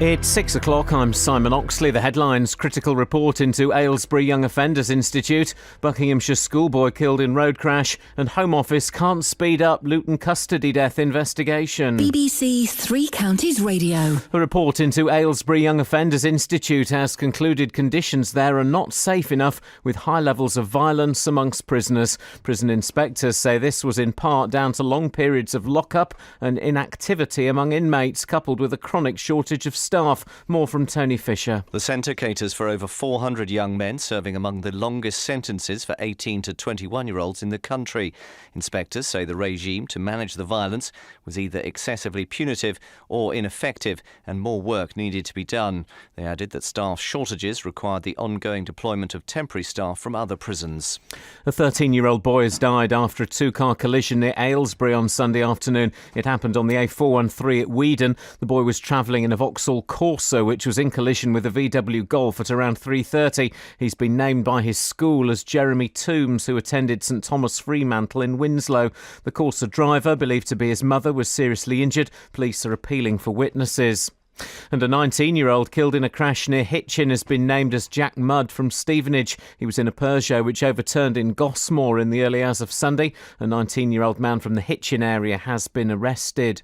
It's 6 o'clock. I'm Simon Oxley. The headlines: critical report into Aylesbury Young Offenders Institute, Buckinghamshire schoolboy killed in road crash, and Home Office can't speed up Luton custody death investigation. BBC Three Counties Radio. A report into Aylesbury Young Offenders Institute has concluded conditions there are not safe enough, with high levels of violence amongst prisoners. Prison inspectors say this was in part down to long periods of lockup and inactivity among inmates, coupled with a chronic shortage of staff. More from Tony Fisher. The centre caters for over 400 young men, serving among the longest sentences for 18 to 21-year-olds in the country. Inspectors say the regime to manage the violence was either excessively punitive or ineffective, and more work needed to be done. They added that staff shortages required the ongoing deployment of temporary staff from other prisons. A 13-year-old boy has died after a two-car collision near Aylesbury on Sunday afternoon. It happened on the A413 at Weedon. The boy was travelling in a Vauxhall Corsa, which was in collision with a VW Golf at around 3:30. He's been named by his school as Jeremy Toombs, who attended St Thomas Fremantle in Winslow. The Corsa driver, believed to be his mother, was seriously injured. Police are appealing for witnesses. And a 19-year-old killed in a crash near Hitchin has been named as Jack Mudd from Stevenage. He was in a Peugeot which overturned in Gosmore in the early hours of Sunday. A 19-year-old man from the Hitchin area has been arrested.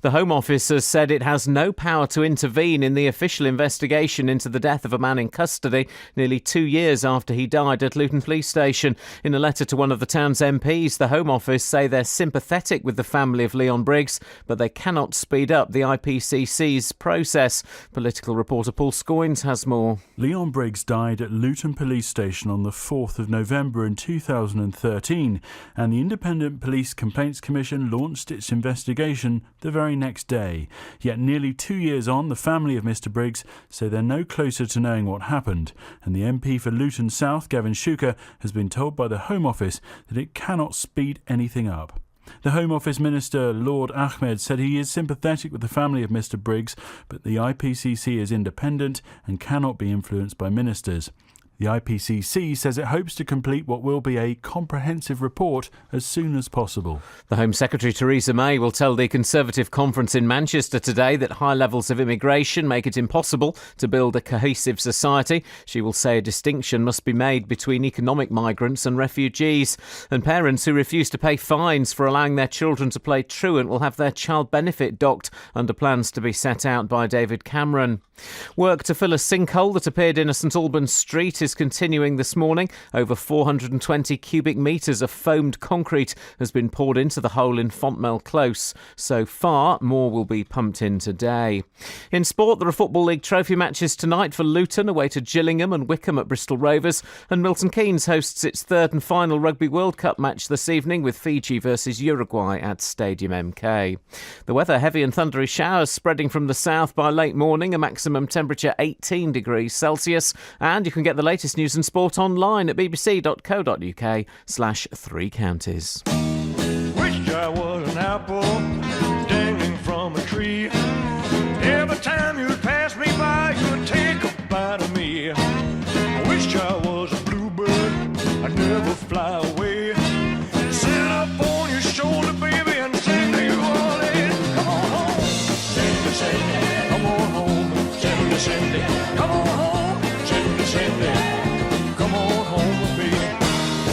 The Home Office has said it has no power to intervene in the official investigation into the death of a man in custody nearly 2 years after he died at Luton Police Station. In a letter to one of the town's MPs, the Home Office say they're sympathetic with the family of Leon Briggs, but they cannot speed up the IPCC's process. Political reporter Paul Scoynes has more. Leon Briggs died at Luton Police Station on the 4th of November in 2013, and the Independent Police Complaints Commission launched its investigation the very next day. Yet nearly 2 years on, the family of Mr Briggs say they're no closer to knowing what happened, and the MP for Luton South, Gavin Shuker, has been told by the Home Office that it cannot speed anything up. The Home Office Minister, Lord Ahmed, said he is sympathetic with the family of Mr Briggs, but the IPCC is independent and cannot be influenced by ministers. The IPCC says it hopes to complete what will be a comprehensive report as soon as possible. The Home Secretary Theresa May will tell the Conservative conference in Manchester today that high levels of immigration make it impossible to build a cohesive society. She will say a distinction must be made between economic migrants and refugees. And parents who refuse to pay fines for allowing their children to play truant will have their child benefit docked under plans to be set out by David Cameron. Work to fill a sinkhole that appeared in a St Albans street is continuing this morning. Over 420 cubic metres of foamed concrete has been poured into the hole in Fontmell Close. So far, more will be pumped in today. In sport, there are Football League trophy matches tonight for Luton, away to Gillingham and Wickham at Bristol Rovers, and Milton Keynes hosts its third and final Rugby World Cup match this evening with Fiji versus Uruguay at Stadium MK. The weather: heavy and thundery showers spreading from the south by late morning, a maximum temperature 18 degrees Celsius, and you can get the latest news and sport online at bbc.co.uk/3 counties. Wish I was an apple dangling from a tree. Every time you pass me by, you'd take a bite of me. I wish I was a bluebird, I'd never fly away. Sit up on your shoulder, baby, and sing to you all day. Come on home, Cindy, Cindy, come on home, Cindy, Cindy, come on home, Cindy, Cindy. Come on home with me.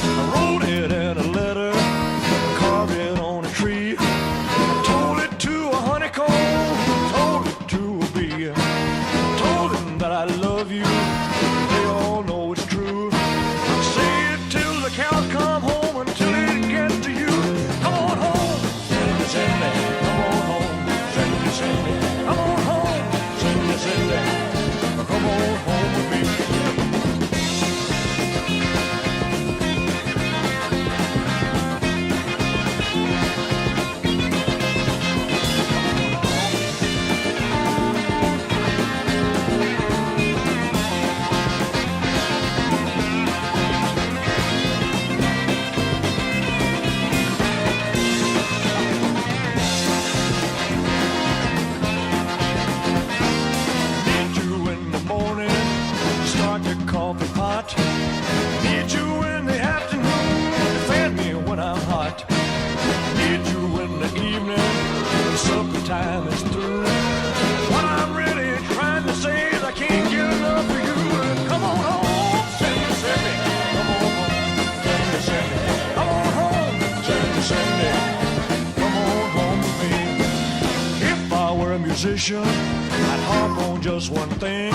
I wrote it in a letter, carved it on a tree. I told it to a honeycomb, told it to a bee. Told them that I love you, they all know it's true. Say it till the cows come home, until it gets to you. Come on home, Cindy, Cindy, come on home, Cindy, Cindy, come on home, Cindy, Cindy, come on home with me. Need you in the afternoon, defend me when I'm hot. Need you in the evening, supper time is through. When I'm really trying position. I'd harp on just one thing.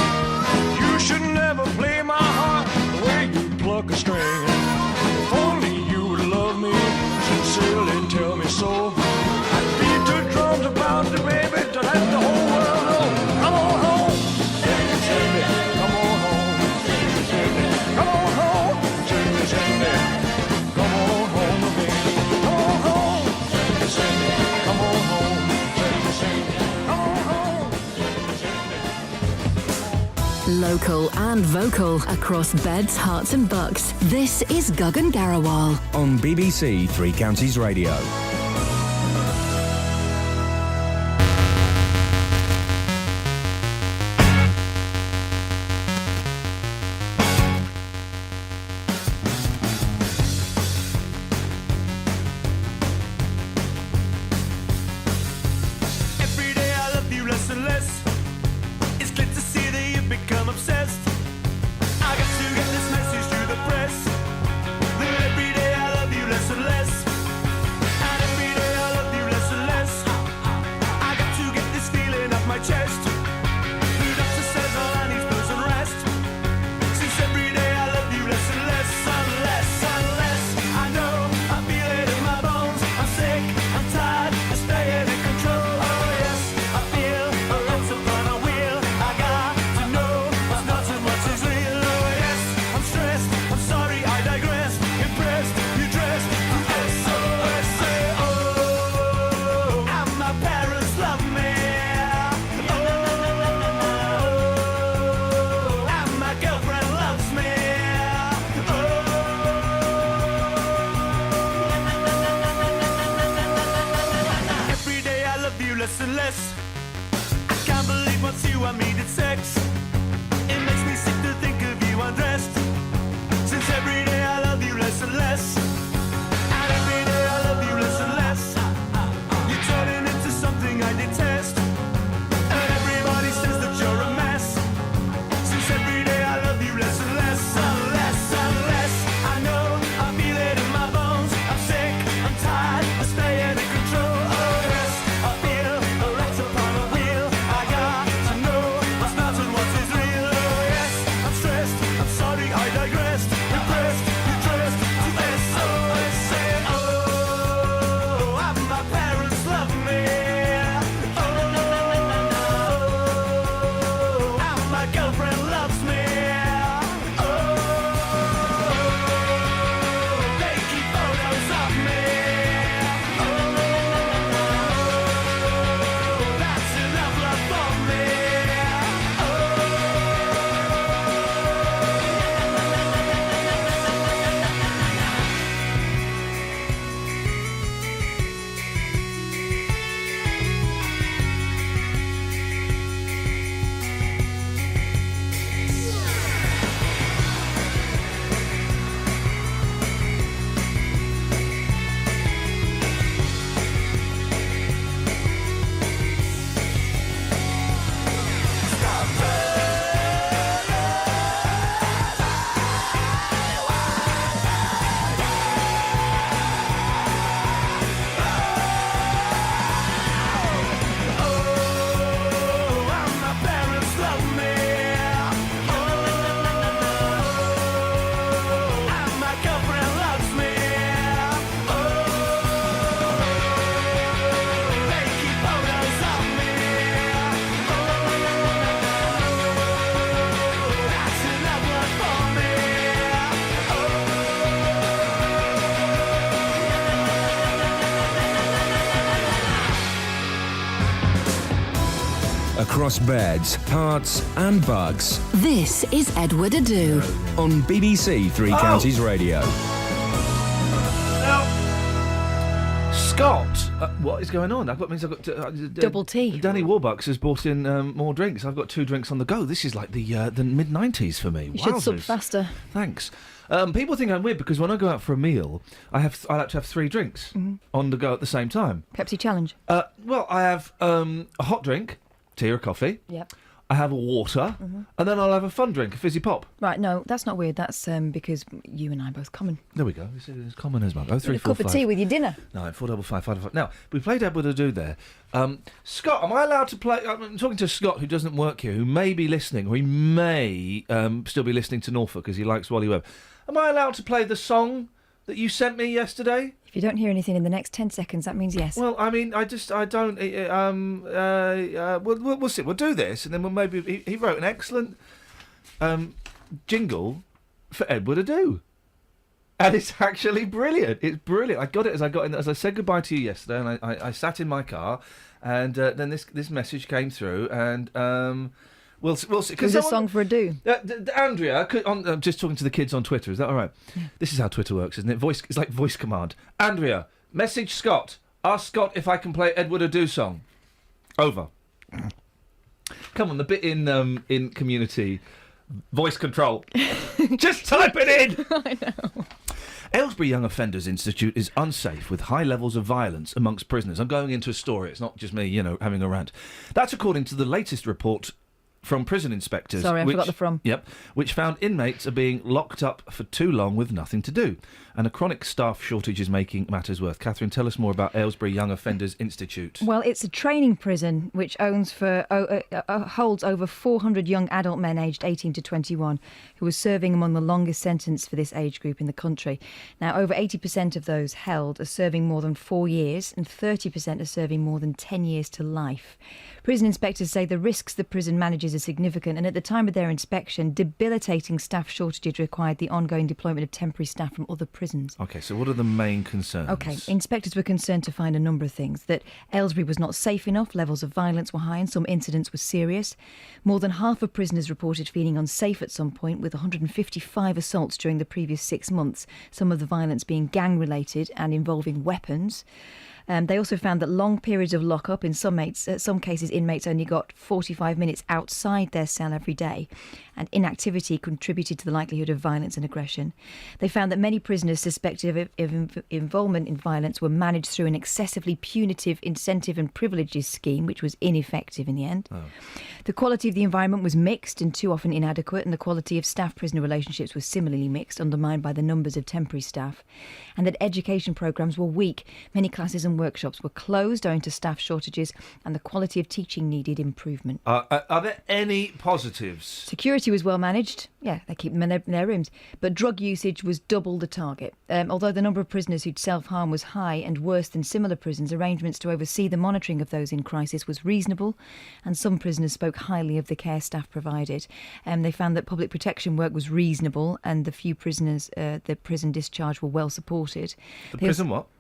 You should never play my heart the way you pluck a string. If only you would love me sincerely and tell me so. I'd beat the drums about the baby to let the whole world know. Come on home, Cindy, come on home, Cindy, come on home, Cindy, come on home again. Come on home, Cindy, come on home, Cindy, come on home, Cindy. Local and vocal across beds, hearts and bucks. This is Gagan Garawal. On BBC Three Counties Radio. Every day I love you less and less. It's good to see that you've become obsessed. I got to get this message to the press. That every day I love you less and less. And every day I love you less and less. I got to get this feeling off my chest. The doctor says all I need is pills and rest. Since every day I love you less and less, unless I know I feel it in my bones. I'm sick, I'm tired of staying in control. Oh yes, I feel a lot's upon a wheel. I got to know what's not and what is real. Oh yes, I'm stressed, I'm sorry, I digress. Impressed, you dressed to SOS. Oh, and my parents love me. Oh, and my girlfriend loves me. Every day I love you less and less. I can't believe once you and me did sex. It makes me sick to think of you undressed. Since every day I love you less and less. And every day I love you less and less. You're turning into something I detest. And everybody says that you're a mess. Since every day I love you less and less. Unless I know I feel it in my bones. I'm sick, I'm tired of staying in control. Oh yes, I feel a rat upon a wheel. I got to know what's not and what is real. Oh yes, I'm stressed, I'm sorry, I digressed. Impressed, you dressed to SOS. Oh, and my parents love me. Oh, and my girlfriend loves me. Oh, they keep photos of me. Oh, that's enough love for me. Oh, and my parents love me. Oh, and my girlfriend loves me. Oh, they keep photos of me. Oh, that's enough love for me. Across beds, hearts and bugs. This is Edward Adu. On BBC Three Counties Radio. Scott, what is going on? I've got Double tea. Danny Warbucks has bought in more drinks. I've got 2 drinks on the go. This is like the mid-90s for me. You should sub Wowzers. faster. Thanks. People think I'm weird because when I go out for a meal, I like to have 3 drinks on the go at the same time. Pepsi challenge. Well, I have a hot drink, tea or coffee. Yep. I have a water, and then I'll have a fun drink, a fizzy pop. Right, no, that's not weird. That's because you and I are both common. There we go. It's common as well. Oh, three, A four, cup of five. tea with your dinner. 9 4 5 5 5. Now, we played Edward Ado there. Scott, am I allowed to play? I'm talking to Scott, who doesn't work here, who may be listening, or he may still be listening to Norfolk because he likes Wally Webb. Am I allowed to play the song that you sent me yesterday? If you don't hear anything in the next 10 seconds, that means yes. Well, I mean, I don't. We'll see. We'll do this, and then we'll maybe. He wrote an excellent jingle for Edward Ado. And it's actually brilliant. It's brilliant. I got it as I said goodbye to you yesterday, and I sat in my car, and then this message came through, and we'll see. There's a song for Ado. Andrea, I'm just talking to the kids on Twitter. Is that all right? Yeah. This is how Twitter works, isn't it? It's like voice command. Andrea, message Scott. Ask Scott if I can play Edward Ado song. Over. Come on, the bit in Community. Voice control. Just type it in. I know. Aylesbury Young Offenders Institute is unsafe with high levels of violence amongst prisoners. I'm going into a story. It's not just me, having a rant. That's according to the latest report from prison inspectors. Sorry, I forgot the from. Yep, which found inmates are being locked up for too long with nothing to do. And a chronic staff shortage is making matters worse. Catherine, tell us more about Aylesbury Young Offenders Institute. Well, it's a training prison which holds over 400 young adult men aged 18 to 21 who are serving among the longest sentence for this age group in the country. Now, over 80% of those held are serving more than 4 years and 30% are serving more than 10 years to life. Prison inspectors say the risks the prison manages are significant, and at the time of their inspection, debilitating staff shortages required the ongoing deployment of temporary staff from other prisons. OK, so what are the main concerns? OK, inspectors were concerned to find a number of things. That Aylesbury was not safe enough, levels of violence were high and some incidents were serious. More than half of prisoners reported feeling unsafe at some point, with 155 assaults during the previous 6 months, some of the violence being gang-related and involving weapons. They also found that long periods of lockup, in some cases inmates only got 45 minutes outside their cell every day, and inactivity contributed to the likelihood of violence and aggression. They found that many prisoners suspected of involvement in violence were managed through an excessively punitive incentive and privileges scheme, which was ineffective in the end. Oh. The quality of the environment was mixed and too often inadequate, and the quality of staff-prisoner relationships was similarly mixed, undermined by the numbers of temporary staff, and that education programmes were weak. Many classes and workshops were closed owing to staff shortages, and the quality of teaching needed improvement. Are there any positives? Security was well managed. Yeah, they keep them in their rooms. But drug usage was double the target. Although the number of prisoners who'd self-harm was high and worse than similar prisons, arrangements to oversee the monitoring of those in crisis was reasonable, and some prisoners spoke highly of the care staff provided. They found that public protection work was reasonable, and the few prisoners the prison discharge were well supported.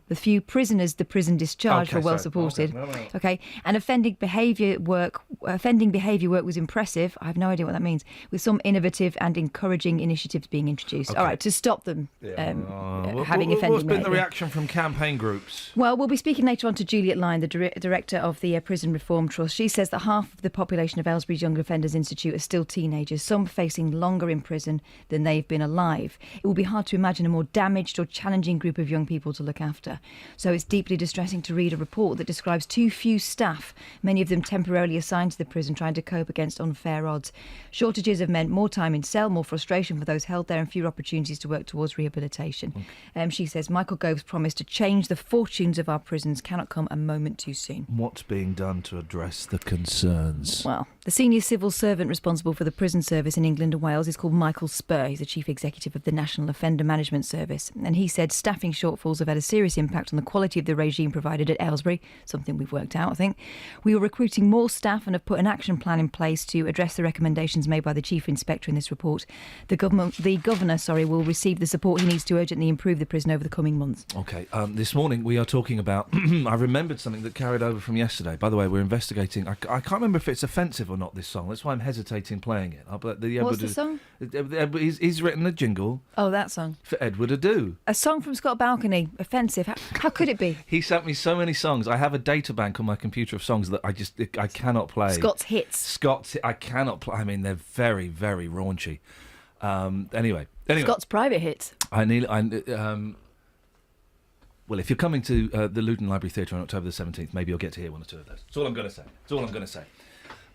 The few prisoners the prison discharged were well supported. Okay, and offending behaviour work was impressive. I have no idea what that means. With some innovative and encouraging initiatives being introduced. Okay. All right, to stop them having offending behaviour. What's been the reaction from campaign groups? Well, we'll be speaking later on to Juliet Lyne, the director of the Prison Reform Trust. She says that half of the population of Aylesbury's Young Offenders Institute are still teenagers, some facing longer in prison than they've been alive. It will be hard to imagine a more damaged or challenging group of young people to look after. So it's deeply distressing to read a report that describes too few staff, many of them temporarily assigned to the prison, trying to cope against unfair odds. Shortages have meant more time in cell, more frustration for those held there, and fewer opportunities to work towards rehabilitation. Okay. She says Michael Gove's promise to change the fortunes of our prisons cannot come a moment too soon. What's being done to address the concerns? Well, the senior civil servant responsible for the prison service in England and Wales is called Michael Spur. He's the chief executive of the National Offender Management Service. And he said staffing shortfalls have had a serious impact on the quality of the regime provided at Aylesbury, something we've worked out, I think. We were recruiting more staff and have put an action plan in place to address the recommendations made by the chief inspector in this report. The governor will receive the support he needs to urgently improve the prison over the coming months. OK, this morning we are talking about... I remembered something that carried over from yesterday. By the way, we're investigating... I can't remember if it's offensive or not, this song. That's why I'm hesitating playing it. What's the song? He's written a jingle. Oh, that song. For Edward Ado. A song from Scott Balcony. Offensive. How could it be? He sent me so many songs. I have a data bank on my computer of songs that I cannot play. Scott's hits. I cannot play. I mean, they're very, very raunchy. Anyway. Scott's private hits. Well, if you're coming to the Luton Library Theatre on October the 17th, maybe you'll get to hear one or two of those. That's all I'm going to say.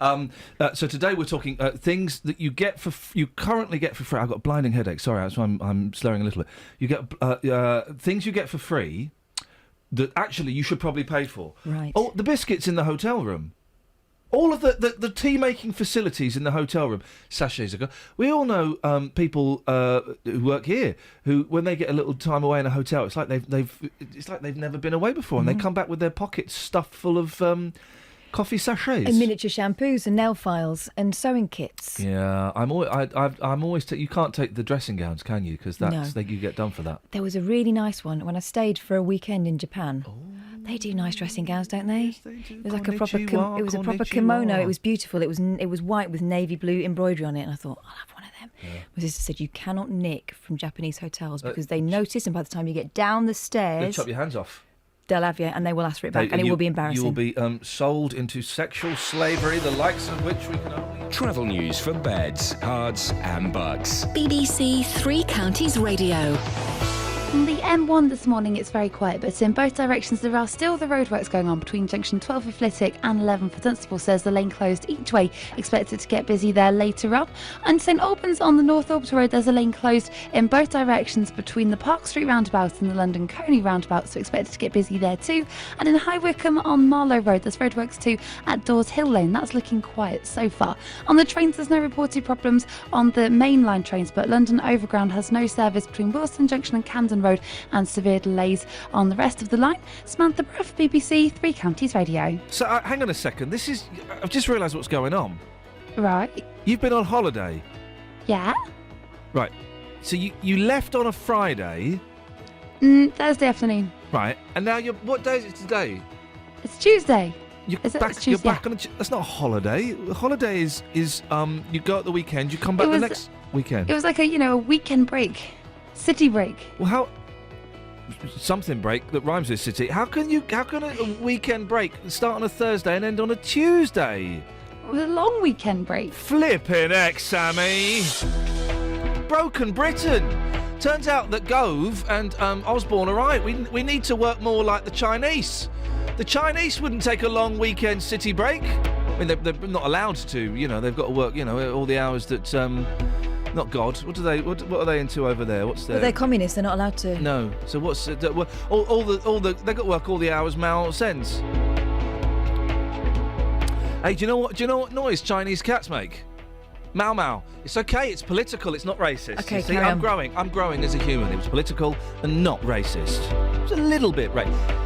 So today we're talking things that you get you currently get for free. I've got a blinding headache. Sorry, that's why I'm slurring a little bit. You get things you get for free that actually you should probably pay for. Right. Oh, the biscuits in the hotel room. All of the tea-making facilities in the hotel room, sachets ago. We all know people who work here who, when they get a little time away in a hotel, it's like they've never been away before, and they come back with their pockets stuffed full of coffee sachets and miniature shampoos and nail files and sewing kits. Yeah, I'm always. You can't take the dressing gowns, can you? Because you get done for that. There was a really nice one when I stayed for a weekend in Japan. Oh. They do nice dressing gowns, don't they? Yes, they do. It was like a proper. It was a proper kimono. It was beautiful. It was white with navy blue embroidery on it, and I thought I'll have one of them. Yeah. My sister said you cannot nick from Japanese hotels because they notice, and by the time you get down the stairs, they'll chop your hands off. They'll have you, and they will ask for it back, and it will be embarrassing. You will be sold into sexual slavery, the likes of which we can only... Travel news for beds, cards and bugs. BBC Three Counties Radio. On the M1 this morning, it's very quiet, but in both directions there are still the roadworks going on between junction 12 for Flitwick and 11 for Dunstable. Says the lane closed each way. Expected to get busy there later on. And St Albans on the North Orbital Road, there's a lane closed in both directions between the Park Street roundabout and the London Coney roundabout, so expected to get busy there too. And in High Wycombe on Marlow Road, there's roadworks too at Dawes Hill Lane. That's looking quiet so far. On the trains, there's no reported problems on the mainline trains, but London Overground has no service between Wilson Junction and Camden Road, and severe delays on the rest of the line. Samantha Bruff, BBC Three Counties Radio. So hang on a second. I've just realised what's going on. Right. You've been on holiday. Yeah. Right. So you left on a Friday. Thursday afternoon. Right. And now what day is it today? It's Tuesday. You're It's back Tuesday. on that's not a holiday. A holiday is you go at the weekend, you come back the next weekend. It was like a weekend break. City break. Well, how... Something break that rhymes with city. How can a weekend break start on a Thursday and end on a Tuesday? It was a long weekend break. Flippin' heck, Sammy. Broken Britain. Turns out that Gove and Osborne are right. We need to work more like the Chinese. The Chinese wouldn't take a long weekend city break. I mean, they're not allowed to. They've got to work. All the hours that. Not God. What are they into over there? What's their? But they're communists. They're not allowed to. No. So what's all the they got to work all the hours Mao sends. Hey, do you know what noise Chinese cats make? Mau mau. It's okay. It's political. It's not racist. Okay, See, I'm growing as a human. It was political and not racist. It was a little bit racist.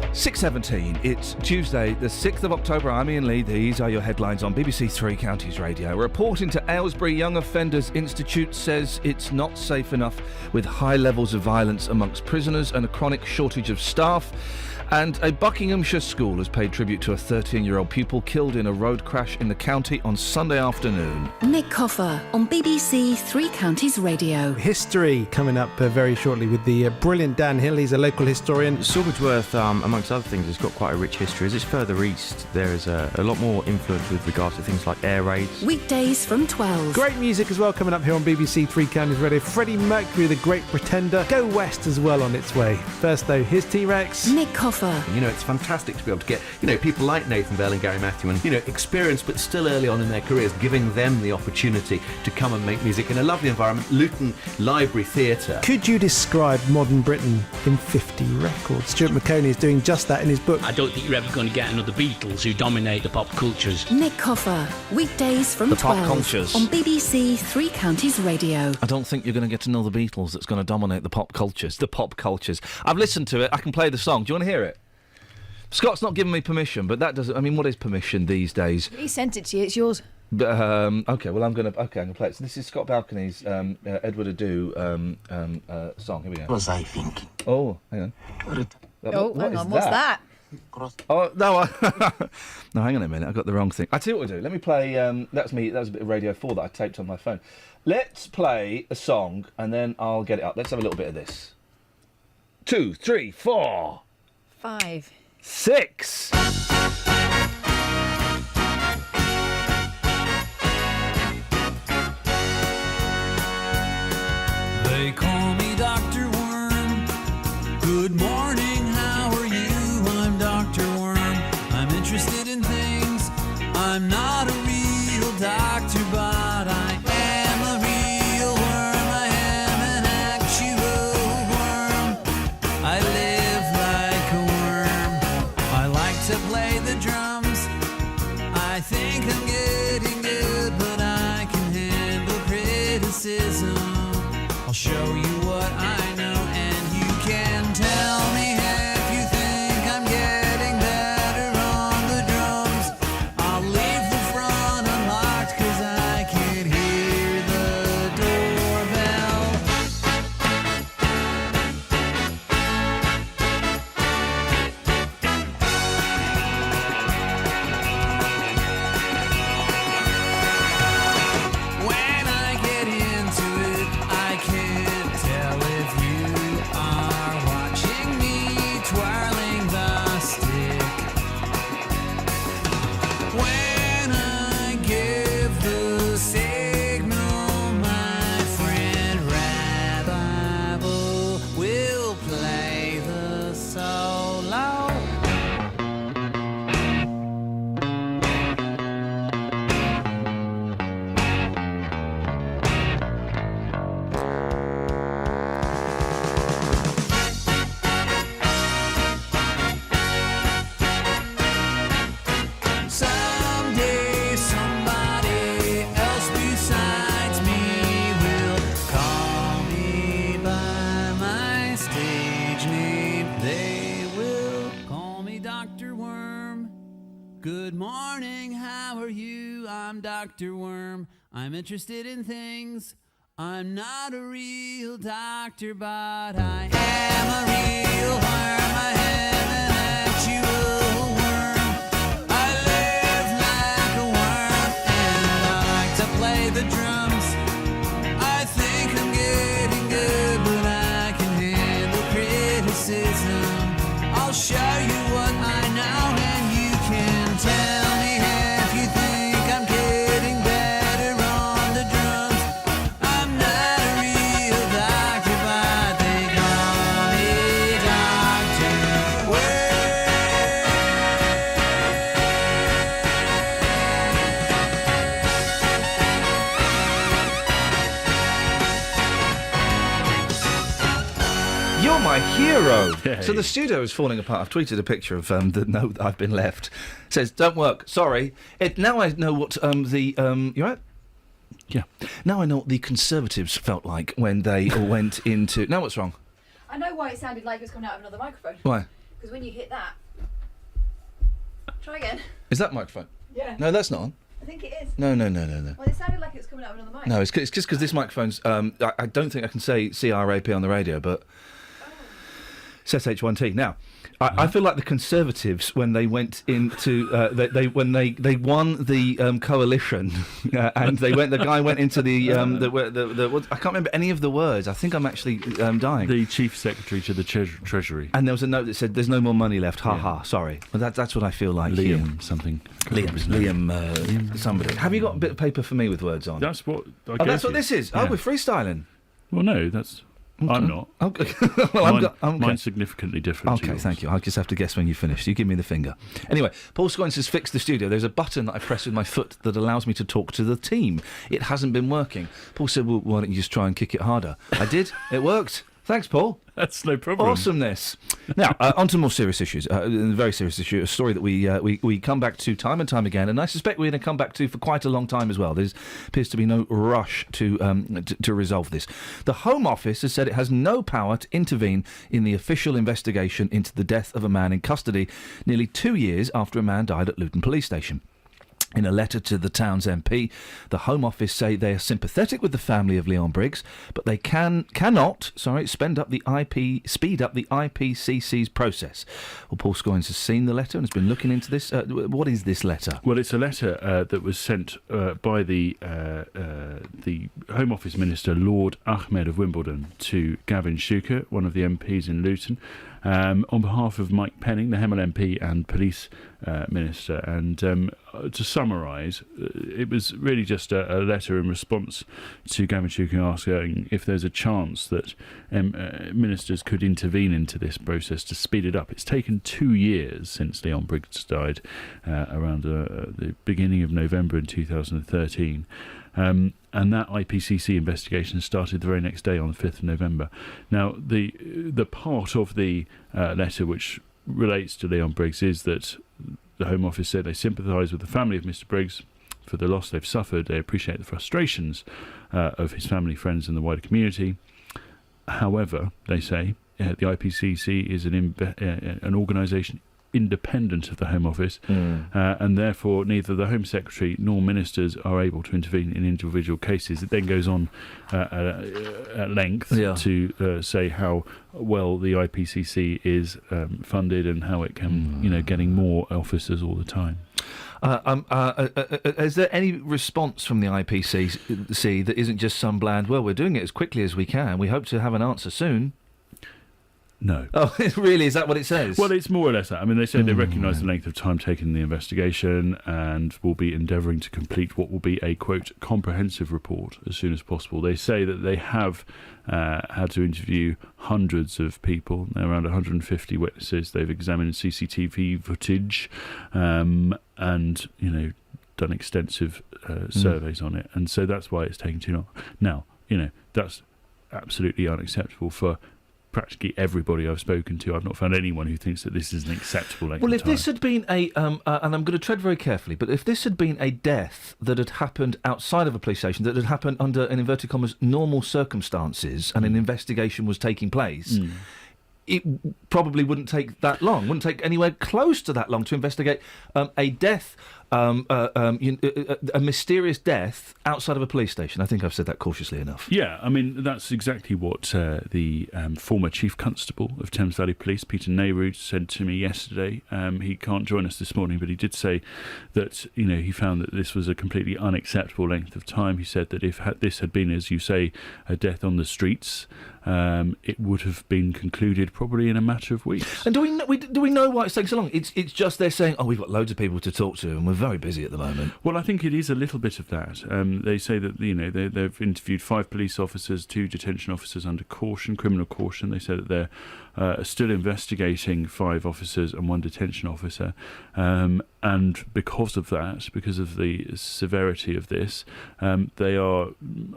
6:17. It's Tuesday, the 6th of October. I'm Iain Lee. These are your headlines on BBC Three Counties Radio. A report into Aylesbury Young Offenders Institute says it's not safe enough with high levels of violence amongst prisoners and a chronic shortage of staff. And a Buckinghamshire school has paid tribute to a 13-year-old pupil killed in a road crash in the county on Sunday afternoon. Nick Coffer on BBC Three Counties Radio. History coming up very shortly with the brilliant Dan Hill. He's a local historian. Sawbridgeworth, amongst other things, has got quite a rich history. As it's further east, there is a lot more influence with regard to things like air raids. Weekdays from 12. Great music as well coming up here on BBC Three Counties Radio. Freddie Mercury, The Great Pretender. Go West as well on its way. First though, here's T-Rex. Nick Coffer. It's fantastic to be able to get, people like Nathan Bell and Gary Matthew and, experienced but still early on in their careers, giving them the opportunity to come and make music in a lovely environment. Luton Library Theatre. Could you describe modern Britain in 50 records? Stuart Maconie is doing just that in his book. I don't think you're ever going to get another Beatles who dominate the pop cultures. Nick Coffer, weekdays from The 12 pop cultures. on BBC Three Counties Radio. I don't think you're going to get another Beatles that's going to dominate the pop cultures. The pop cultures. I've listened to it. I can play the song. Do you want to hear it? Scott's not given me permission, but that doesn't... I mean, what is permission these days? He sent it to you. It's yours. Okay, well, I'm going to play it. So this is Scott Balcony's Edward Ado song. Here we go. What was I thinking? Oh, hang on. Hang on. What's that? Oh, no. No, hang on a minute. I got the wrong thing. I tell you what we'll do. Let me play... that's me. That was a bit of Radio 4 that I taped on my phone. Let's play a song, and then I'll get it up. Let's have a little bit of this. 2, 3, 4... 5... 6. They call me Dr. Worm. Good morning, how are you? I'm Dr. Worm. I'm interested in things I'm not a real doctor, but I am a real worm. I am an actual worm. I live like a worm. I like to play the drums. I think I'm getting good, but I can handle criticism. I'll show you what I know, and you can tell me if you think I'm getting better on the drums. I'll leave the front unlocked, 'cause I can hear the doorbell. When I get into it, I can't tell if you are watching me twirling the stick. When I give the signal, my friend Rabbi will play the solo. Someday somebody else besides me will call me by my stage name. They will call me Dr. Worm. Good morning, how are you? I'm Dr. Worm. I'm interested in things. I'm not a real doctor, but I am a real worm. I am an actual worm. I live like a worm, and I like to play the drums. I think I'm getting good, but I can handle criticism. I'll show you what I know, and you can tell me if you think I'm getting better on the drums. I'm not a real doctor, but they call me Dr. You're my hero. So the studio is falling apart. I've tweeted a picture of the note that I've been left. It says, "Don't work. Sorry." Now I know what you right? Yeah. Now I know what the Conservatives felt like when they went into. Now what's wrong? I know why it sounded like it was coming out of another microphone. Why? Because when you hit that... Try again. Is that microphone? Yeah. No, that's not on. I think it is. No. Well, it sounded like it was coming out of another mic. No, it's just because this microphone's. I don't think I can say CRAP on the radio, but it's SH1T. Now, I feel like the Conservatives when they went into when they won the coalition and they went. The guy went into the I can't remember any of the words. I think I'm actually dying. The Chief Secretary to the Treasury. And there was a note that said, "There's no more money left." Ha ha. Sorry, but that's what I feel like. Liam something. Liam. Somebody. Have you got a bit of paper for me with words on? That's what. That's what this is. Yeah. Oh, we're freestyling. Well, no, that's. Okay. I'm not. Okay. Well, mine's significantly different. Okay, to yours. thank you. I'll just have to guess when you finished. You give me the finger. Anyway, Paul Scoins has fixed the studio. There's a button that I press with my foot that allows me to talk to the team. It hasn't been working. Paul said, "Well, why don't you just try and kick it harder?" I did. It worked. Thanks, Paul. That's no problem. Awesomeness. Now, on to more serious issues. A very serious issue, a story that we come back to time and time again, and I suspect we're going to come back to for quite a long time as well. There appears to be no rush to resolve this. The Home Office has said it has no power to intervene in the official investigation into the death of a man in custody nearly 2 years after a man died at Luton Police Station. In a letter to the town's MP, the Home Office say they are sympathetic with the family of Leon Briggs, but they cannot speed up the IPCC's process. Well, Paul Scoins has seen the letter and has been looking into this. What is this letter? Well, it's a letter that was sent by the Home Office Minister, Lord Ahmed of Wimbledon, to Gavin Shuker, one of the MPs in Luton, on behalf of Mike Penning, the Hemel MP and Police Minister. And to summarise, it was really just a letter in response to Gavin Chukin asking if there's a chance that ministers could intervene into this process to speed it up. It's taken 2 years since Leon Briggs died, around the beginning of November in 2013. And that IPCC investigation started the very next day on the 5th of November. Now, the part of the letter which relates to Leon Briggs is that the Home Office said they sympathise with the family of Mr Briggs for the loss they've suffered. They appreciate the frustrations of his family, friends and the wider community. However, they say, the IPCC is an organisation independent of the Home Office, and therefore neither the Home Secretary nor ministers are able to intervene in individual cases. It then goes on at length to say how well the IPCC is funded and how it can, getting more officers all the time. Is there any response from the IPCC that isn't just some bland, well, we're doing it as quickly as we can, we hope to have an answer soon? No. Oh, really? Is that what it says? Well, it's more or less that. I mean, they say they recognise the length of time taken in the investigation and will be endeavouring to complete what will be a, quote, comprehensive report as soon as possible. They say that they have had to interview hundreds of people, around 150 witnesses. They've examined CCTV footage and, done extensive surveys on it. And so that's why it's taking too long. Now, that's absolutely unacceptable for practically everybody I've spoken to. I've not found anyone who thinks that this is an acceptable length of time. Well, if this had been a, and I'm going to tread very carefully, but if this had been a death that had happened outside of a police station, that had happened under, in inverted commas, normal circumstances, and an investigation was taking place, it probably wouldn't take that long, wouldn't take anywhere close to that long to investigate a death, a mysterious death outside of a police station. I think I've said that cautiously enough. Yeah, I mean, that's exactly what the former Chief Constable of Thames Valley Police, Peter Nehru, said to me yesterday. He can't join us this morning, but he did say that, he found that this was a completely unacceptable length of time. He said that if this had been, as you say, a death on the streets, it would have been concluded probably in a matter of weeks. And do we know why it's taking so long? It's just they're saying, we've got loads of people to talk to and we're very busy at the moment. Well, I think it is a little bit of that. They say that they've interviewed 5 police officers, 2 detention officers under caution, criminal caution. They say that they're still investigating 5 officers and 1 detention officer, and because of that, because of the severity of this, they are,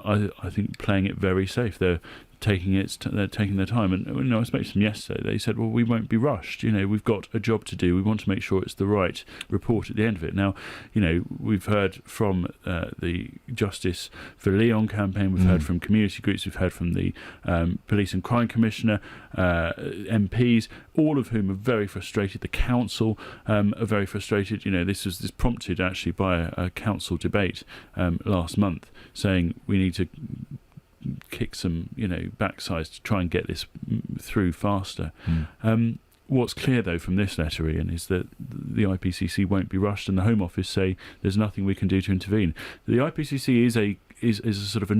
I think, playing it very safe. They're taking their time, and I spoke to them yesterday. They said, well, we won't be rushed, we've got a job to do, we want to make sure it's the right report at the end of it. Now, we've heard from the Justice for Leon campaign, we've heard from community groups, we've heard from the Police and Crime Commissioner, MPs, all of whom are very frustrated. The council are very frustrated. This prompted actually by a council debate last month, saying we need to kick some, backsides to try and get this through faster. What's clear, though, from this letter, Ian, is that the IPCC won't be rushed, and the Home Office say there's nothing we can do to intervene. The IPCC is a sort of a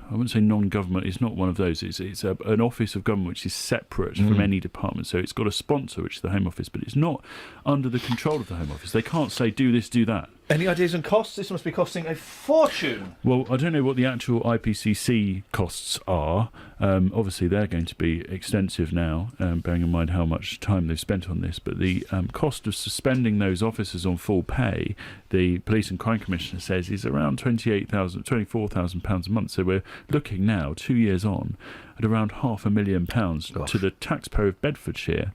I wouldn't say non-government, it's not one of those. It's an office of government which is separate from any department. So it's got a sponsor, which is the Home Office, but it's not under the control of the Home Office. They can't say, do this, do that. Any ideas on costs? This must be costing a fortune. Well, I don't know what the actual IPCC costs are. Obviously, they're going to be extensive now, bearing in mind how much time they've spent on this. But the cost of suspending those officers on full pay, the Police and Crime Commissioner says, is around £24,000 a month. So we're looking now, 2 years on, at around £500,000 to the taxpayer of Bedfordshire,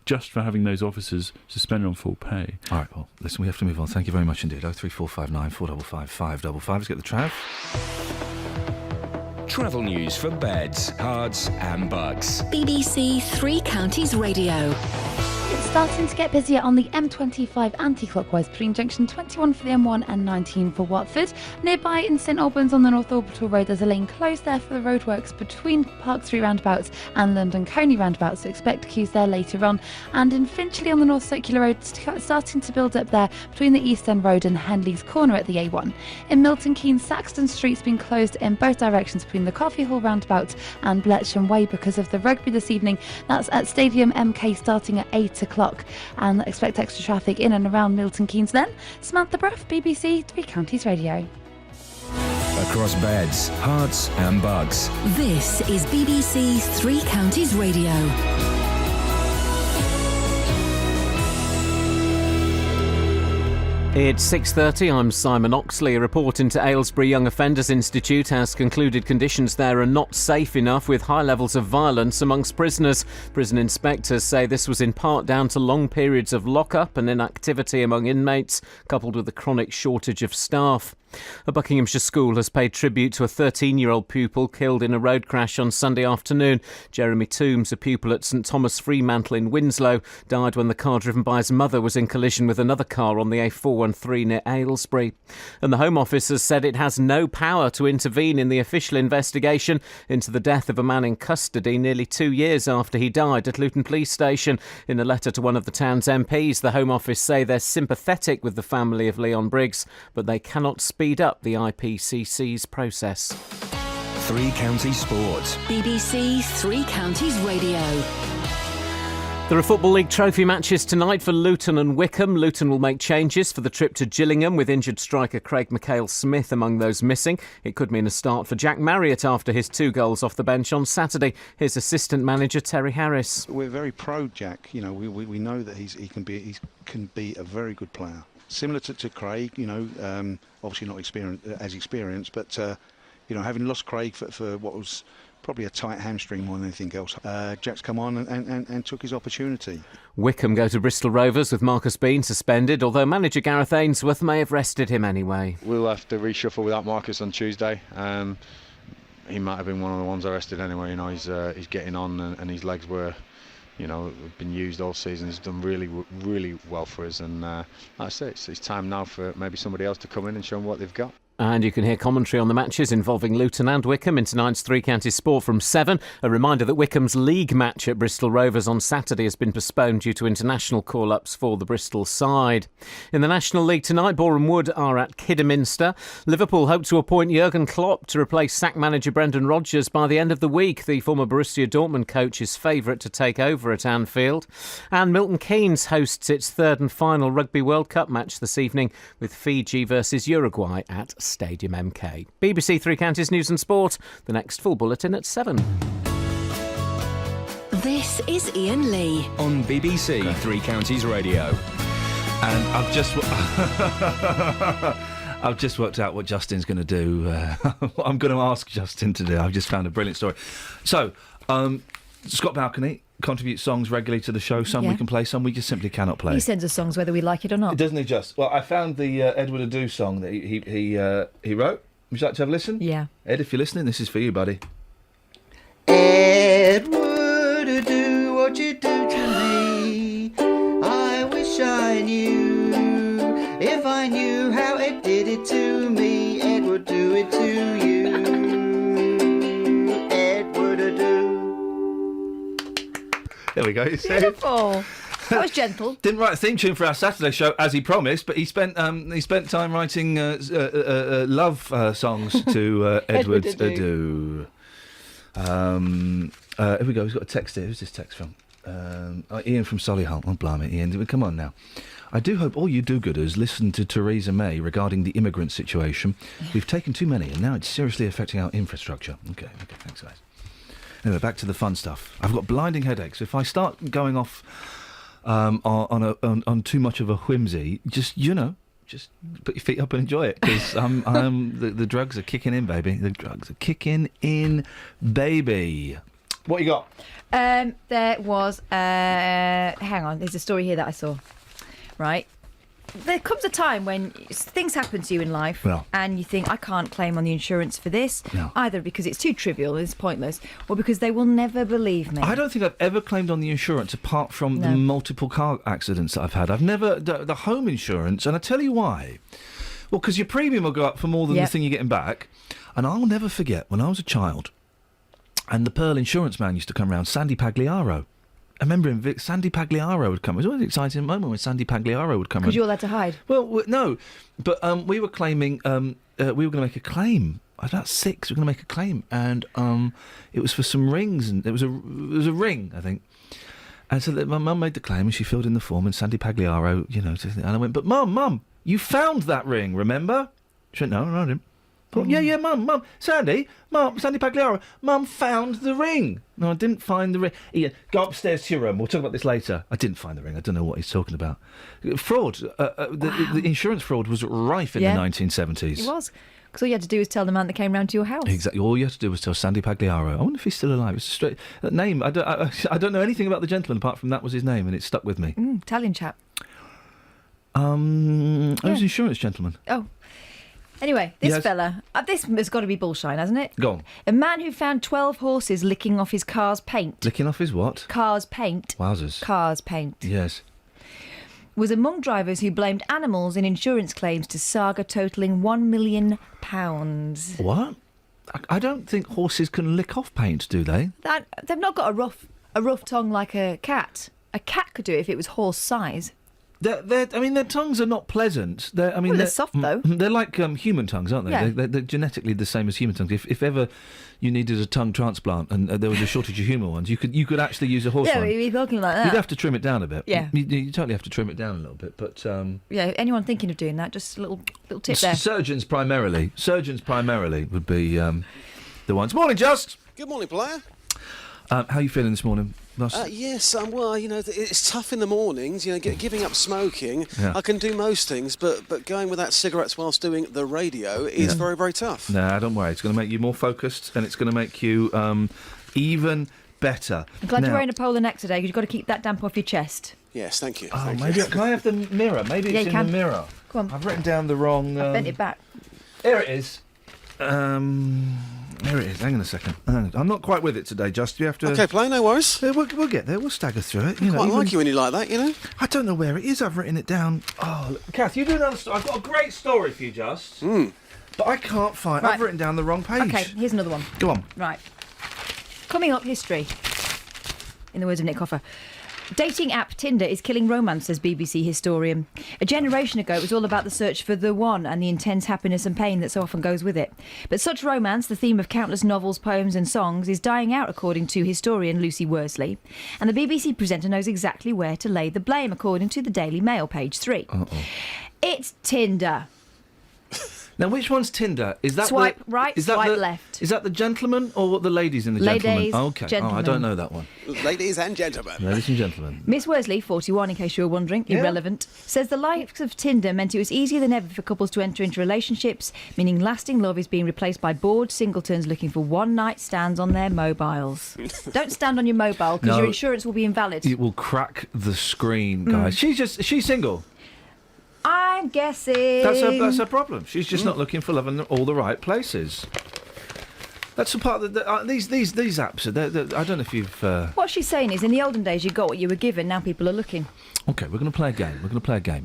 just for having those officers suspended on full pay. All right, well, listen, we have to move on. Thank you very much indeed. 03459 455 555. Let's get the trav. Travel news for beds, cards and bugs. BBC Three Counties Radio. It's starting to get busier on the M25 anti-clockwise between junction 21 for the M1 and 19 for Watford. Nearby in St Albans on the North Orbital Road, there's a lane closed there for the roadworks between Park 3 roundabouts and London Coney roundabouts, so expect queues there later on. And in Finchley on the North Circular Road, starting to build up there between the East End Road and Henley's Corner at the A1. In Milton Keynes, Saxton Street's been closed in both directions between the Coffee Hall roundabout and Bletchley Way because of the rugby this evening. That's at Stadium MK starting at 8 o'clock. o'clock. And expect extra traffic in and around Milton Keynes then. Samantha Bruff, BBC Three Counties Radio. Across beds, hearts and bugs. This is BBC Three Counties Radio. It's 6:30. I'm Simon Oxley. A report into Aylesbury Young Offenders Institute has concluded conditions there are not safe enough, with high levels of violence amongst prisoners. Prison inspectors say this was in part down to long periods of lock-up and inactivity among inmates, coupled with a chronic shortage of staff. A Buckinghamshire school has paid tribute to a 13-year-old pupil killed in a road crash on Sunday afternoon. Jeremy Toombs, a pupil at St Thomas Fremantle in Winslow, died when the car driven by his mother was in collision with another car on the A413 near Aylesbury. And the Home Office has said it has no power to intervene in the official investigation into the death of a man in custody nearly 2 years after he died at Luton Police Station. In a letter to one of the town's MPs, the Home Office say they're sympathetic with the family of Leon Briggs, but they cannot speed up the IPCC's process. Three Counties Sports. BBC Three Counties Radio. There are Football League trophy matches tonight for Luton and Wickham. Luton will make changes for the trip to Gillingham, with injured striker Craig McHale-Smith among those missing. It could mean a start for Jack Marriott after his 2 goals off the bench on Saturday. Here's assistant manager Terry Harris. We're very pro Jack. You know, we know that he can be a very good player. Similar to Craig, obviously not experienced, but having lost Craig for what was probably a tight hamstring more than anything else, Jack's come on and took his opportunity. Wickham go to Bristol Rovers with Marcus Bean suspended, although manager Gareth Ainsworth may have rested him anyway. We'll have to reshuffle without Marcus on Tuesday. He might have been one of the ones arrested anyway. He's getting on and his legs were, been used all season. He's done really, really well for us, and like I say, it's time now for maybe somebody else to come in and show them what they've got. And you can hear commentary on the matches involving Luton and Wickham in tonight's Three Counties Sport from 7. A reminder that Wickham's league match at Bristol Rovers on Saturday has been postponed due to international call-ups for the Bristol side. In the National League tonight, Boreham Wood are at Kidderminster. Liverpool hope to appoint Jurgen Klopp to replace sack manager Brendan Rodgers by the end of the week. The former Borussia Dortmund coach is favourite to take over at Anfield. And Milton Keynes hosts its third and final Rugby World Cup match this evening, with Fiji versus Uruguay at Stadium MK. BBC Three Counties News and Sport. The next full bulletin at 7. This is Iain Lee on BBC Three Counties Radio. And I've just worked out what Justin's going to do. What I'm going to ask Justin to do. I've just found a brilliant story. So, Scott Balcony contributes songs regularly to the show. Some we can play, some we just simply cannot play. He sends us songs whether we like it or not. Doesn't he just? Well, I found the Edward Adu song that he wrote. Would you like to have a listen? Yeah. Ed, if you're listening, this is for you, buddy. Edward Adu, what you do to me? I wish I knew. If I knew how it did it to me, Ed would do it to you. Edward Adu. There we go. Beautiful. That was gentle. Didn't write a theme tune for our Saturday show as he promised, but he spent time writing love songs to Edward Adu. Here we go. He's got a text here. Who's this text from? Ian from Solihull. Oh, blimey, Ian. Come on now. I do hope all you do-gooders listen to Theresa May regarding the immigrant situation. We've taken too many, and now it's seriously affecting our infrastructure. Okay, thanks, guys. Anyway, back to the fun stuff. I've got blinding headaches. If I start going off on too much of a whimsy, just put your feet up and enjoy it, because the drugs are kicking in, baby. The drugs are kicking in, baby. What you got? There was hang on. There's a story here that I saw. Right. There comes a time when things happen to you in life and you think, I can't claim on the insurance for this, either because it's too trivial, it's pointless, or because they will never believe me. I don't think I've ever claimed on the insurance apart from the multiple car accidents that I've had. I've never... The home insurance, and I tell you why. Well, because your premium will go up for more than the thing you're getting back. And I'll never forget when I was a child and the Pearl insurance man used to come round, Sandy Pagliaro. I remember him, Sandy Pagliaro would come. It was always an exciting moment when Sandy Pagliaro would come. Because you're allowed to hide? Well, no. But we were claiming, we were going to make a claim. I was about 6, we were going to make a claim. And it was for some rings. And it was a ring, I think. And so my mum made the claim, and she filled in the form, and Sandy Pagliaro, and I went, but Mum, you found that ring, remember? She went, no, I didn't. But, yeah, Mum, Sandy Pagliaro, Mum found the ring. No, I didn't find the ring. Iain, go upstairs to your room. We'll talk about this later. I didn't find the ring. I don't know what he's talking about. Fraud. The insurance fraud was rife in the 1970s. It was. Because all you had to do was tell the man that came round to your house. Exactly. All you had to do was tell Sandy Pagliaro. I wonder if he's still alive. It's a straight name. I don't know anything about the gentleman apart from that was his name, and it stuck with me. Italian chap. He was an insurance gentleman. Oh. Anyway, this fella, this has got to be bullshine, hasn't it? Go on. A man who found 12 horses licking off his car's paint. Licking off his what? Car's paint. Wowzers. Car's paint. Yes. Was among drivers who blamed animals in insurance claims to saga totalling £1 million. What? I don't think horses can lick off paint, do they? They've not got a rough tongue like a cat. A cat could do it if it was horse size. Their tongues are not pleasant. They're soft though. They're like human tongues, aren't they? Yeah. They're genetically the same as human tongues. If ever you needed a tongue transplant and there was a shortage of human ones, you could actually use a horse one. Yeah, you'd be talking like that. You'd have to trim it down a bit. Yeah. You totally have to trim it down a little bit, but... Yeah, anyone thinking of doing that, just a little tip there. Surgeons primarily would be the ones. Morning, Just! Good morning, player. How are you feeling this morning? Yes, well, it's tough in the mornings, giving up smoking. Yeah. I can do most things, but going without cigarettes whilst doing the radio is very, very tough. Nah, don't worry. It's going to make you more focused, and it's going to make you even better. I'm glad you're wearing a polar neck today, because you've got to keep that damp off your chest. Yes, thank you. Oh, maybe can I have the mirror? Maybe it's in the mirror. Come on. I've written down the wrong... I've bent it back. Here it is. Here it is. Hang on a second. I'm not quite with it today, Just. You have to... Okay, play, no worries. We'll get there. We'll stagger through it. I quite like you when you like that, I don't know where it is. I've written it down. Oh, look, Kath, you do another story. I've got a great story for you, Just. But I can't find... Right. I've written down the wrong page. Okay, here's another one. Go on. Right. Coming up, history. In the words of Nick Hoffer. Dating app Tinder is killing romance, says BBC historian. A generation ago, it was all about the search for the one and the intense happiness and pain that so often goes with it. But such romance, the theme of countless novels, poems and songs, is dying out, according to historian Lucy Worsley. And the BBC presenter knows exactly where to lay the blame, according to the Daily Mail, page 3. It's Tinder. Now, which one's Tinder? Is that swipe right, swipe left. Is that the gentleman or the ladies in the Ladies, gentleman? Oh, okay. gentlemen. Oh, I don't know that one. Ladies and gentlemen. Ladies and gentlemen. Miss Worsley, 41 in case you were wondering, irrelevant, says the likes of Tinder meant it was easier than ever for couples to enter into relationships, meaning lasting love is being replaced by bored singletons looking for one-night stands on their mobiles. Don't stand on your mobile because your insurance will be invalid. It will crack the screen, guys. She's single. I'm guessing. That's her problem. She's just not looking for love in all the right places. That's the part that these apps are. I don't know if you've. What she's saying is, in the olden days, you got what you were given. Now people are looking. Okay, we're going to play a game.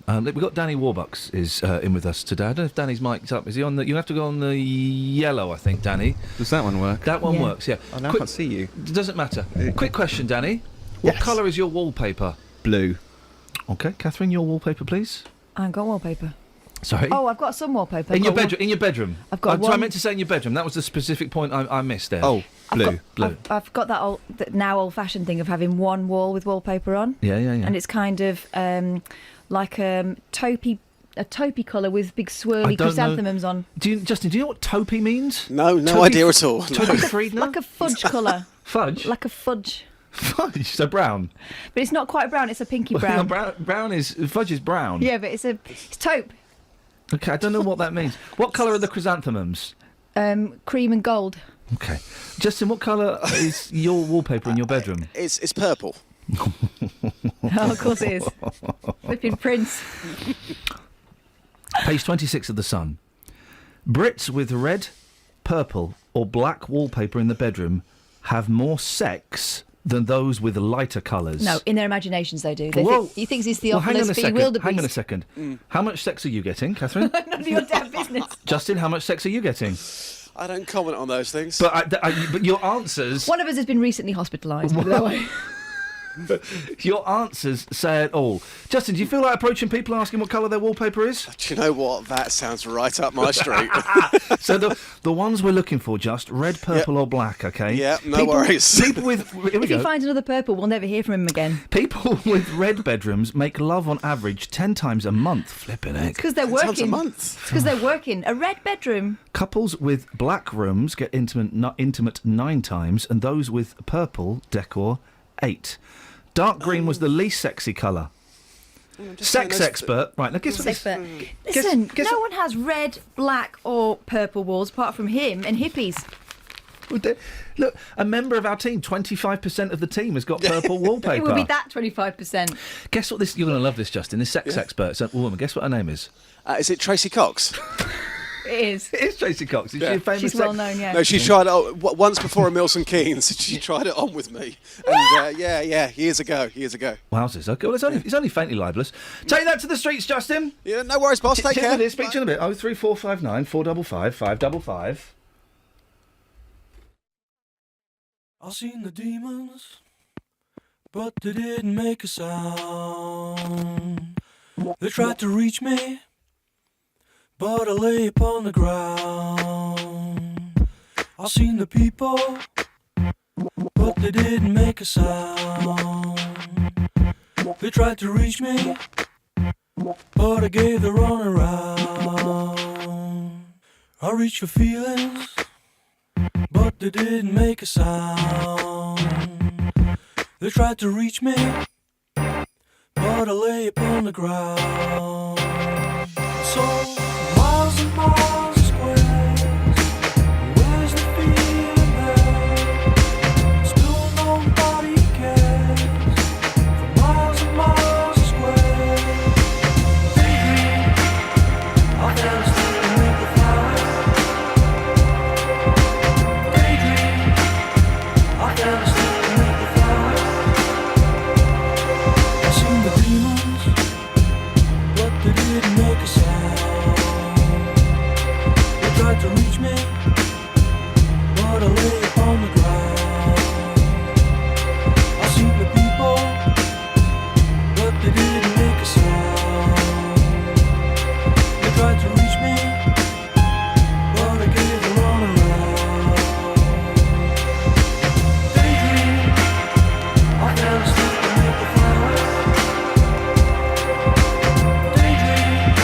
We've got Danny Warbucks is in with us today. I don't know if Danny's mic'd up. Is he on the? You have to go on the yellow, I think, Danny. Does that one work? That one works. Yeah. Oh, now I can't see you. It doesn't matter. Quick question, Danny. What colour is your wallpaper? Blue. Okay, Catherine, your wallpaper, please. I haven't got wallpaper. Sorry? Oh, I've got some wallpaper. In your bedroom? I've got one. So I meant to say in your bedroom. That was the specific point I missed there. Oh, blue. I've got that old-fashioned thing of having one wall with wallpaper on. Yeah. And it's kind of like a taupey colour with big swirly chrysanthemums on. Justin, do you know what taupey means? No idea at all. Taupey Friedner? Like a fudge colour. Fudge? Like a fudge. Fudge, so brown. But it's not quite brown, it's a pinky brown. Fudge is brown. Yeah, but it's taupe. Okay, I don't know what that means. What colour are the chrysanthemums? Cream and gold. Okay. Justin, what colour is your wallpaper in your bedroom? It's purple. Oh, of course it is. Flipping Prince. Page 26 of The Sun. Brits with red, purple or black wallpaper in the bedroom have more sex than those with lighter colours. No, in their imaginations they do. He thinks it's the hang on a wildebeest. second. How much sex are you getting, Catherine? None of your damn business. Justin, how much sex are you getting? I don't comment on those things. But your answers... One of us has been recently hospitalised, by the way. Your answers say it all. Justin, do you feel like approaching people asking what colour their wallpaper is? Do you know what? That sounds right up my street. So the ones we're looking for, just red, purple or black, okay? Yeah, no worries. People with... Here we If go. he finds another purple, we'll never hear from him again. People with red bedrooms make love on average 10 times a month. Flipping heck. It's because they're 10 working. times a month. It's because they're working. A red bedroom. Couples with black rooms get intimate 9 times, and those with purple decor 8. Dark green was the least sexy colour. Sex expert. Right, now guess what this... Listen, no one has red, black or purple walls apart from him and hippies. Look, a member of our team, 25% of the team has got purple wallpaper. It will be that 25%. Guess what this... You're going to love this, Justin. This sex expert is a woman. Guess what her name is? Is it Tracy Cox? It is. It is Tracy Cox. Is she a famous She's well known, yeah. No, she tried it once before in Milton Keynes. She tried it on with me. And years ago. Wowzers. Okay, well, it's only faintly libelous. Take that to the streets, Justin. Yeah, no worries, boss. Take care. Speak to you in a bit. 03459 455 555. I seen the demons, but they didn't make a sound. They tried to reach me, but I lay upon the ground. I seen the people, but they didn't make a sound. They tried to reach me, but I gave the run around. I reached for feelings, but they didn't make a sound. They tried to reach me, but I lay upon the ground. So miles and miles of squares, where's the feeling there? Still nobody cares. For miles and miles of squares, daydream, I fell asleep with the flowers. Daydream, I fell asleep with the flowers. I seen the demons, but they didn't make a sound. They tried to reach me, but I lay upon the ground. I seen the people, but they didn't make a sound. They tried to reach me, but I gave the run around. Daydream, I fell asleep beneath the flowers. Daydream,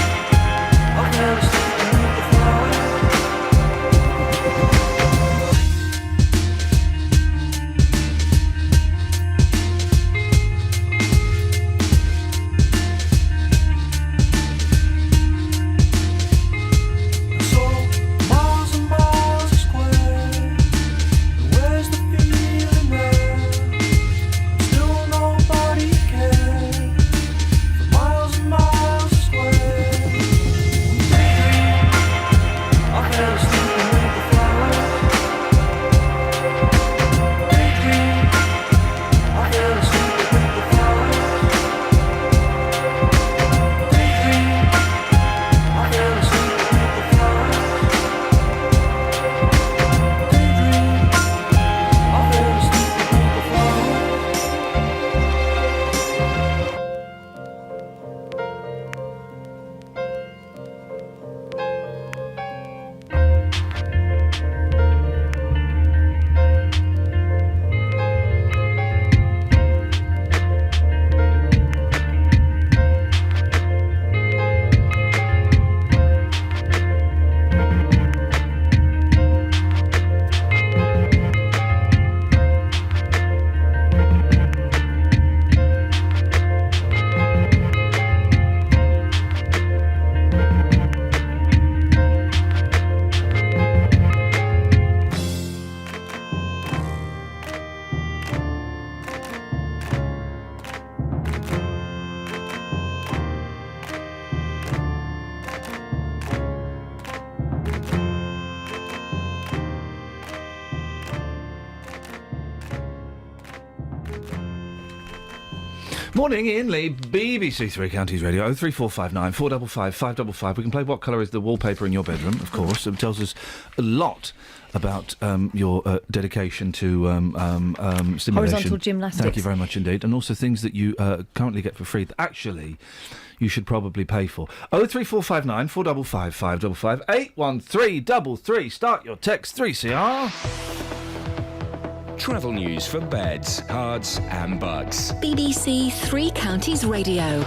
Morning, Iain Lee, BBC Three Counties Radio, 03459 455 555. We can play What Colour is the Wallpaper in Your Bedroom, of course. It tells us a lot about your dedication to stimulation. Horizontal gymnastics. Thank you very much indeed. And also things that you currently get for free that actually you should probably pay for. 03459 455 555 81333. Start your text 3CR. Travel news for beds, cards and bugs. BBC Three Counties Radio.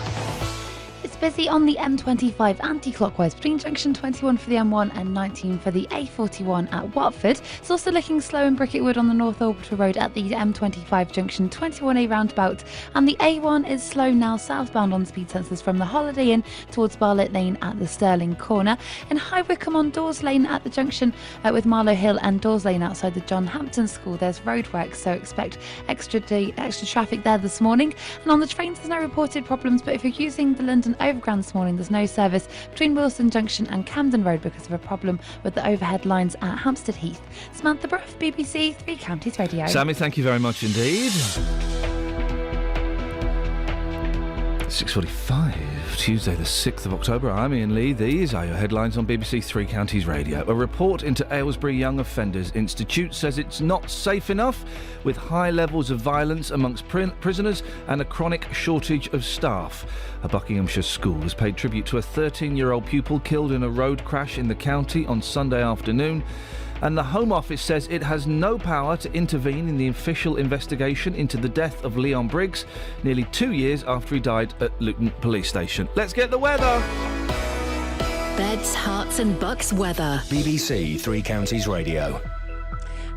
It's busy on the M25 anti-clockwise between junction 21 for the M1 and 19 for the A41 at Watford. It's also looking slow in Bricketwood on the North Orbital Road at the M25 junction 21A roundabout, and the A1 is slow now southbound on speed sensors from the Holiday Inn towards Barlett Lane at the Stirling Corner. In High Wycombe on Dawes Lane at the junction with Marlow Hill and Dawes Lane outside the John Hampton School, there's roadworks, so expect extra traffic there this morning. And on the trains there's no reported problems, but if you're using the London Overground this morning, there's no service between Wilson Junction and Camden Road because of a problem with the overhead lines at Hampstead Heath. Samantha Bruff, BBC Three Counties Radio. Sammy, thank you very much indeed. 6:45, Tuesday the 6th of October. I'm Iain Lee. These are your headlines on BBC Three Counties Radio. A report into Aylesbury Young Offenders Institute says it's not safe enough, with high levels of violence amongst prisoners and a chronic shortage of staff. A Buckinghamshire school has paid tribute to a 13-year-old pupil killed in a road crash in the county on Sunday afternoon. And the Home Office says it has no power to intervene in the official investigation into the death of Leon Briggs, nearly 2 years after he died at Luton Police Station. Let's get the weather! Beds, Hearts and Bucks weather. BBC Three Counties Radio.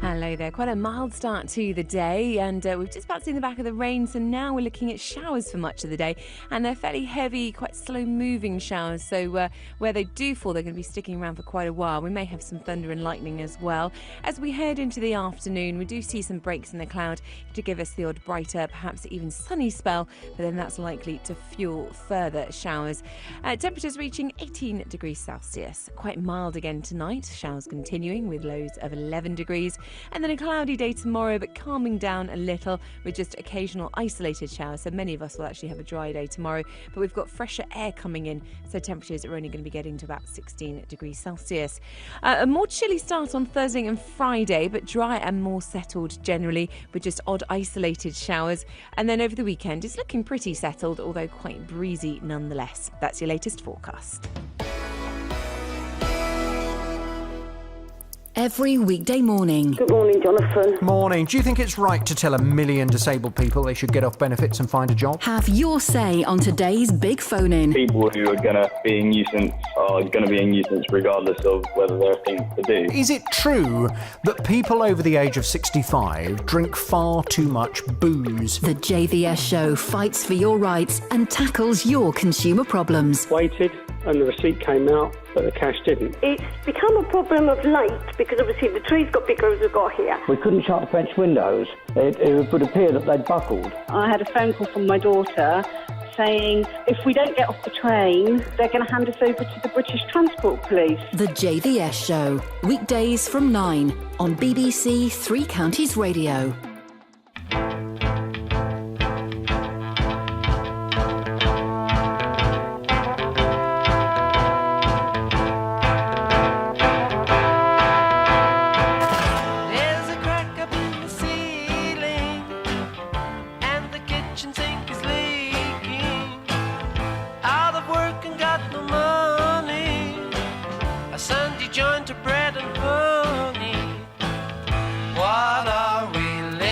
Hello there. Quite a mild start to the day, and we've just about seen the back of the rain, so now we're looking at showers for much of the day, and they're fairly heavy, quite slow-moving showers, so where they do fall, they're going to be sticking around for quite a while. We may have some thunder and lightning as well. As we head into the afternoon, we do see some breaks in the cloud to give us the odd brighter, perhaps even sunny spell, but then that's likely to fuel further showers. Temperatures reaching 18 degrees Celsius. Quite mild again tonight, showers continuing with lows of 11 degrees. And then a cloudy day tomorrow, but calming down a little with just occasional isolated showers. So many of us will actually have a dry day tomorrow, but we've got fresher air coming in, so temperatures are only going to be getting to about 16 degrees Celsius. A more chilly start on Thursday and Friday, but dry and more settled generally with just odd isolated showers. And then over the weekend, it's looking pretty settled, although quite breezy nonetheless. That's your latest forecast. Every weekday morning. Good morning, Jonathan. Morning. Do you think it's right to tell 1 million disabled people they should get off benefits and find a job? Have your say on today's big phone-in. People who are going to be a nuisance are going to be a nuisance regardless of whether there are things to do. Is it true that people over the age of 65 drink far too much booze? The JVS show fights for your rights and tackles your consumer problems. Waited and the receipt came out, but the cash didn't. It's become a problem of late because obviously the trees got bigger as we got here. We couldn't shut the French windows. It would appear that they'd buckled. I had a phone call from my daughter saying if we don't get off the train, they're going to hand us over to the British Transport Police. The JVS show, weekdays from 9 on BBC Three Counties Radio. Sunday joint of bread and honey. What are we living?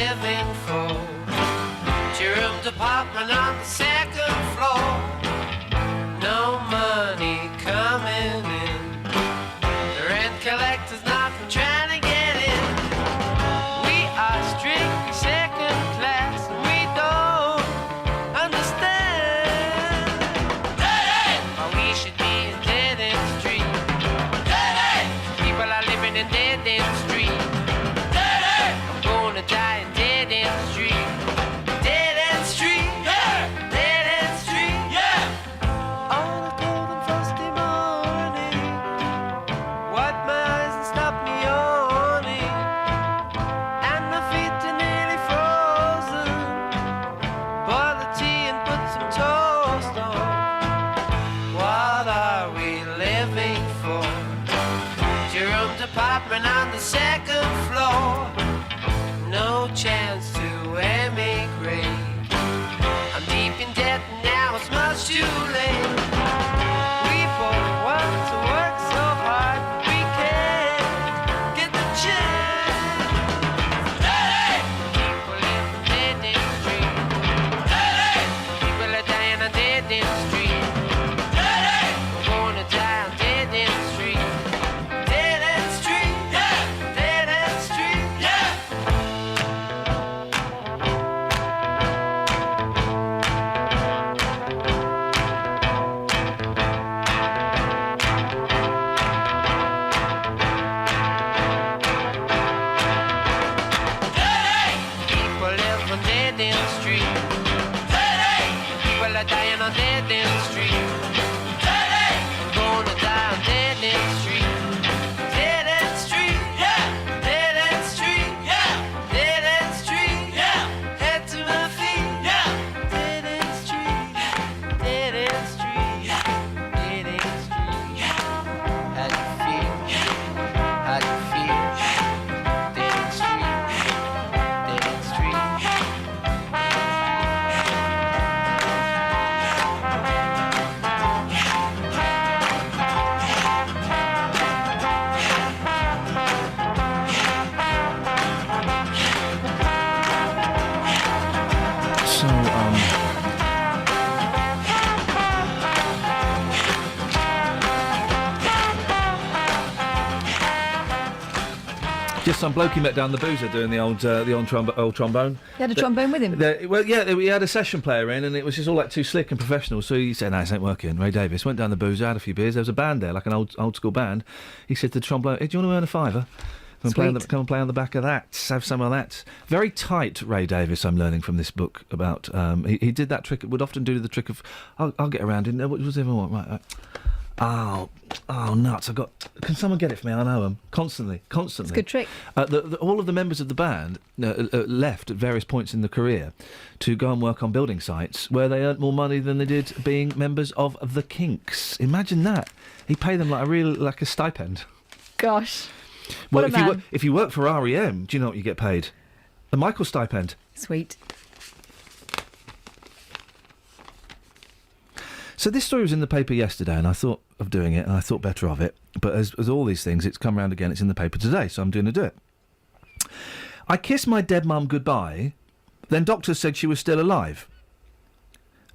living for. Your room department on the second floor. No chance to emigrate. I'm deep in debt now, it's much too late. We both want to work so hard, we can't get the chance. Hey! People live on dead end street. Hey! People are dying on dead end street. Hey! We're gonna die on dead end street. Dead end street, yeah! Dead end street, yeah! People live on dead end street. People are dying on dead end street. I'm gonna die on dead end street. Dead end street, yeah. Dead end street, yeah. Dead end street, yeah. Head to my feet, yeah. Dead end street, yeah. Dead end street, yeah. Dead end street, yeah. How do you feel? How do you feel? Dead end street, dead end street. So, just some bloke he met down the boozer doing the old trombone. He had a trombone with him. We had a session player in, and it was just all like too slick and professional. So he said, "No, this ain't working." Ray Davies went down the boozer, had a few beers. There was a band there, like an old school band. He said to the trombone, "Hey, do you want to earn a fiver? Come and play on the back of that. Have some of that." Very tight, Ray Davies. I'm learning from this book about. He did that trick. Would often do the trick of, "I'll get around it." What was everyone right? Oh, nuts! Can someone get it for me? I know him constantly. It's a good trick. All of the members of the band left at various points in the career to go and work on building sites where they earned more money than they did being members of the Kinks. Imagine that. He paid them like a stipend. Gosh. Well, What a man. if you work for REM, do you know what you get paid? A Michael stipend. Sweet. So this story was in the paper yesterday, and I thought of doing it, and I thought better of it. But as all these things, it's come round again. It's in the paper today, so I'm doing it. I kissed my dead mum goodbye, then doctors said she was still alive.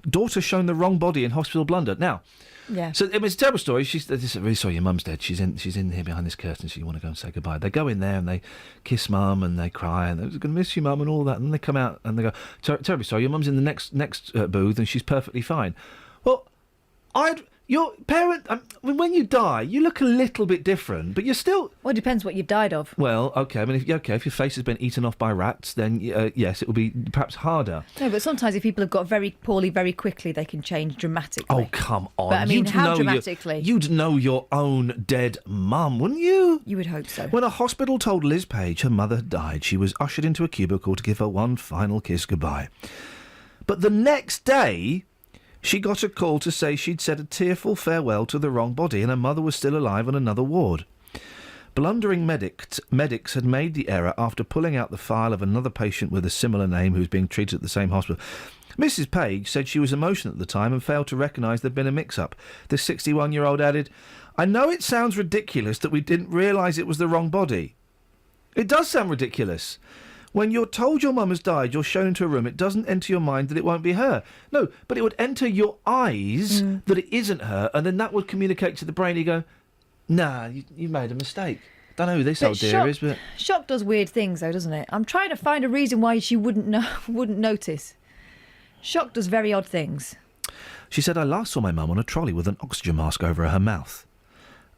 Daughter shown the wrong body in hospital blunder. Now, Yeah. so it was a terrible story. She's really sorry, your mum's dead. She's in here behind this curtain, so you want to go and say goodbye. They go in there and they kiss mum and they cry and they're going to miss you, mum, and all that. And then they come out and they go, terribly sorry, your mum's in the next booth and she's perfectly fine. Well, your parent, when you die, you look a little bit different, but you're still. Well, it depends what you've died of. Well, okay. I mean, if your face has been eaten off by rats, then yes, it will be perhaps harder. No, but sometimes if people have got very poorly very quickly, they can change dramatically. Oh, come on. But I mean, You'd how know dramatically? You'd know your own dead mum, wouldn't you? You would hope so. When a hospital told Liz Page her mother had died, she was ushered into a cubicle to give her one final kiss goodbye. But the next day, she got a call to say she'd said a tearful farewell to the wrong body and her mother was still alive on another ward. Blundering medics had made the error after pulling out the file of another patient with a similar name who was being treated at the same hospital. Mrs. Page said she was emotional at the time and failed to recognise there'd been a mix-up. The 61-year-old added, "I know it sounds ridiculous that we didn't realise it was the wrong body." It does sound ridiculous. When you're told your mum has died, you're shown into a room, it doesn't enter your mind that it won't be her. No, but it would enter your eyes that it isn't her, and then that would communicate to the brain. You go, nah, you made a mistake. Don't know who this old dear is, but... Shock does weird things, though, doesn't it? I'm trying to find a reason why she wouldn't notice. Shock does very odd things. She said, I last saw my mum on a trolley with an oxygen mask over her mouth.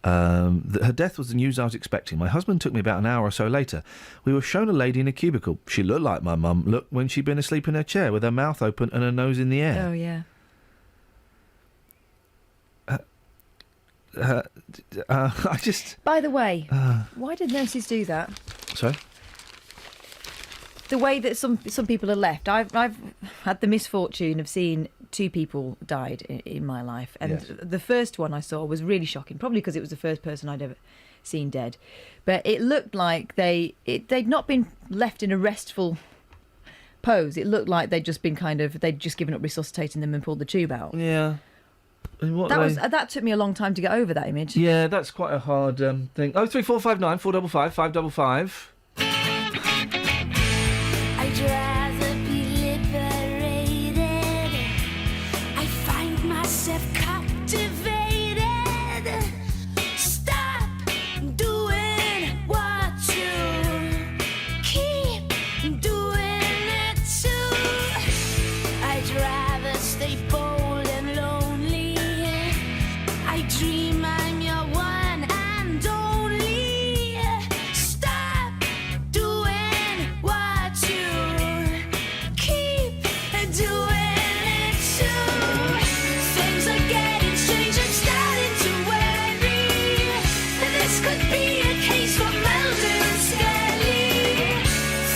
Her death was the news I was expecting. My husband took me about an hour or so later. We were shown a lady in a cubicle. She looked like my mum looked when she'd been asleep in her chair with her mouth open and her nose in the air. Oh, yeah. I just... By the way, why did nurses do that? Sorry? The way that some people are left. I've had the misfortune of seeing two people died in my life, and Yes. the first one I saw was really shocking, probably because it was the first person I'd ever seen dead. But it looked like they'd not been left in a restful pose. It looked like they'd just given up resuscitating them and pulled the tube out. Yeah. And what That took me a long time to get over that image. Yeah, that's quite a hard thing. 03459 455 555. I'd rather be liberated. I find myself captivated. Stop doing what you keep doing it too. I'd rather stay bold and lonely. I dream I'm your one and only. Stop doing what you keep doing it too. Things are getting strange, I'm starting to worry. This could be a case for Mulder and Scully.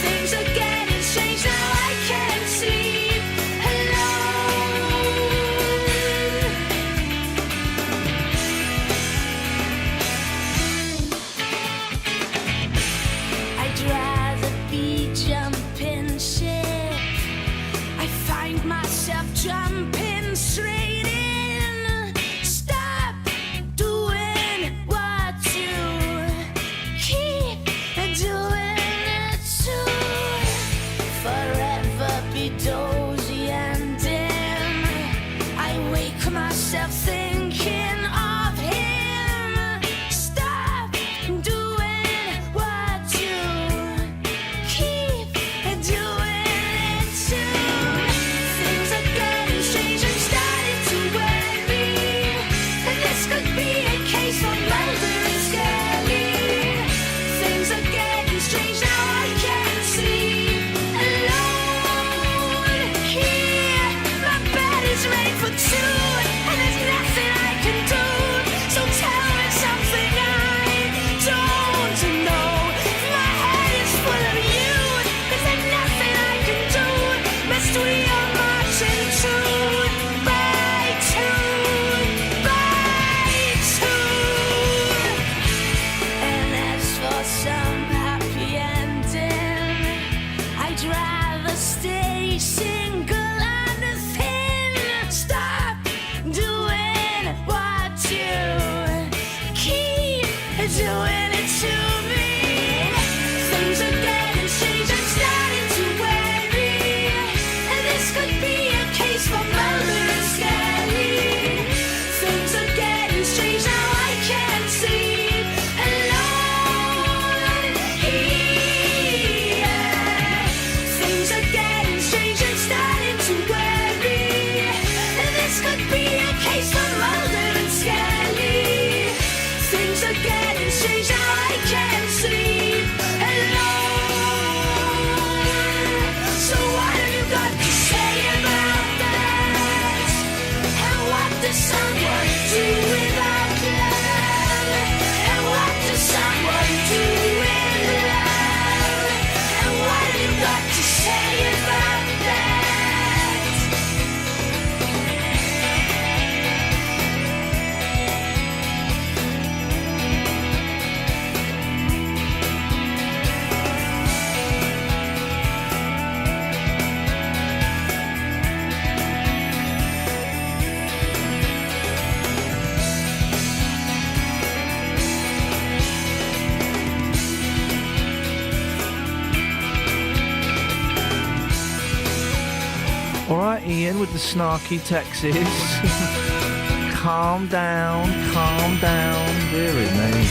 Things are getting strange, now I can't sleep alone. I'd rather be jumping ship. I find myself jumping straight in. Stop doing what you keep doing it too. Forever be dozy and dim. I wake myself thinking of him. Stop doing what you keep doing it too. Things are getting strange, I'm starting to worry. This could be a case for Mulder and Scully. Things are getting strange, now I can't sleep alone. Here, my bed is made for two, and there's nothing I can do. So tell me something I don't know. My head is full of you. Is there nothing I can do? Must we all march into by two, by two? And as for some happy ending, I'd rather stay single and thin. Stop doing what you keep doing it to me. Things are getting strange, I'm starting to worry. And this could be a case for Mulder and Scully. Things are getting strange, now I can't sleep alone. Here, things are getting strange, I'm starting to worry. And this could be a case for Mulder and Scully. Things are getting strange, now I can't sleep alone. So what have you got to say about that? And what does someone do without love? And what does someone do with love? And what have you got to say about that? All right, Ian, with the snarky Texas. Calm down, dearie me.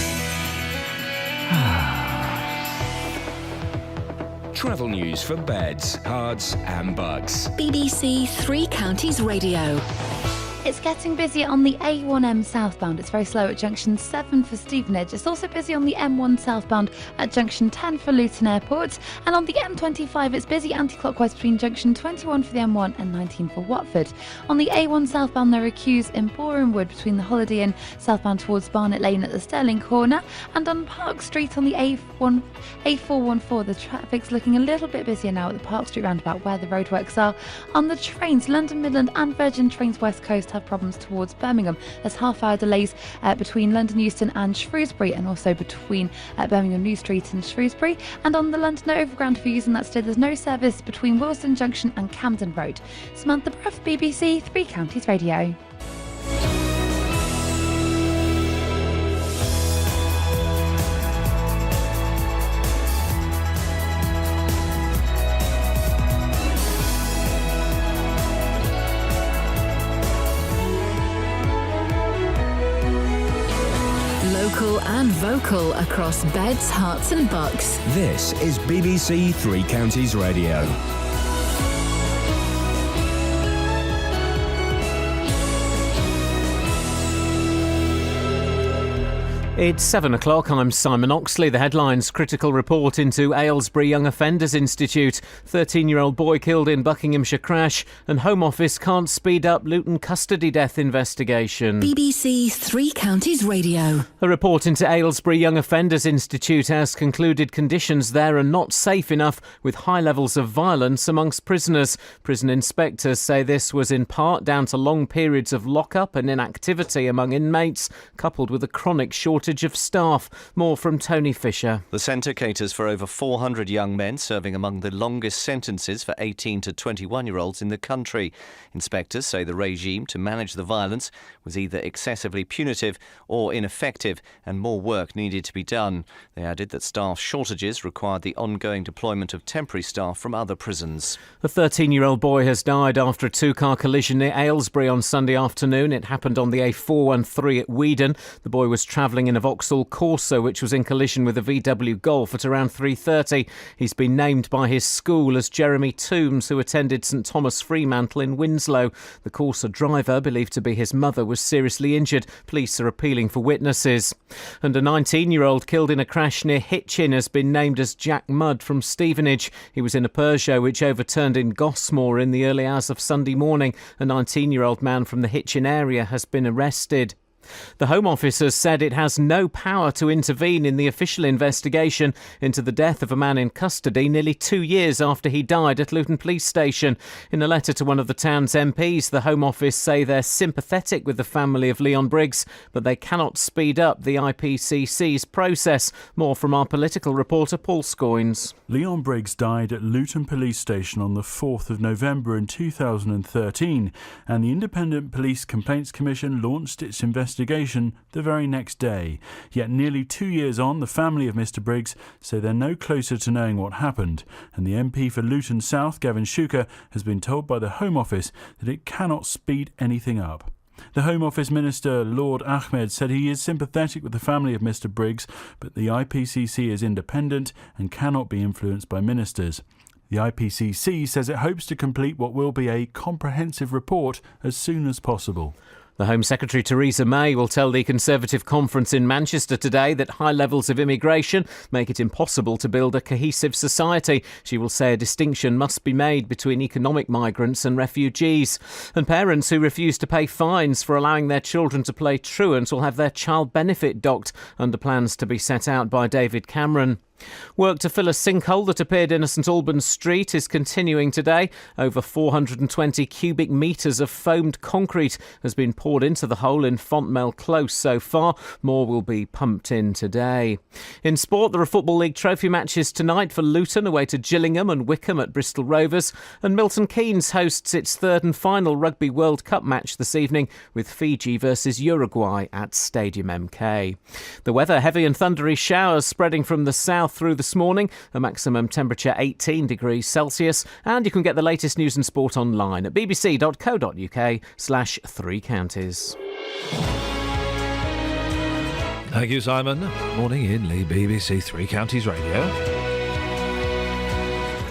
Travel news for beds, cards, and bugs. BBC Three Counties Radio. It's getting busier on the A1M southbound. It's very slow at junction 7 for Stevenage. It's also busy on the M1 southbound at junction 10 for Luton Airport. And on the M25, it's busy anti-clockwise between junction 21 for the M1 and 19 for Watford. On the A1 southbound, there are queues in Boreham Wood between the Holiday Inn southbound towards Barnet Lane at the Sterling Corner. And on Park Street on the A414, the traffic's looking a little bit busier now at the Park Street roundabout where the roadworks are. On the trains, London Midland and Virgin Trains West Coast have problems towards Birmingham. There's half-hour delays between London Euston and Shrewsbury, and also between Birmingham New Street and Shrewsbury. And on the London Overground, for using that today, there's no service between Willesden Junction and Camden Road. Samantha Bruff, BBC Three Counties Radio. Local and vocal across beds, hearts and bucks. This is BBC Three Counties Radio. It's 7 o'clock. I'm Simon Oxley. The headlines: critical report into Aylesbury Young Offenders Institute, 13-year-old boy killed in Buckinghamshire crash, and Home Office can't speed up Luton custody death investigation. BBC Three Counties Radio. A report into Aylesbury Young Offenders Institute has concluded conditions there are not safe enough, with high levels of violence amongst prisoners. Prison inspectors say this was in part down to long periods of lock-up and inactivity among inmates, coupled with a chronic shortage of staff. More from Tony Fisher. The centre caters for over 400 young men, serving among the longest sentences for 18 to 21-year-olds in the country. Inspectors say the regime to manage the violence was either excessively punitive or ineffective, and more work needed to be done. They added that staff shortages required the ongoing deployment of temporary staff from other prisons. A 13-year-old boy has died after a two-car collision near Aylesbury on Sunday afternoon. It happened on the A413 at Weedon. The boy was travelling in a Vauxhall Corsa, which was in collision with a VW Golf at around 3:30. He's been named by his school as Jeremy Toombs, who attended St Thomas Fremantle in Winslow. The Corsa driver, believed to be his mother, was seriously injured. Police are appealing for witnesses. And a 19-year-old killed in a crash near Hitchin has been named as Jack Mudd from Stevenage. He was in a Peugeot which overturned in Gosmore in the early hours of Sunday morning. A 19-year-old man from the Hitchin area has been arrested. The Home Office has said it has no power to intervene in the official investigation into the death of a man in custody nearly 2 years after he died at Luton Police Station. In a letter to one of the town's MPs, the Home Office say they're sympathetic with the family of Leon Briggs, but they cannot speed up the IPCC's process. More from our political reporter Paul Scoynes. Leon Briggs died at Luton Police Station on the 4th of November in 2013, and the Independent Police Complaints Commission launched its investigation the very next day. Yet nearly 2 years on, the family of Mr Briggs say they're no closer to knowing what happened, and the MP for Luton South, Gavin Shuker, has been told by the Home Office that it cannot speed anything up. The Home Office Minister, Lord Ahmed, said he is sympathetic with the family of Mr Briggs, but the IPCC is independent and cannot be influenced by ministers. The IPCC says it hopes to complete what will be a comprehensive report as soon as possible. The Home Secretary Theresa May will tell the Conservative conference in Manchester today that high levels of immigration make it impossible to build a cohesive society. She will say a distinction must be made between economic migrants and refugees. And parents who refuse to pay fines for allowing their children to play truant will have their child benefit docked under plans to be set out by David Cameron. Work to fill a sinkhole that appeared in a St Albans street is continuing today. Over 420 cubic metres of foamed concrete has been poured into the hole in Fontmell Close so far. More will be pumped in today. In sport, there are Football League trophy matches tonight for Luton away to Gillingham and Wickham at Bristol Rovers. And Milton Keynes hosts its third and final Rugby World Cup match this evening with Fiji versus Uruguay at Stadium MK. The weather: heavy and thundery showers spreading from the south through this morning, a maximum temperature 18 degrees Celsius, and you can get the latest news and sport online at bbc.co.uk/3 counties. Thank you, Simon. Morning in Lee, BBC Three Counties Radio.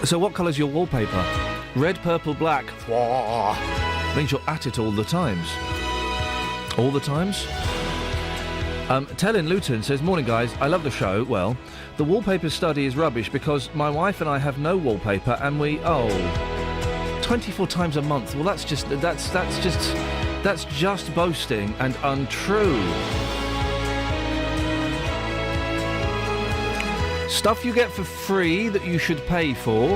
So what colour's your wallpaper? Red, purple, black. Means you're at it all the times. All the times? Tell in Luton says, morning guys, I love the show. Well, the wallpaper study is rubbish because my wife and I have no wallpaper and 24 times a month. Well, that's just boasting and untrue. Stuff you get for free that you should pay for.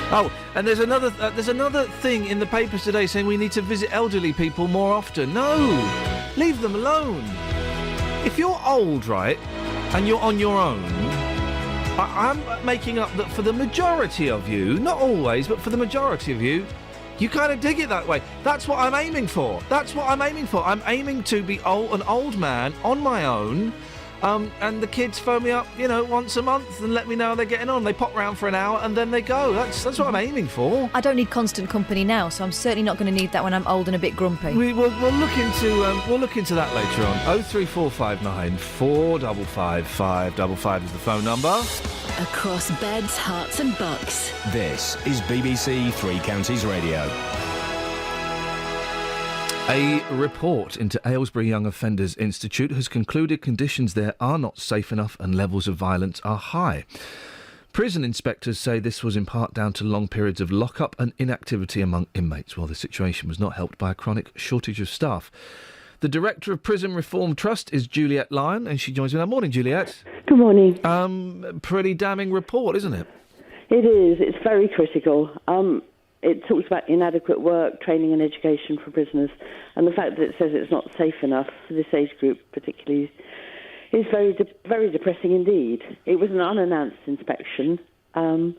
Oh, and there's another thing in the papers today saying we need to visit elderly people more often. No, leave them alone. If you're old, right, and you're on your own, I'm making up that for the majority of you, not always, but for the majority of you, you kind of dig it that way. That's what I'm aiming for. I'm aiming to be an old man on my own. And the kids phone me up, once a month and let me know how they're getting on. They pop round for an hour and then they go. That's what I'm aiming for. I don't need constant company now, so I'm certainly not going to need that when I'm old and a bit grumpy. We'll look into that later on. 03459 455 555 is the phone number. Across beds, hearts and bucks. This is BBC Three Counties Radio. A report into Aylesbury Young Offenders Institute has concluded conditions there are not safe enough and levels of violence are high. Prison inspectors say this was in part down to long periods of lock-up and inactivity among inmates, while the situation was not helped by a chronic shortage of staff. The Director of Prison Reform Trust is Juliet Lyon, and she joins me now. Morning, Juliet. Good morning. Pretty damning report, isn't it? It is. It's very critical. It talks about inadequate work, training and education for prisoners, and the fact that it says it's not safe enough for this age group particularly is very depressing indeed. It was an unannounced inspection, and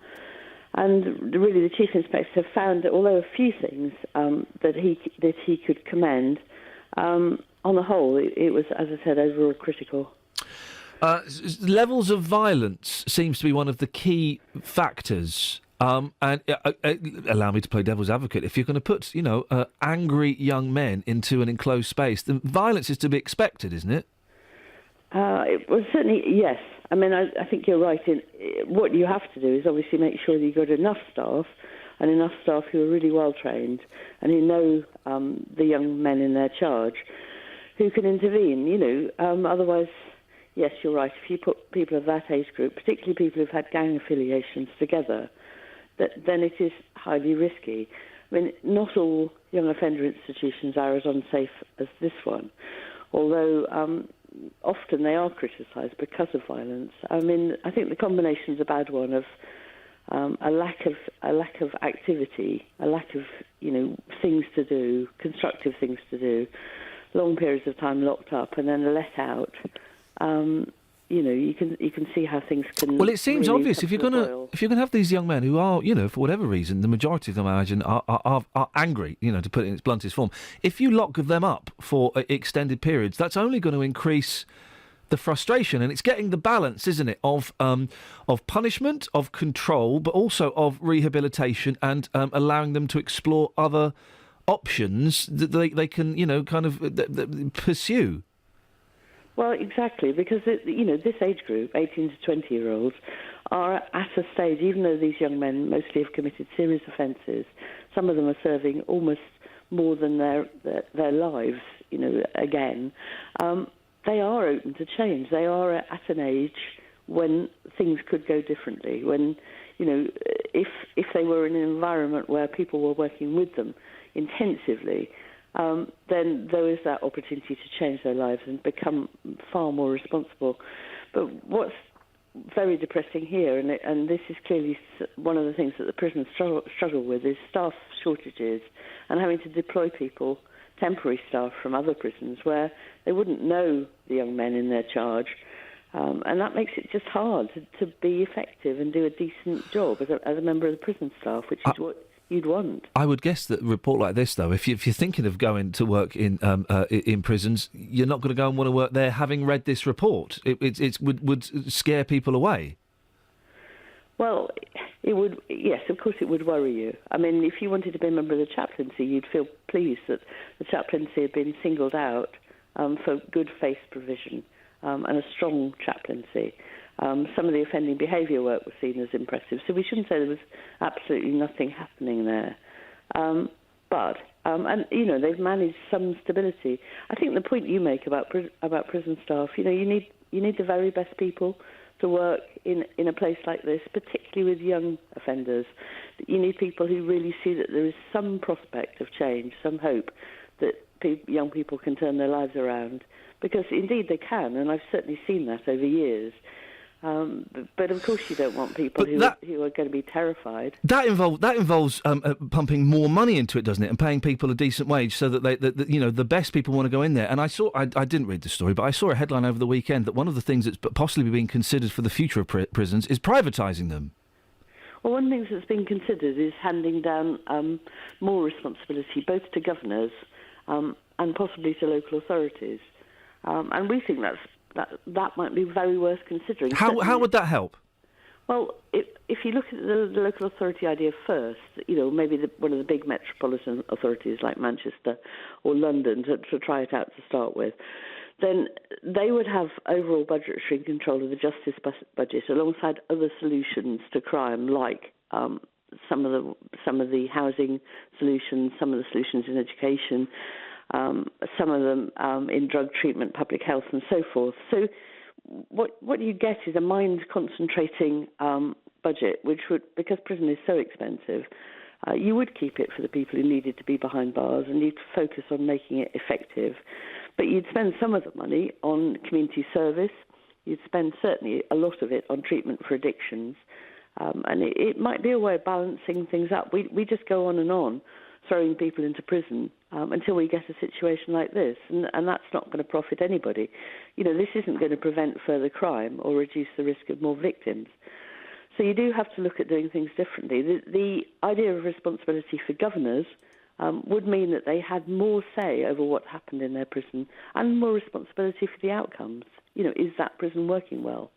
really the Chief Inspector found that although a few things that he could commend, on the whole it was, as I said, overall critical. Levels of violence seems to be one of the key factors. And allow me to play devil's advocate. If you're going to put, angry young men into an enclosed space, then violence is to be expected, isn't it? Well, certainly, yes. I mean, I think you're right. What you have to do is obviously make sure that you've got enough staff, and enough staff who are really well trained and who know the young men in their charge, who can intervene. Otherwise, yes, you're right. If you put people of that age group, particularly people who've had gang affiliations, together, then it is highly risky. I mean, not all young offender institutions are as unsafe as this one, although often they are criticised because of violence. I mean, I think the combination's a bad one of a lack of activity, a lack of things to do, constructive things to do, long periods of time locked up, and then let out. You can see how things can. Well, it seems really obvious if you're gonna have these young men who are, for whatever reason, the majority of them, I imagine, are angry. To put it in its bluntest form. If you lock them up for extended periods, that's only going to increase the frustration, and it's getting the balance, isn't it, of punishment, of control, but also of rehabilitation and allowing them to explore other options that they can, pursue. Well, exactly, because this age group, 18 to 20-year-olds, are at a stage, even though these young men mostly have committed serious offences, some of them are serving almost more than their lives, again. They are open to change. They are at an age when things could go differently, when, if they were in an environment where people were working with them intensively, then there is that opportunity to change their lives and become far more responsible. But what's very depressing here, and this is clearly one of the things that the prisons struggle with, is staff shortages and having to deploy people, temporary staff from other prisons, where they wouldn't know the young men in their charge. And that makes it just hard to be effective and do a decent job as a member of the prison staff, which is what you'd want. I would guess that a report like this, though, if you're thinking of going to work in prisons, you're not going to go and want to work there having read this report. It would scare people away. Well, it would. Yes, of course, it would worry you. I mean, if you wanted to be a member of the chaplaincy, you'd feel pleased that the chaplaincy had been singled out for good faith provision and a strong chaplaincy. Some of the offending behaviour work was seen as impressive, so we shouldn't say there was absolutely nothing happening there. But and they've managed some stability. I think the point you make about prison staff, you need the very best people to work in a place like this, particularly with young offenders. You need people who really see that there is some prospect of change, some hope that young people can turn their lives around, because indeed they can, and I've certainly seen that over years. But of course you don't want people who are going to be terrified. That involves pumping more money into it, doesn't it, and paying people a decent wage so that the best people want to go in there. And I didn't read the story, but I saw a headline over the weekend that one of the things that's possibly being considered for the future of prisons is privatising them. Well, one thing that's been considered is handing down more responsibility both to governors and possibly to local authorities. And we think that might be very worth considering. How would that help? Well, if you look at the local authority idea first, maybe one of the big metropolitan authorities like Manchester or London to try it out to start with, then they would have overall budgetary control of the justice budget alongside other solutions to crime, like some of the housing solutions, some of the solutions in education, some of them in drug treatment, public health, and so forth. So what you get is a mind-concentrating budget, which would, because prison is so expensive, you would keep it for the people who needed to be behind bars, and you'd focus on making it effective. But you'd spend some of the money on community service. You'd spend certainly a lot of it on treatment for addictions. And it might be a way of balancing things up. We just go on, throwing people into prison until we get a situation like this. And that's not going to profit anybody. This isn't going to prevent further crime or reduce the risk of more victims. So you do have to look at doing things differently. The idea of responsibility for governors would mean that they had more say over what happened in their prison and more responsibility for the outcomes. Is that prison working well?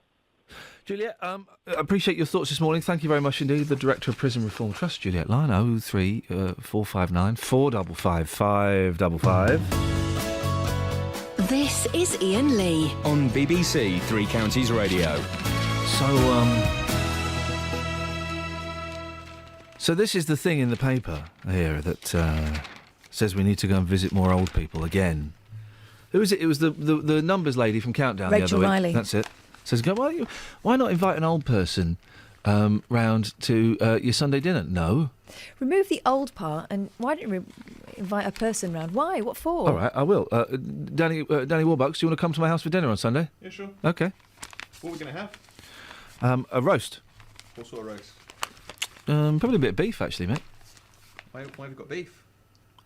Juliet, I appreciate your thoughts this morning. Thank you very much indeed. The Director of Prison Reform Trust, Juliet Line, 03 459 455 555. This is Iain Lee on BBC Three Counties Radio. So this is the thing in the paper here that says we need to go and visit more old people again. Who is it? It was the numbers lady from Countdown Rachel the other week. Riley. That's it. Says, why not invite an old person round to your Sunday dinner? No. Remove the old part, and why don't you invite a person round? Why? What for? All right, I will. Danny Warbucks, do you want to come to my house for dinner on Sunday? Yeah, sure. Okay. What are we going to have? A roast. What sort of roast? Probably a bit of beef, actually, mate. Why have you got beef?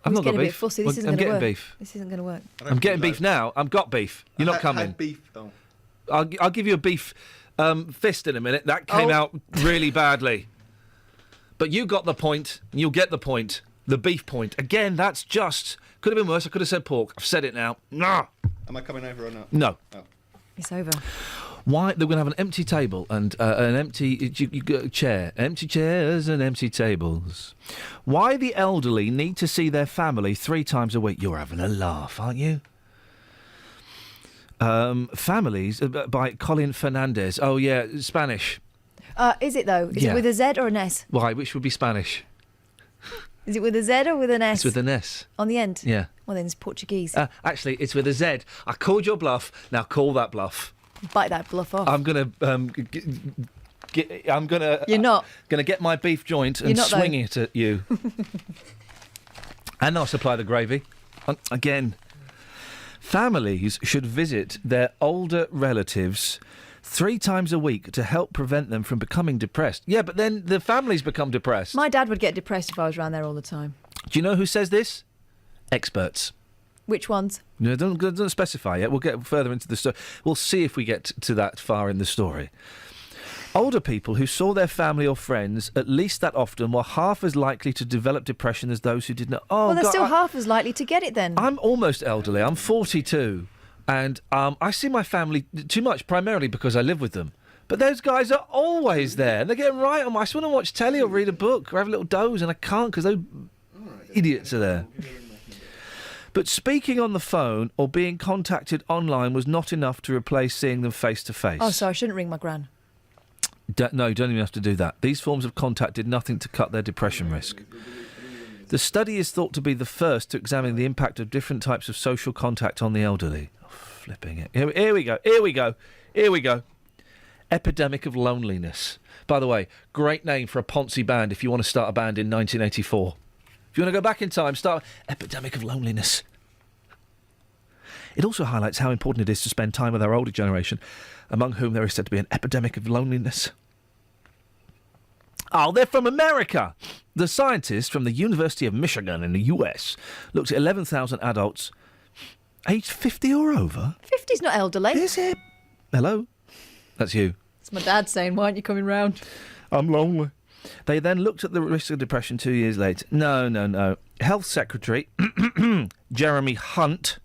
I've not got beef. A bit fussy. This isn't I'm going to getting work. beef. This isn't going to work. I'm getting beef now. I've got beef. You're not coming. Had beef. Oh. I'll give you a beef fist in a minute. That came out really badly. But you got the point, and you'll get the point. The beef point. Again, that's just... Could have been worse. I could have said pork. I've said it now. No. Am I coming over or not? No. Oh. It's over. Why? They're going to have an empty table and an empty chair. Empty chairs and empty tables. Why the elderly need to see their family 3 times a week. You're having a laugh, aren't you? Families by Colin Fernandez. Oh, yeah, Spanish. Is it, though? Is Yeah. it with a Z or an S? Why? Which would be Spanish? Is it with a Z or with an S? It's with an S. On the end? Yeah. Well, then it's Portuguese. Actually, it's with a Z. I called your bluff. Now call that bluff. Bite that bluff off. I'm gonna I'm gonna. You're not. Gonna get my beef joint and not, swing though. it at you. And I'll supply the gravy. Again. Families should visit their older relatives 3 times a week to help prevent them from becoming depressed. Yeah, but then the families become depressed. My dad would get depressed if I was around there all the time. Do you know who says this? Experts. Which ones? No, don't specify yet. We'll get further into the story. We'll see if we get to that far in the story. Older people who saw their family or friends at least that often were half as likely to develop depression as those who did not. Oh, well, they're God, still half as likely to get it then. I'm almost elderly. I'm 42. And I see my family too much, primarily because I live with them. But those guys are always there. And they're getting right on my... I just want to watch telly or read a book or have a little doze, and I can't because those idiots are there. But speaking on the phone or being contacted online was not enough to replace seeing them face to face. Oh, so I shouldn't ring my gran. No, you don't even have to do that. These forms of contact did nothing to cut their depression risk. The study is thought to be the first to examine the impact of different types of social contact on the elderly. Oh, flipping it. Here we go. Epidemic of Loneliness. By the way, great name for a Ponzi band if you want to start a band in 1984. If you want to go back in time, start Epidemic of Loneliness. It also highlights how important it is to spend time with our older generation, among whom there is said to be an epidemic of loneliness. Oh, they're from America! The scientists from the University of Michigan in the US looked at 11,000 adults aged 50 or over. 50's not elderly. Is it? Hello? That's you. It's my dad saying, why aren't you coming round? I'm lonely. They then looked at the risk of depression 2 years later. No. Health Secretary Jeremy Hunt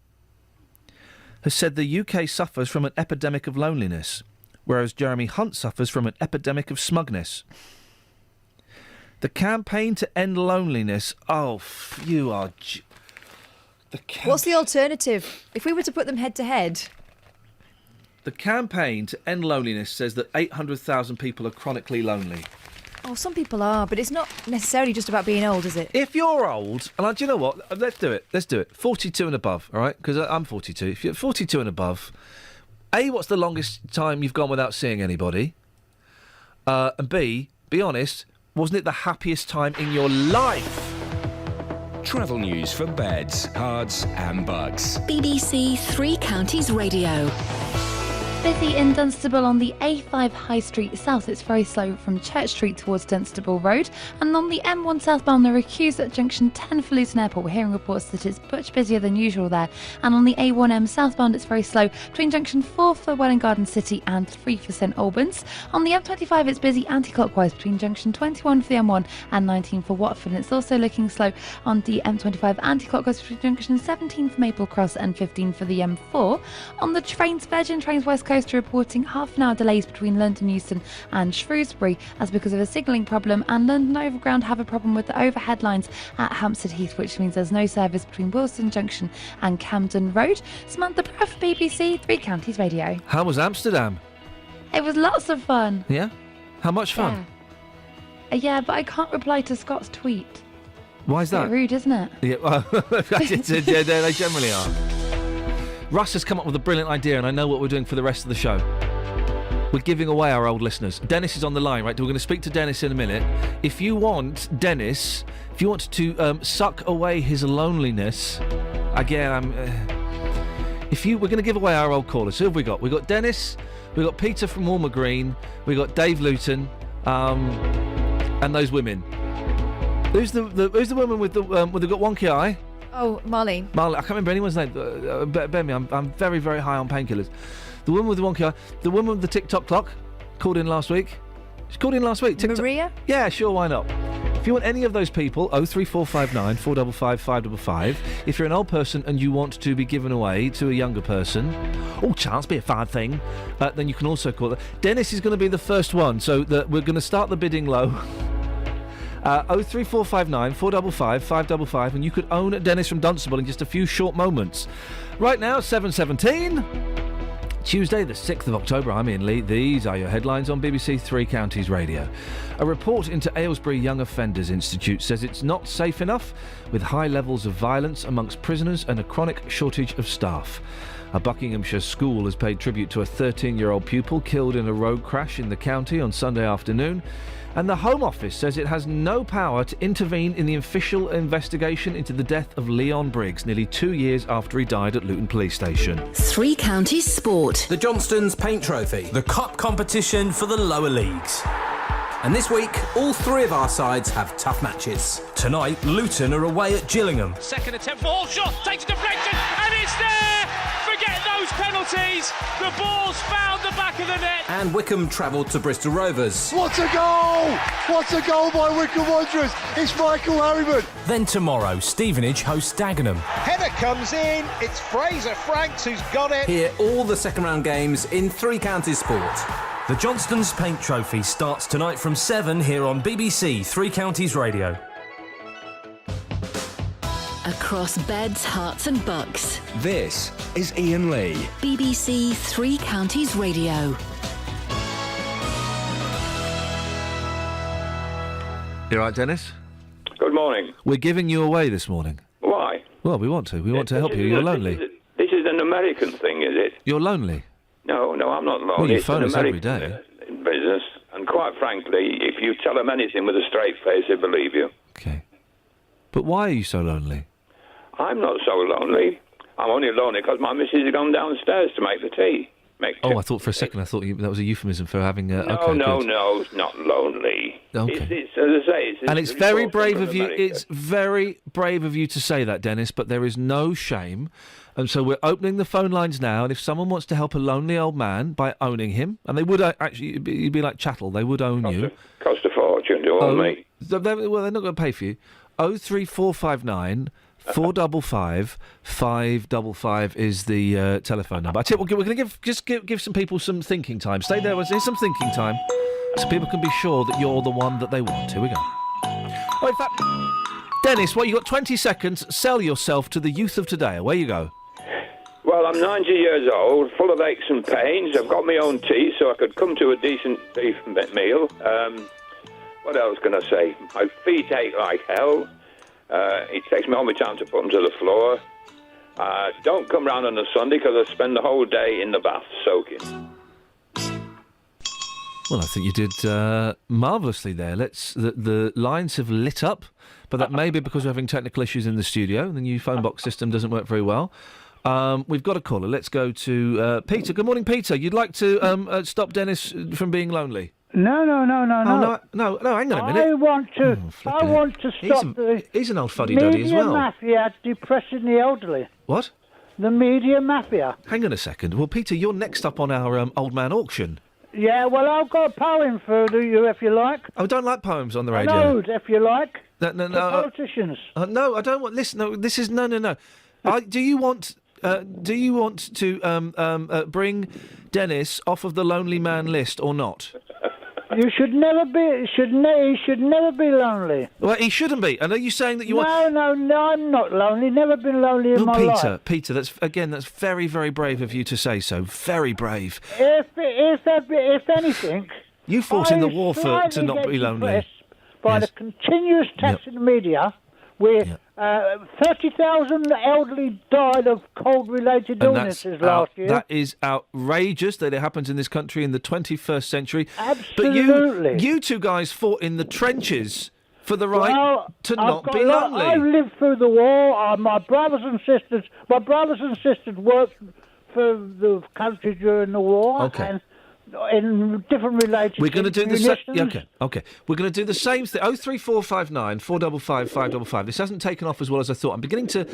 has said the UK suffers from an epidemic of loneliness, whereas Jeremy Hunt suffers from an epidemic of smugness. The campaign to end loneliness. Oh, you are... What's the alternative? If we were to put them head to head... The campaign to end loneliness says that 800,000 people are chronically lonely. Oh, some people are, but it's not necessarily just about being old, is it? If you're old, and do you know what? Let's do it. 42 and above, all right? Because I'm 42. If you're 42 and above, A, what's the longest time you've gone without seeing anybody? And B, be honest, wasn't it the happiest time in your life? Travel news for beds, cards and bugs. BBC Three Counties Radio. Busy in Dunstable on the A5 High Street South. It's very slow from Church Street towards Dunstable Road. And on the M1 southbound, they're accused at junction 10 for Luton Airport. We're hearing reports that it's much busier than usual there. And on the A1M southbound, it's very slow between junction 4 for Welwyn Garden City and 3 for St Albans. On the M25, it's busy anti-clockwise between junction 21 for the M1 and 19 for Watford. And it's also looking slow on the M25 anti-clockwise between junction 17 for Maple Cross and 15 for the M4. On the trains, Virgin Trains West Coast are reporting half-an-hour delays between London Euston and Shrewsbury as because of a signalling problem, and London Overground have a problem with the overhead lines at Hampstead Heath, which means there's no service between Wilson Junction and Camden Road. Samantha Brough, BBC Three Counties Radio. How was Amsterdam? It was lots of fun. Yeah? How much fun? Yeah, but I can't reply to Scott's tweet. Why is Bit that? rude, isn't it? Yeah, well, yeah, they generally are. Russ has come up with a brilliant idea, and I know what we're doing for the rest of the show. We're giving away our old listeners. Dennis is on the line, right? We're going to speak to Dennis in a minute. If you want to suck away his loneliness, again, we're going to give away our old callers. Who have we got? We've got Dennis, we've got Peter from Walmer Green, we've got Dave Luton, and those women. Who's the woman with the wonky eye? Oh, Molly. I can't remember anyone's name. Bear me, I'm very, very high on painkillers. The woman with the wonky eye. The woman with the TikTok clock called in last week. She called in last week. TikTok. Maria? Yeah, sure, why not? If you want any of those people, 03459 455 555. If you're an old person and you want to be given away to a younger person, chance be a fad thing, then you can also call it. Dennis is going to be the first one, so we're going to start the bidding low. 03459 455 555, and you could own Dennis from Dunstable in just a few short moments. Right now, 7:17, Tuesday the 6th of October. I'm Iain Lee. These are your headlines on BBC Three Counties Radio. A report into Aylesbury Young Offenders Institute says it's not safe enough, with high levels of violence amongst prisoners and a chronic shortage of staff. A Buckinghamshire school has paid tribute to a 13-year-old pupil killed in a road crash in the county on Sunday afternoon. And the Home Office says it has no power to intervene in the official investigation into the death of Leon Briggs nearly 2 years after he died at Luton Police Station. Three Counties Sport. The Johnston's Paint Trophy, the cup competition for the lower leagues. And this week, all three of our sides have tough matches. Tonight, Luton are away at Gillingham. Second attempt for Hallshaw, takes a deflection, and it's there! Forget those penalties! The ball's found the back of the net! And Wickham travelled to Bristol Rovers. What a goal! What a goal by Wickham Wanderers! It's Michael Harriman! Then tomorrow, Stevenage hosts Dagenham. Header comes in, it's Fraser Franks who's got it. Hear all the second round games in Three Counties Sport. The Johnston's Paint Trophy starts tonight from 7 here on BBC Three Counties Radio. Across beds, hearts and bucks. This is Iain Lee. BBC Three Counties Radio. You all right, Dennis? Good morning. We're giving you away this morning. Why? Well, we want to. We want to help you. You're lonely. This is an American thing, is it? You're lonely. No, I'm not lonely. Well, you It's phone an us every American day. business, and quite frankly, if you tell them anything with a straight face, they believe you. But why are you so lonely? I'm not so lonely. I'm only lonely because my missus has gone downstairs to make the tea. Oh, I thought for a second that was a euphemism for having. No, it's not lonely. Okay. It's as I say, It's very brave of you. It's very brave of you to say that, Dennis. But there is no shame, and so we're opening the phone lines now. And if someone wants to help a lonely old man by owning him, and they would actually, you'd be like chattel. They would own you. Cost a fortune to own me. Well, they're not going to pay for you. 03459 455 555 is the telephone number. I tell you, we're going to give some people some thinking time. Stay there. Here's some thinking time, so people can be sure that you're the one that they want. Here we go. Oh, in fact, Dennis, you got 20 seconds. Sell yourself to the youth of today. Away you go. Well, I'm 90 years old, full of aches and pains. I've got my own tea, so I could come to a decent beef meal. What else can I say? My feet ache like hell. It takes me all my time to put them to the floor. Don't come round on a Sunday because I spend the whole day in the bath soaking. Well, I think you did marvellously there. The lines have lit up, but that may be because we're having technical issues in the studio. The new phone box system doesn't work very well. We've got a caller. Let's go to Peter. Good morning, Peter. You'd like to stop Dennis from being lonely? No. Oh, no, hang on a minute. I want to stop He's an old fuddy-duddy as well. media mafia depressing the elderly. What? The media mafia. Hang on a second. Well, Peter, you're next up on our old man auction. Yeah, well, I've got a poem for you if you like. I don't like poems on the radio. An ode, if you like. No. For politicians. No, I don't want. Listen, no. This is no. Do you want to bring Dennis off of the lonely man list or not? You should never be. He should never be lonely. Well, he shouldn't be. And are you saying that you want? No, I'm not lonely. Never been lonely in my life. Peter, that's very, very brave of you to say so. Very brave. If anything, you fought in the war to not be lonely. By the continuous attacks in the media, where 30,000 elderly died of cold-related illnesses last year. That is outrageous that it happens in this country in the 21st century. Absolutely. But you two guys fought in the trenches for the right to not be lonely. I lived through the war. My brothers and sisters worked for the country during the war. Okay. And in different relationships. We're going to do the same. Okay. We're going to do the same thing. 03459 455 555. This hasn't taken off as well as I thought. I'm beginning to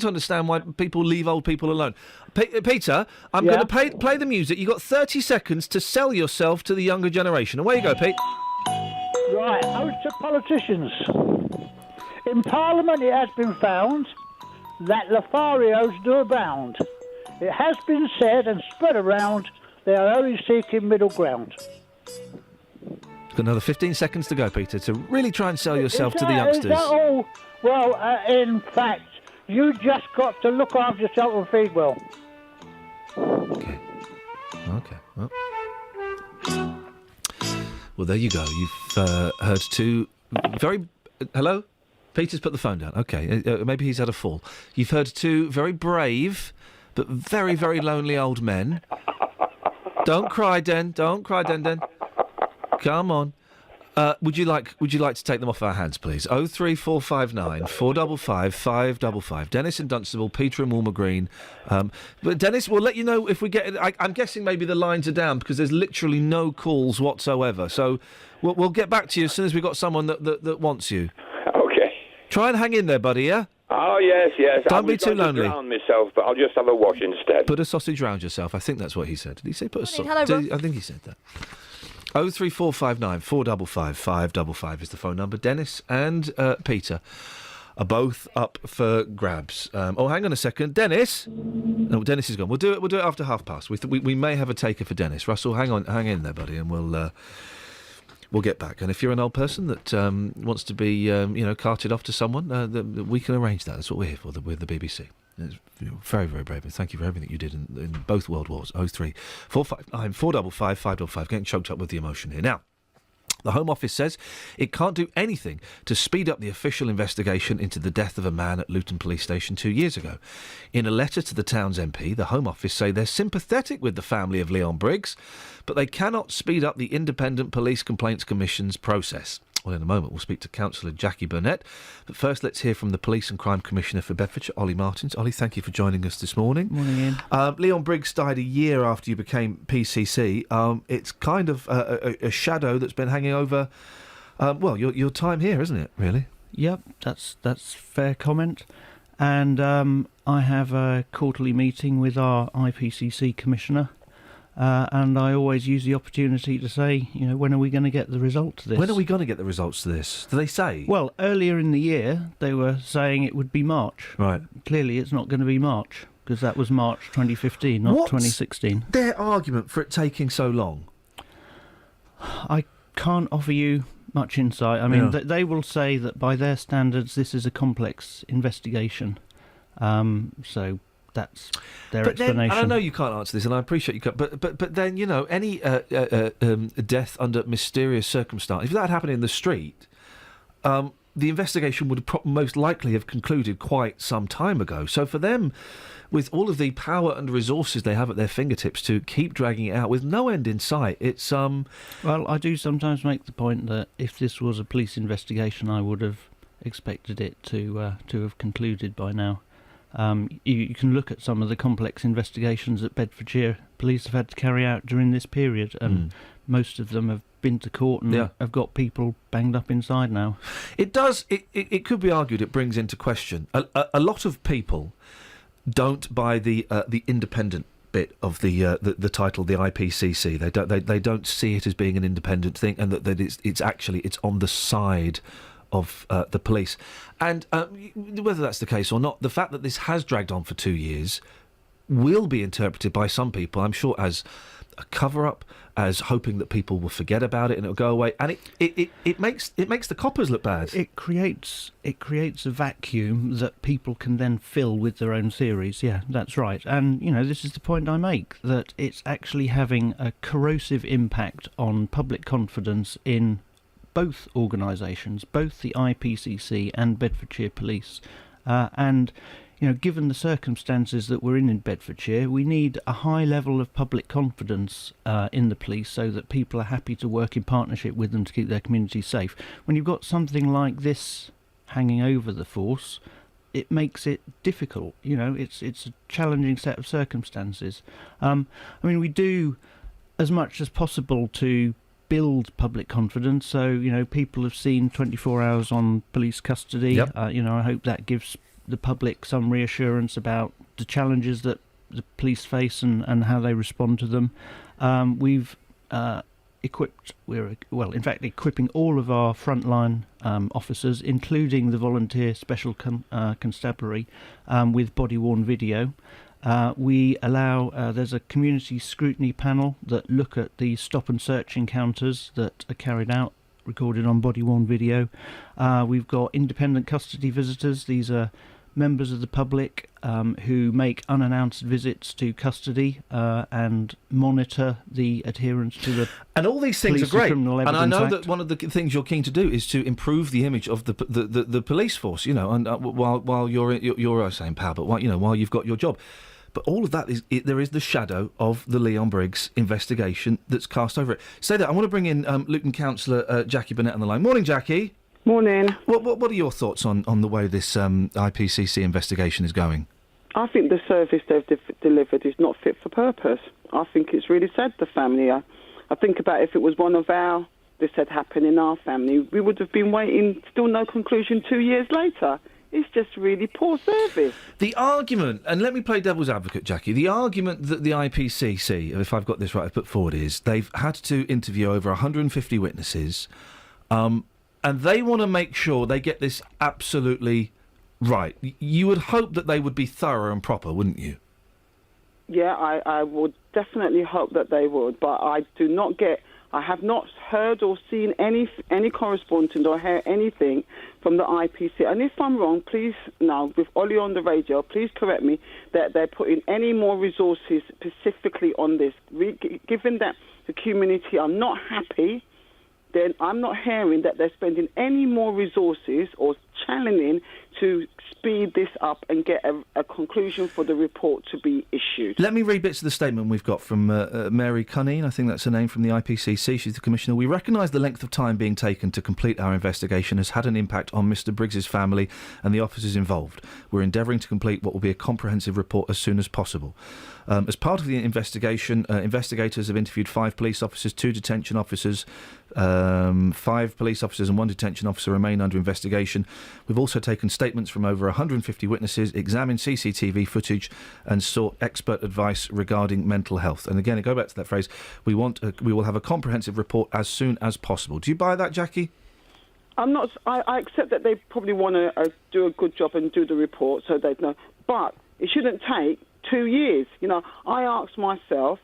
understand why people leave old people alone. Peter, I'm going to play the music. You've got 30 seconds to sell yourself to the younger generation. Away you go, Pete. Right, ode to politicians. In Parliament it has been found that Lotharios do abound. It has been said and spread around they are only seeking middle ground. Got another 15 seconds to go, Peter, to really try and sell yourself to the youngsters. Is that all? Well, in fact, you just got to look after yourself and feed well. Okay. Well, there you go. You've heard two very... Hello? Peter's put the phone down. Okay, maybe he's had a fall. You've heard two very brave but very, very lonely old men. Don't cry, Den. Don't cry, Den. Come on. Would you like to take them off our hands, please? 03459 455 555. Dennis in Dunstable, Peter in Walmer Green. But Dennis, we'll let you know if we get it. I'm guessing maybe the lines are down because there's literally no calls whatsoever. So we'll get back to you as soon as we've got someone that wants you. Okay. Try and hang in there, buddy, yeah? Oh, yes. Don't be too lonely. I'll drown myself, but I'll just have a wash instead. Put a sausage round yourself. I think that's what he said. Did he say put a sausage? Hello, Rob. I think he said that. 03459 455 555 is the phone number. Dennis and Peter are both up for grabs. Hang on a second. Dennis? No, Dennis is gone. We'll do it after past. We may have a taker for Dennis. Russell, hang in there, buddy, and we'll get back. And if you're an old person that wants to be, carted off to someone, we can arrange that. That's what we're here for, with the BBC. It's very, very brave. And thank you for everything you did in both World Wars. 03459 455 555. Getting choked up with the emotion here. Now, The Home Office says it can't do anything to speed up the official investigation into the death of a man at Luton Police Station 2 years ago. In a letter to the town's MP, the Home Office say they're sympathetic with the family of Leon Briggs, but they cannot speed up the Independent Police Complaints Commission's process. Well, in a moment, we'll speak to Councillor Jackie Burnett. But first, let's hear from the Police and Crime Commissioner for Bedfordshire, Ollie Martins. Ollie, thank you for joining us this morning. Morning, Ian. Leon Briggs died a year after you became PCC. It's kind of a shadow that's been hanging over, your time here, isn't it, really? Yep, that's fair comment. And I have a quarterly meeting with our IPCC Commissioner. And I always use the opportunity to say, when are we going to get the result to this? When are we going to get the results to this? Do they say? Well, earlier in the year, they were saying it would be March. Right. Clearly, it's not going to be March, because that was March 2015, not 2016. Their argument for it taking so long? I can't offer you much insight. I mean, they will say that by their standards, this is a complex investigation. So that's their explanation. And I know you can't answer this, and I appreciate you can't, but then, any death under mysterious circumstances, if that had happened in the street, the investigation would have most likely have concluded quite some time ago. So for them, with all of the power and resources they have at their fingertips to keep dragging it out with no end in sight, it's... Well, I do sometimes make the point that if this was a police investigation, I would have expected it to have concluded by now. You can look at some of the complex investigations that Bedfordshire Police have had to carry out during this period, and most of them have been to court and have got people banged up inside now. It does. It could be argued it brings into question a lot of people don't buy the independent bit of the title, the IPCC. They don't see it as being an independent thing, and that it's on the side of the police. And whether that's the case or not, the fact that this has dragged on for 2 years will be interpreted by some people, I'm sure, as a cover-up, as hoping that people will forget about it and it'll go away. And it makes the coppers look bad. It creates a vacuum that people can then fill with their own theories. Yeah, that's right. And, this is the point I make, that it's actually having a corrosive impact on public confidence in both organisations, both the IPCC and Bedfordshire Police. And, given the circumstances that we're in Bedfordshire, we need a high level of public confidence in the police so that people are happy to work in partnership with them to keep their communities safe. When you've got something like this hanging over the force, it makes it difficult. It's a challenging set of circumstances. We do as much as possible to build public confidence, so people have seen 24 hours on police custody. Yep. I hope that gives the public some reassurance about the challenges that the police face and how they respond to them. We've equipping all of our frontline officers, including the volunteer special constabulary, with body-worn video. We allow, there's a community scrutiny panel that look at the stop and search encounters that are carried out, recorded on body-worn video. We've got independent custody visitors. These are members of the public who make unannounced visits to custody and monitor the adherence to the and all these things are great. And I know that one of the things you're keen to do is to improve the image of the police force. And while you're saying power, but while you've got your job. But all of that there is the shadow of the Leon Briggs investigation that's cast over it. Say that I want to bring in Luton Councillor Jackie Burnett on the line. Morning, Jackie. Morning. What are your thoughts on the way this IPCC investigation is going? I think the service they've delivered is not fit for purpose. I think it's really sad, the family. I think about if it was one of this had happened in our family, we would have been waiting, still no conclusion 2 years later. It's just really poor service. The argument, and let me play devil's advocate, Jackie, the argument that the IPCC, if I've got this right, I've put forward is they've had to interview over 150 witnesses, and they want to make sure they get this absolutely right. You would hope that they would be thorough and proper, wouldn't you? Yeah, I would definitely hope that they would, but I have not heard or seen any correspondence or heard anything from the IPC. And if I'm wrong, please, now, with Ollie on the radio, please correct me, that they're putting any more resources specifically on this. Given that the community are not happy, then I'm not hearing that they're spending any more resources or channeling to speed this up and get a conclusion for the report to be issued. Let me read bits of the statement we've got from Mary Cunneen, I think that's her name, from the IPCC. She's the Commissioner. We recognise the length of time being taken to complete our investigation has had an impact on Mr Briggs's family and the officers involved. We're endeavouring to complete what will be a comprehensive report as soon as possible. As part of the investigation, investigators have interviewed 5 police officers, 2 detention officers, 5 police officers and 1 detention officer remain under investigation. We've also taken statements from over 150 witnesses, examined CCTV footage and sought expert advice regarding mental health. And again, I go back to that phrase, we will have a comprehensive report as soon as possible. Do you buy that, Jackie? I'm not. I accept that they probably want to do a good job and do the report so they'd know. But it shouldn't take 2 years. You know, I asked myself,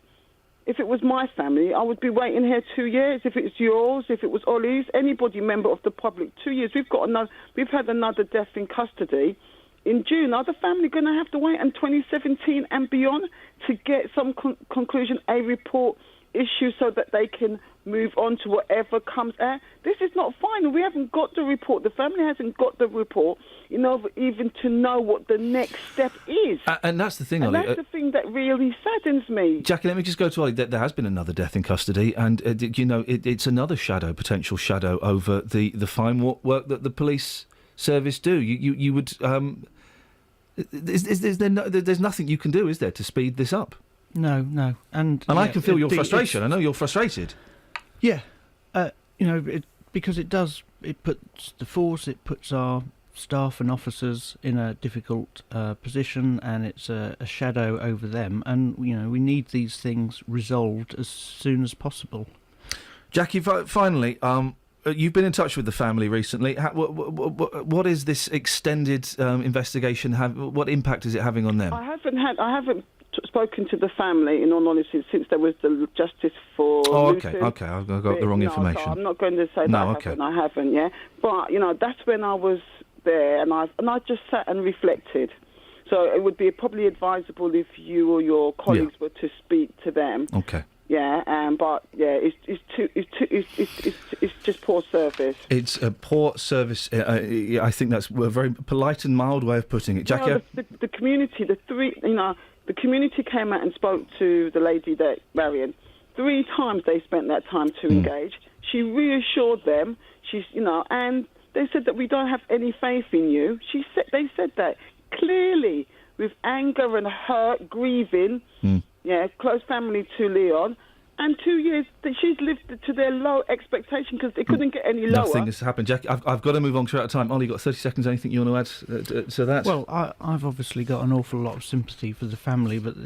if it was my family, I would be waiting here 2 years. If it's yours, if it was Ollie's, anybody member of the public, 2 years. We've had another death in custody in June. Are the family going to have to wait until 2017 and beyond to get some conclusion, a report issued so that they can move on to whatever comes out? This is not final. We haven't got the report. The family hasn't got the report, even to know what the next step is. And that's the thing, and Ollie. that's the thing that really saddens me. Jackie, let me just go to Ollie. There has been another death in custody, and it's another potential shadow over the fine work that the police service do. You would. There's nothing you can do, is there, to speed this up? No, and I can feel your frustration. I know you're frustrated. Yeah, because it puts the force, it puts our staff and officers in a difficult position, and it's a shadow over them. And we need these things resolved as soon as possible. Jackie, finally, you've been in touch with the family recently. What is this extended investigation what impact is it having on them? I haven't spoken to the family, in all honesty, since there was the justice for Luton. Okay, I've got the wrong information. So I'm not going to say that I haven't, yeah. But, that's when I was there, and I just sat and reflected. So it would be probably advisable if you or your colleagues were to speak to them. Okay. Yeah, but it's just poor service. It's a poor service. I think that's a very polite and mild way of putting it, Jackie. The community, the community came out and spoke to the lady, that Marion. 3 times they spent that time to engage. She reassured them. And they said that we don't have any faith in you. They said that clearly with anger and hurt, grieving. Close family to Leon. And 2 years, she's lived to their low expectation because they couldn't get any lower. Nothing has happened, Jackie. I've got to move on, 'cause we're out of time. Ollie, you've got 30 seconds. Anything you want to add to that? Well, I've obviously got an awful lot of sympathy for the family, but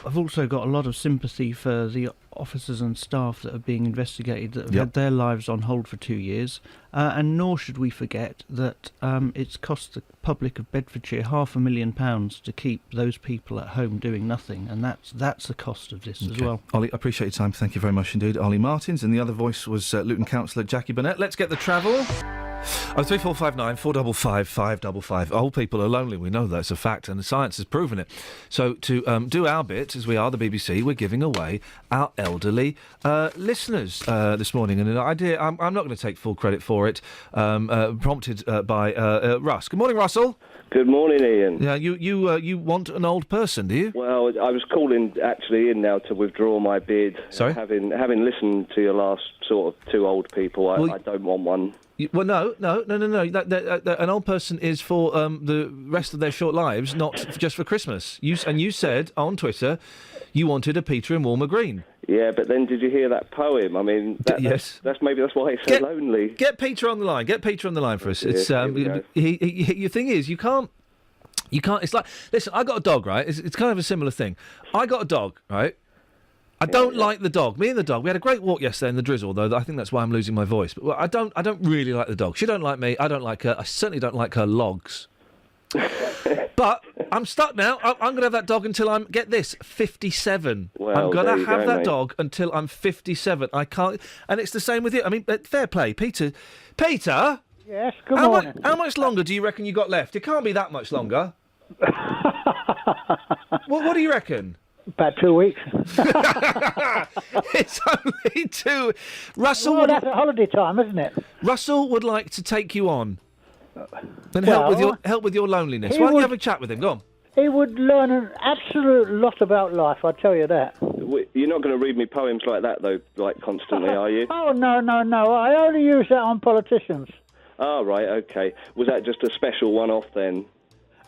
I've also got a lot of sympathy for the officers and staff that are being investigated that have had their lives on hold for 2 years. And nor should we forget that it's cost the public of Bedfordshire £500,000 to keep those people at home doing nothing, and that's the cost of this as well. Ollie, I appreciate your time. Thank you very much indeed. Ollie Martins, and the other voice was Luton Councillor Jackie Burnett. Let's get the travel. 03459 455 555. Old people are lonely, we know that's a fact, and the science has proven it. So to do our bit, as we are the BBC, we're giving away our elderly listeners this morning. And an idea, I'm not going to take full credit for it, prompted by Russ. Good morning, Russell. Good morning, Ian. Yeah, you want an old person, do you? Well, I was calling actually in now to withdraw my bid. Sorry? Having listened to your last sort of 2 old people, I don't want one. Well, no. An old person is for the rest of their short lives, not just for Christmas. You said on Twitter you wanted a Peter in Walmer Green. Yeah, but then did you hear that poem? I mean, yes. That's why it's so lonely. Get Peter on the line. Get Peter on the line for us. It's your thing is you can't. It's like, listen, I got a dog, right? It's kind of a similar thing. I got a dog, right? I don't like the dog. Me and the dog, we had a great walk yesterday in the drizzle, though. I think that's why I'm losing my voice. But I don't really like the dog. She don't like me. I don't like her. I certainly don't like her logs. But I'm stuck now. I'm going to have that dog until I'm, get this, 57. Well, I'm going to have that mate. dog until I'm 57. I can't. And it's the same with you. I mean, fair play, Peter. Peter. Yes. Good morning. How much longer do you reckon you got left? It can't be that much longer. What do you reckon? About 2 weeks. It's only 2. Russell, Well, that's a holiday time, isn't it? Russell would like to take you on and Well, help with your loneliness. he Why don't you would- have a chat with him? Go on. He would learn an absolute lot about life, I tell you that. You're not going to read me poems like that, though, like constantly, are you? Oh, no. I only use that on politicians. Oh, right, okay. Was that just a special one-off then?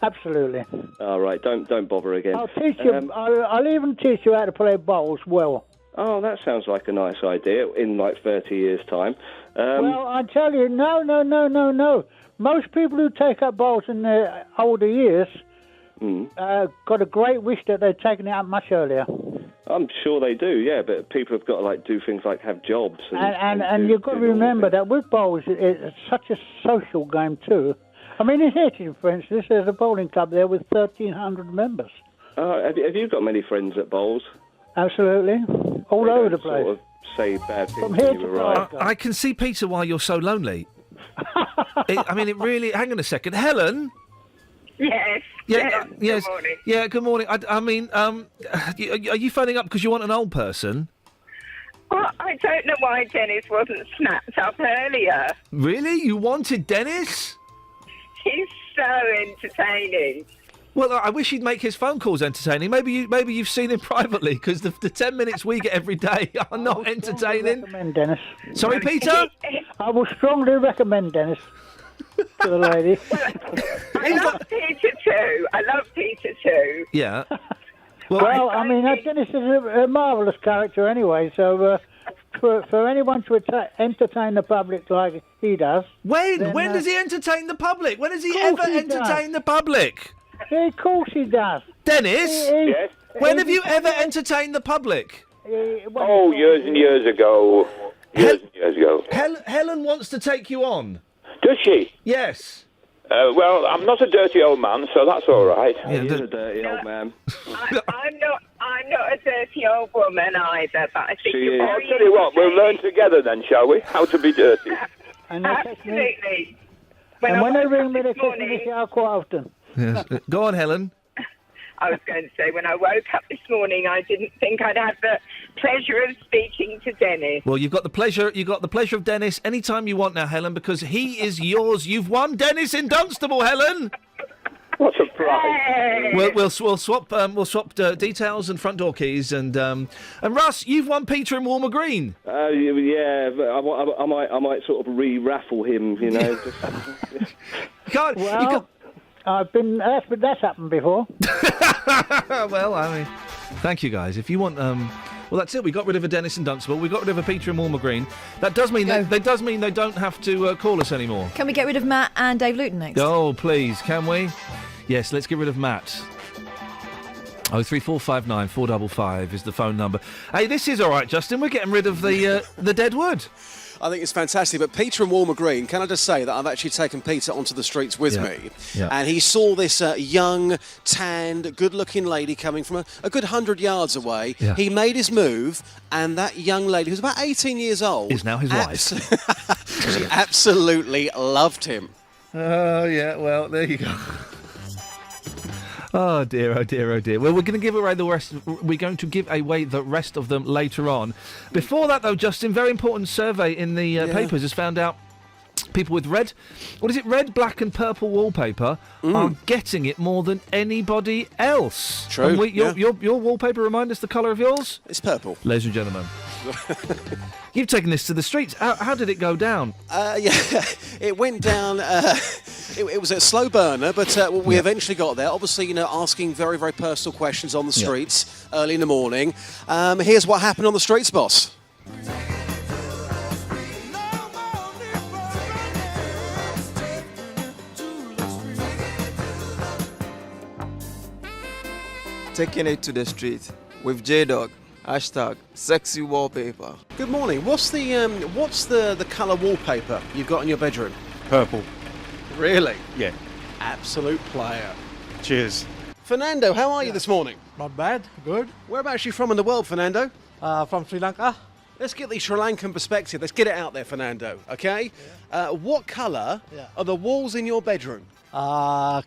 Absolutely. All right, don't bother again. I'll teach you. I'll even teach you how to play bowls well. Oh, that sounds like a nice idea in like 30 years' time. Well, I tell you, no. Most people who take up bowls in their older years got a great wish that they'd taken it up much earlier. I'm sure they do, yeah, but people have got to like do things like have jobs. And you've got to remember that with bowls, it's such a social game too. I mean, in Hitchin, for instance, there's a bowling club there with 1,300 members. Have you got many friends at bowls? Absolutely. All over the place. Sort of say bad things From when here you to arrive. I can see, Peter, why you're so lonely. It really... Hang on a second. Helen? Yes. Yes. Good morning. Yeah, good morning. I mean, are you phoning up because you want an old person? Well, I don't know why Dennis wasn't snapped up earlier. Really? You wanted Dennis? He's so entertaining. Well, I wish he'd make his phone calls entertaining. Maybe you've seen him privately, because the 10 minutes we get every day are not entertaining. Recommend Dennis. Sorry, Peter? I will strongly recommend Dennis to the lady. I love Peter too. Yeah. Well, I mean, Dennis is a marvellous character anyway, so for anyone to entertain the public like he does... When then, does he entertain the public? When has he ever entertained the public? Of course he does. Dennis? Yes? When have you ever entertained the public? Oh, years and years ago. Years ago. Helen wants to take you on. Does she? Yes. Well, I'm not a dirty old man, so that's all right. You're a dirty old man. I'm not a dirty old woman either, but I think you're I'll very tell you what, we'll learn together then, shall we? How to be dirty. Absolutely. And when they ring me, they this kiss me morning- this hour quite often. Yes. Go on, Helen. I was going to say, when I woke up this morning, I didn't think I'd have the pleasure of speaking to Dennis. Well, you've got the pleasure. You've got the pleasure of Dennis anytime you want now, Helen, because he is yours. You've won Dennis in Dunstable, Helen. What a prize! We'll swap details and front door keys and Russ, you've won Peter in Walmer Green. Yeah, but I might sort of re-raffle him, you know. I've been. That's happened before. Well, I mean, thank you guys. If you want, well, that's it. We got rid of a Dennis in Dunstable. We got rid of a Peter in Walmer Green. That does mean they don't have to call us anymore. Can we get rid of Matt and Dave Luton next? Oh, please, can we? Yes, let's get rid of Matt. 03459 455 is the phone number. Hey, this is all right, Justin. We're getting rid of the dead wood. I think it's fantastic. But Peter in Walmer Green, can I just say that I've actually taken Peter onto the streets with me. Yeah. And he saw this young, tanned, good-looking lady coming from a good 100 yards away. Yeah. He made his move, and that young lady, who's about 18 years old... Is now his wife. She absolutely loved him. Oh, yeah, well, there you go. Oh dear, oh dear, oh dear. Well, we're going to give away the rest. We're going to give away the rest of them later on. Before that, though, Justin, very important survey in the papers has found out people with red, black, and purple wallpaper are getting it more than anybody else. True. And your wallpaper, remind us the colour of yours. It's purple. Ladies and gentlemen. You've taken this to the streets. How did it go down? Yeah, it went down. It was a slow burner, but we eventually got there. Obviously, you know, asking very, very personal questions on the streets early in the morning. Here's what happened on the streets, boss. Taking it to the street with J-Dog. #sexy wallpaper. Good morning. What's the colour wallpaper you've got in your bedroom? Purple. Really? Yeah. Absolute player. Cheers. Fernando, how are you this morning? Not bad. Good. Whereabouts are you from in the world, Fernando? From Sri Lanka. Let's get the Sri Lankan perspective. Let's get it out there, Fernando. Okay. What colour are the walls in your bedroom?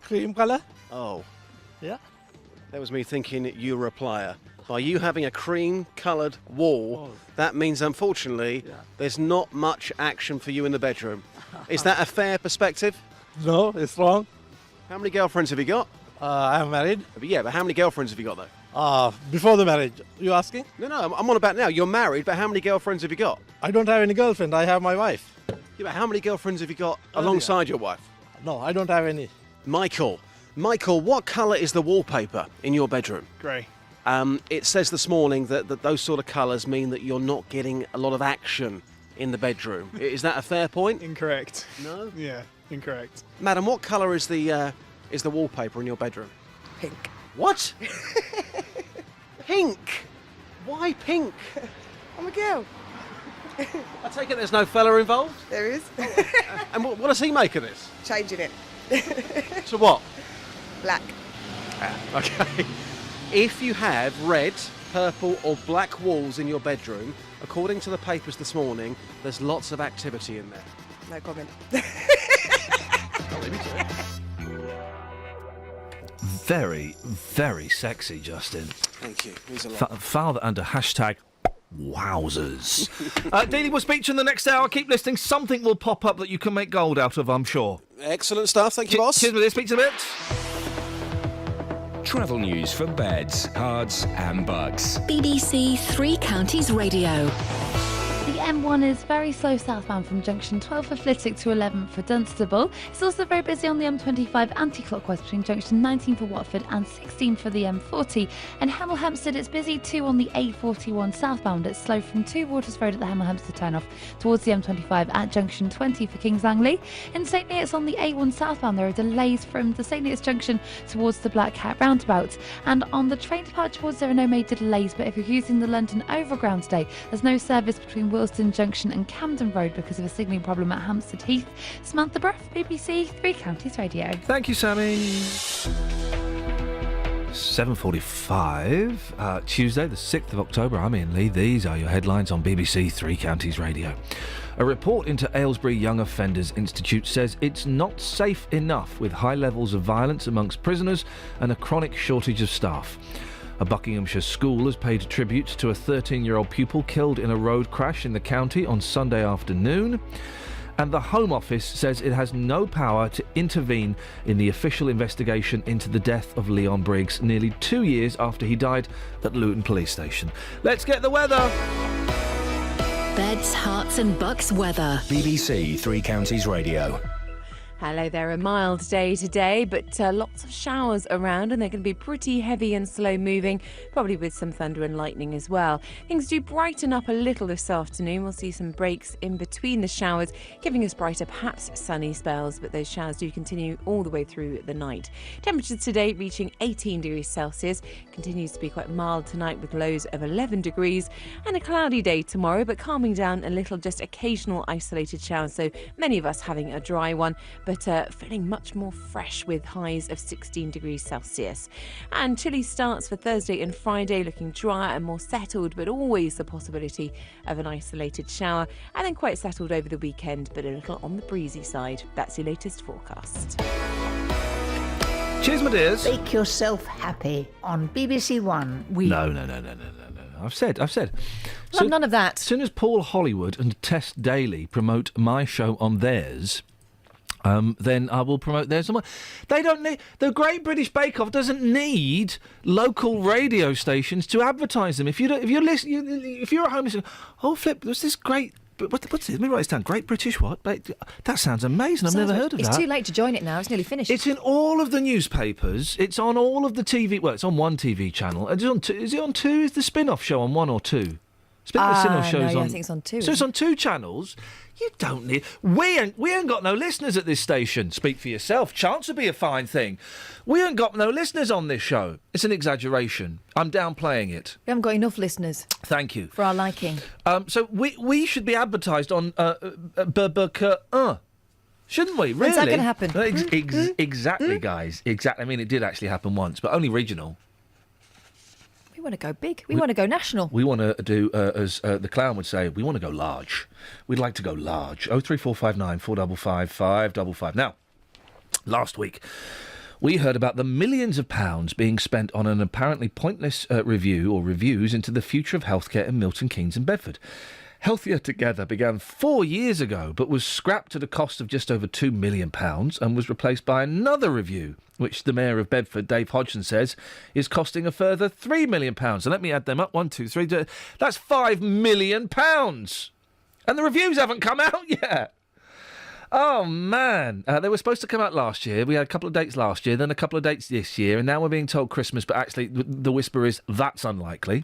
Cream colour. Oh. Yeah. That was me thinking you were a player. By you having a cream-coloured wall, that means, unfortunately, there's not much action for you in the bedroom. Is that a fair perspective? No, it's wrong. How many girlfriends have you got? I'm married. Yeah, but how many girlfriends have you got, though? Before the marriage, you asking? No, I'm on about now. You're married, but how many girlfriends have you got? I don't have any girlfriend. I have my wife. Yeah, but how many girlfriends have you got alongside your wife? No, I don't have any. Michael, what colour is the wallpaper in your bedroom? Grey. It says this morning that those sort of colours mean that you're not getting a lot of action in the bedroom. Is that a fair point? Incorrect. No? Yeah, incorrect. Madam, what colour is the wallpaper in your bedroom? Pink. What? Pink? Why pink? I'm a girl. I take it there's no fella involved? There is. And what does he make of this? Changing it. To what? Black. Okay. If you have red, purple or black walls in your bedroom, according to the papers this morning, there's lots of activity in there. No comment. Very, very sexy, Justin. Thank you. He's a lot. Father under hashtag wowzers. Daily will speak to you in the next hour. Keep listening. Something will pop up that you can make gold out of, I'm sure. Excellent stuff. Thank you, boss. Cheers, with this. Speak to you in a bit. Travel news for beds, cards and bugs. BBC Three Counties Radio. The M1 is very slow southbound from junction 12 for Flitwick to 11 for Dunstable. It's also very busy on the M25 anti-clockwise between junction 19 for Watford and 16 for the M40. And Hemel Hempstead, it's busy too on the A41 southbound. It's slow from 2 Waters Road at the Hemel Hempstead turn-off towards the M25 at junction 20 for Kings Langley. In St Neots on the A1 southbound, there are delays from the St Neots junction towards the Black Cat roundabout. And on the train departure, there are no major delays, but if you're using the London Overground today, there's no service between Wilston Junction and Camden Road because of a signalling problem at Hampstead Heath. Samantha Bruff, BBC Three Counties Radio. Thank you, Sammy. 7:45, Tuesday, the 6th of October. I'm Iain Lee. These are your headlines on BBC Three Counties Radio. A report into Aylesbury Young Offenders Institute says it's not safe enough with high levels of violence amongst prisoners and a chronic shortage of staff. A Buckinghamshire school has paid tribute to a 13-year-old pupil killed in a road crash in the county on Sunday afternoon. And the Home Office says it has no power to intervene in the official investigation into the death of Leon Briggs nearly 2 years after he died at Luton Police Station. Let's get the weather! Beds, Hearts and Bucks weather. BBC Three Counties Radio. Hello there, a mild day today, but lots of showers around, and they're going to be pretty heavy and slow moving, probably with some thunder and lightning as well. Things do brighten up a little this afternoon. We'll see some breaks in between the showers, giving us brighter, perhaps sunny spells, but those showers do continue all the way through the night. Temperatures today reaching 18 degrees Celsius. Continues to be quite mild tonight with lows of 11 degrees, and a cloudy day tomorrow, but calming down a little, just occasional isolated showers, so many of us having a dry one, but feeling much more fresh with highs of 16 degrees Celsius. And chilly starts for Thursday and Friday, looking drier and more settled, but always the possibility of an isolated shower, and then quite settled over the weekend, but a little on the breezy side. That's your latest forecast. Cheers, my dears. Make yourself happy on BBC One. No. I've said. Well, none of that. As soon as Paul Hollywood and Tess Daly promote my show on theirs, then I will promote theirs. They don't need... The Great British Bake Off doesn't need local radio stations to advertise them. If you're at home listening, oh, flip, there's this great... What's it? Let me write this down. Great British what? That sounds amazing. I've never heard of that. It's too late to join it now. It's nearly finished. It's in all of the newspapers. It's on all of the TV... Well, it's on one TV channel. Is it on two? Is the spin-off show on one or two? I think it's on two. So it's on two channels. You don't need... We ain't got no listeners at this station. Speak for yourself. Chance would be a fine thing. We ain't got no listeners on this show. It's an exaggeration. I'm downplaying it. We haven't got enough listeners. Thank you. For our liking. So we should be advertised on shouldn't we? Really? When's that going to happen? Exactly, guys. Exactly. I mean, it did actually happen once, but only regional. We want to go big. We want to go national. We want to do, as the clown would say, we want to go large. We'd like to go large. 03459 455 555. Now, last week, We heard about the millions of pounds being spent on an apparently pointless review or reviews into the future of healthcare in Milton Keynes and Bedford. Healthier Together began 4 years ago, but was scrapped at a cost of just over £2 million and was replaced by another review, which the Mayor of Bedford, Dave Hodgson, says is costing a further £3 million. And let me add them up. 1, 2, 3. That's £5 million. And the reviews haven't come out yet. Oh, man. They were supposed to come out last year. We had a couple of dates last year, then a couple of dates this year, and now we're being told Christmas, but actually the whisper is that's unlikely.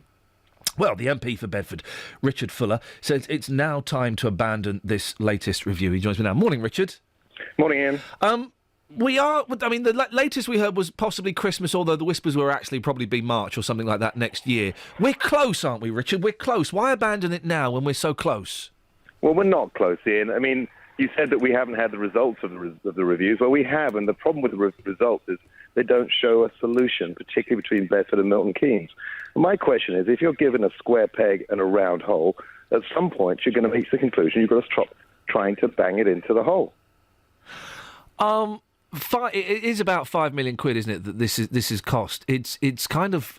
Well, the MP for Bedford, Richard Fuller, says it's now time to abandon this latest review. He joins me now. Morning, Richard. Morning, Ian. The latest we heard was possibly Christmas, although the whispers were actually probably be March or something like that next year. We're close, aren't we, Richard? We're close. Why abandon it now when we're so close? Well, we're not close, Ian. I mean, you said that we haven't had the results of the reviews. Well, we have, and the problem with the results is they don't show a solution, particularly between Bedford and Milton Keynes. My question is, if you're given a square peg and a round hole, at some point you're going to reach the conclusion you've got to stop trying to bang it into the hole. It is about £5 million, isn't it? That this is cost. It's kind of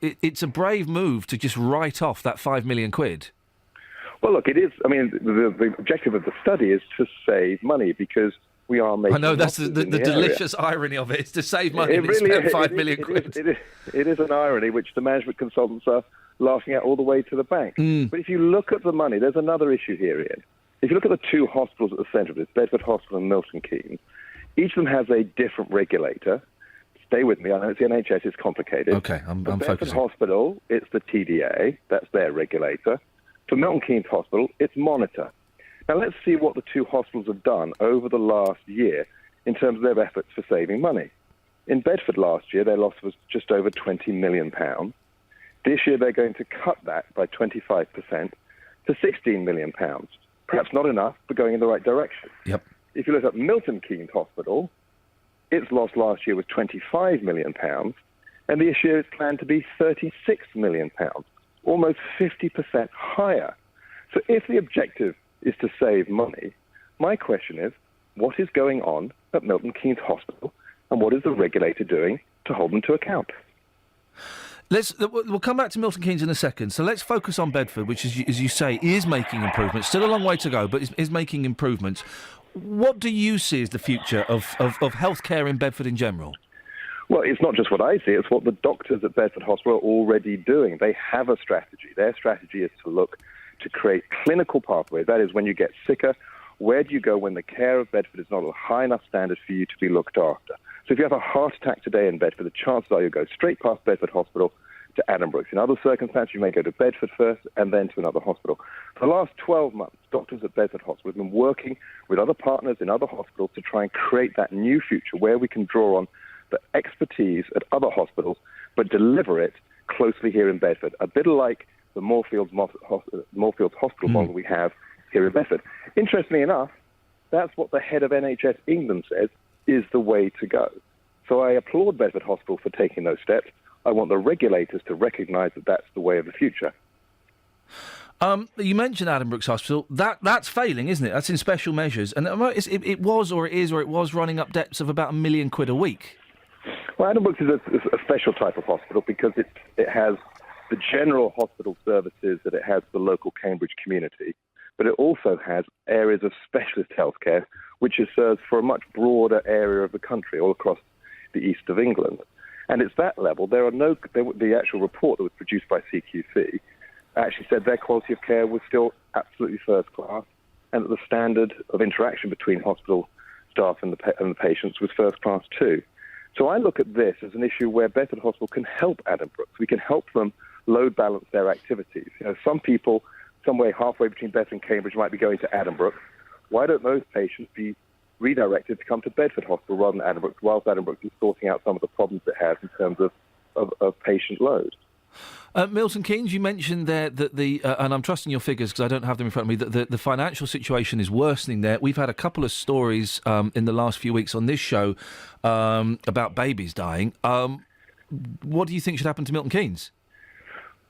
it's a brave move to just write off that £5 million. Well, look, it is. I mean, the objective of the study is to save money because we are making. I know that's the delicious irony of it. It's to save money. It really spend £5 million. It is an irony which the management consultants are laughing at all the way to the bank. But if you look at the money, there's another issue here, Ian. If you look at the two hospitals at the centre of this, Bedford Hospital and Milton Keynes, each of them has a different regulator. Stay with me. I know it's the NHS. It's complicated. Okay, I'm Bedford focusing. Hospital, it's the TDA. That's their regulator. For Milton Keynes Hospital, it's Monitor. Now, let's see what the two hospitals have done over the last year in terms of their efforts for saving money. In Bedford last year, their loss was just over £20 million. This year, they're going to cut that by 25% to £16 million. Perhaps not enough, but going in the right direction. Yep. If you look at Milton Keynes Hospital, its loss last year was £25 million, and this year it's planned to be £36 million, almost 50% higher. So if the objective is to save money, my question is, what is going on at Milton Keynes Hospital, and what is the regulator doing to hold them to account? We'll come back to Milton Keynes in a second. So let's focus on Bedford, which, as you say, is making improvements. Still a long way to go, but is making improvements. What do you see as the future of healthcare in Bedford in general? Well, it's not just what I see, it's what the doctors at Bedford Hospital are already doing. They have a strategy. Their strategy is to look to create clinical pathways. That is, when you get sicker, where do you go when the care of Bedford is not a high enough standard for you to be looked after? So if you have a heart attack today in Bedford, the chances are you'll go straight past Bedford Hospital to Addenbrooke's. In other circumstances, you may go to Bedford first and then to another hospital. For the last 12 months, doctors at Bedford Hospital have been working with other partners in other hospitals to try and create that new future where we can draw on the expertise at other hospitals, but deliver it closely here in Bedford, a bit like the Moorfields Hospital model we have here in Bedford. Interestingly enough, that's what the head of NHS England says is the way to go. So I applaud Bedford Hospital for taking those steps. I want the regulators to recognise that that's the way of the future. You mentioned Addenbrooke's Hospital. That's failing, isn't it? That's in special measures. And it was running up debts of about £1 million a week. Well, Addenbrooke's is a special type of hospital because it has the general hospital services that it has for the local Cambridge community, but it also has areas of specialist healthcare, which is served for a much broader area of the country, all across the east of England. And it's that level. The actual report that was produced by CQC actually said their quality of care was still absolutely first class, and that the standard of interaction between hospital staff and the patients was first class too. So I look at this as an issue where Bedford Hospital can help Addenbrooke's. We can help them load balance their activities. You know, some people, somewhere halfway between Bedford and Cambridge, might be going to Addenbrooke's. Why don't those patients be redirected to come to Bedford Hospital rather than Addenbrooke's, whilst Addenbrooke's is sorting out some of the problems it has in terms of patient load? Milton Keynes, you mentioned there that and I'm trusting your figures because I don't have them in front of me, that the financial situation is worsening there. We've had a couple of stories in the last few weeks on this show about babies dying. What do you think should happen to Milton Keynes?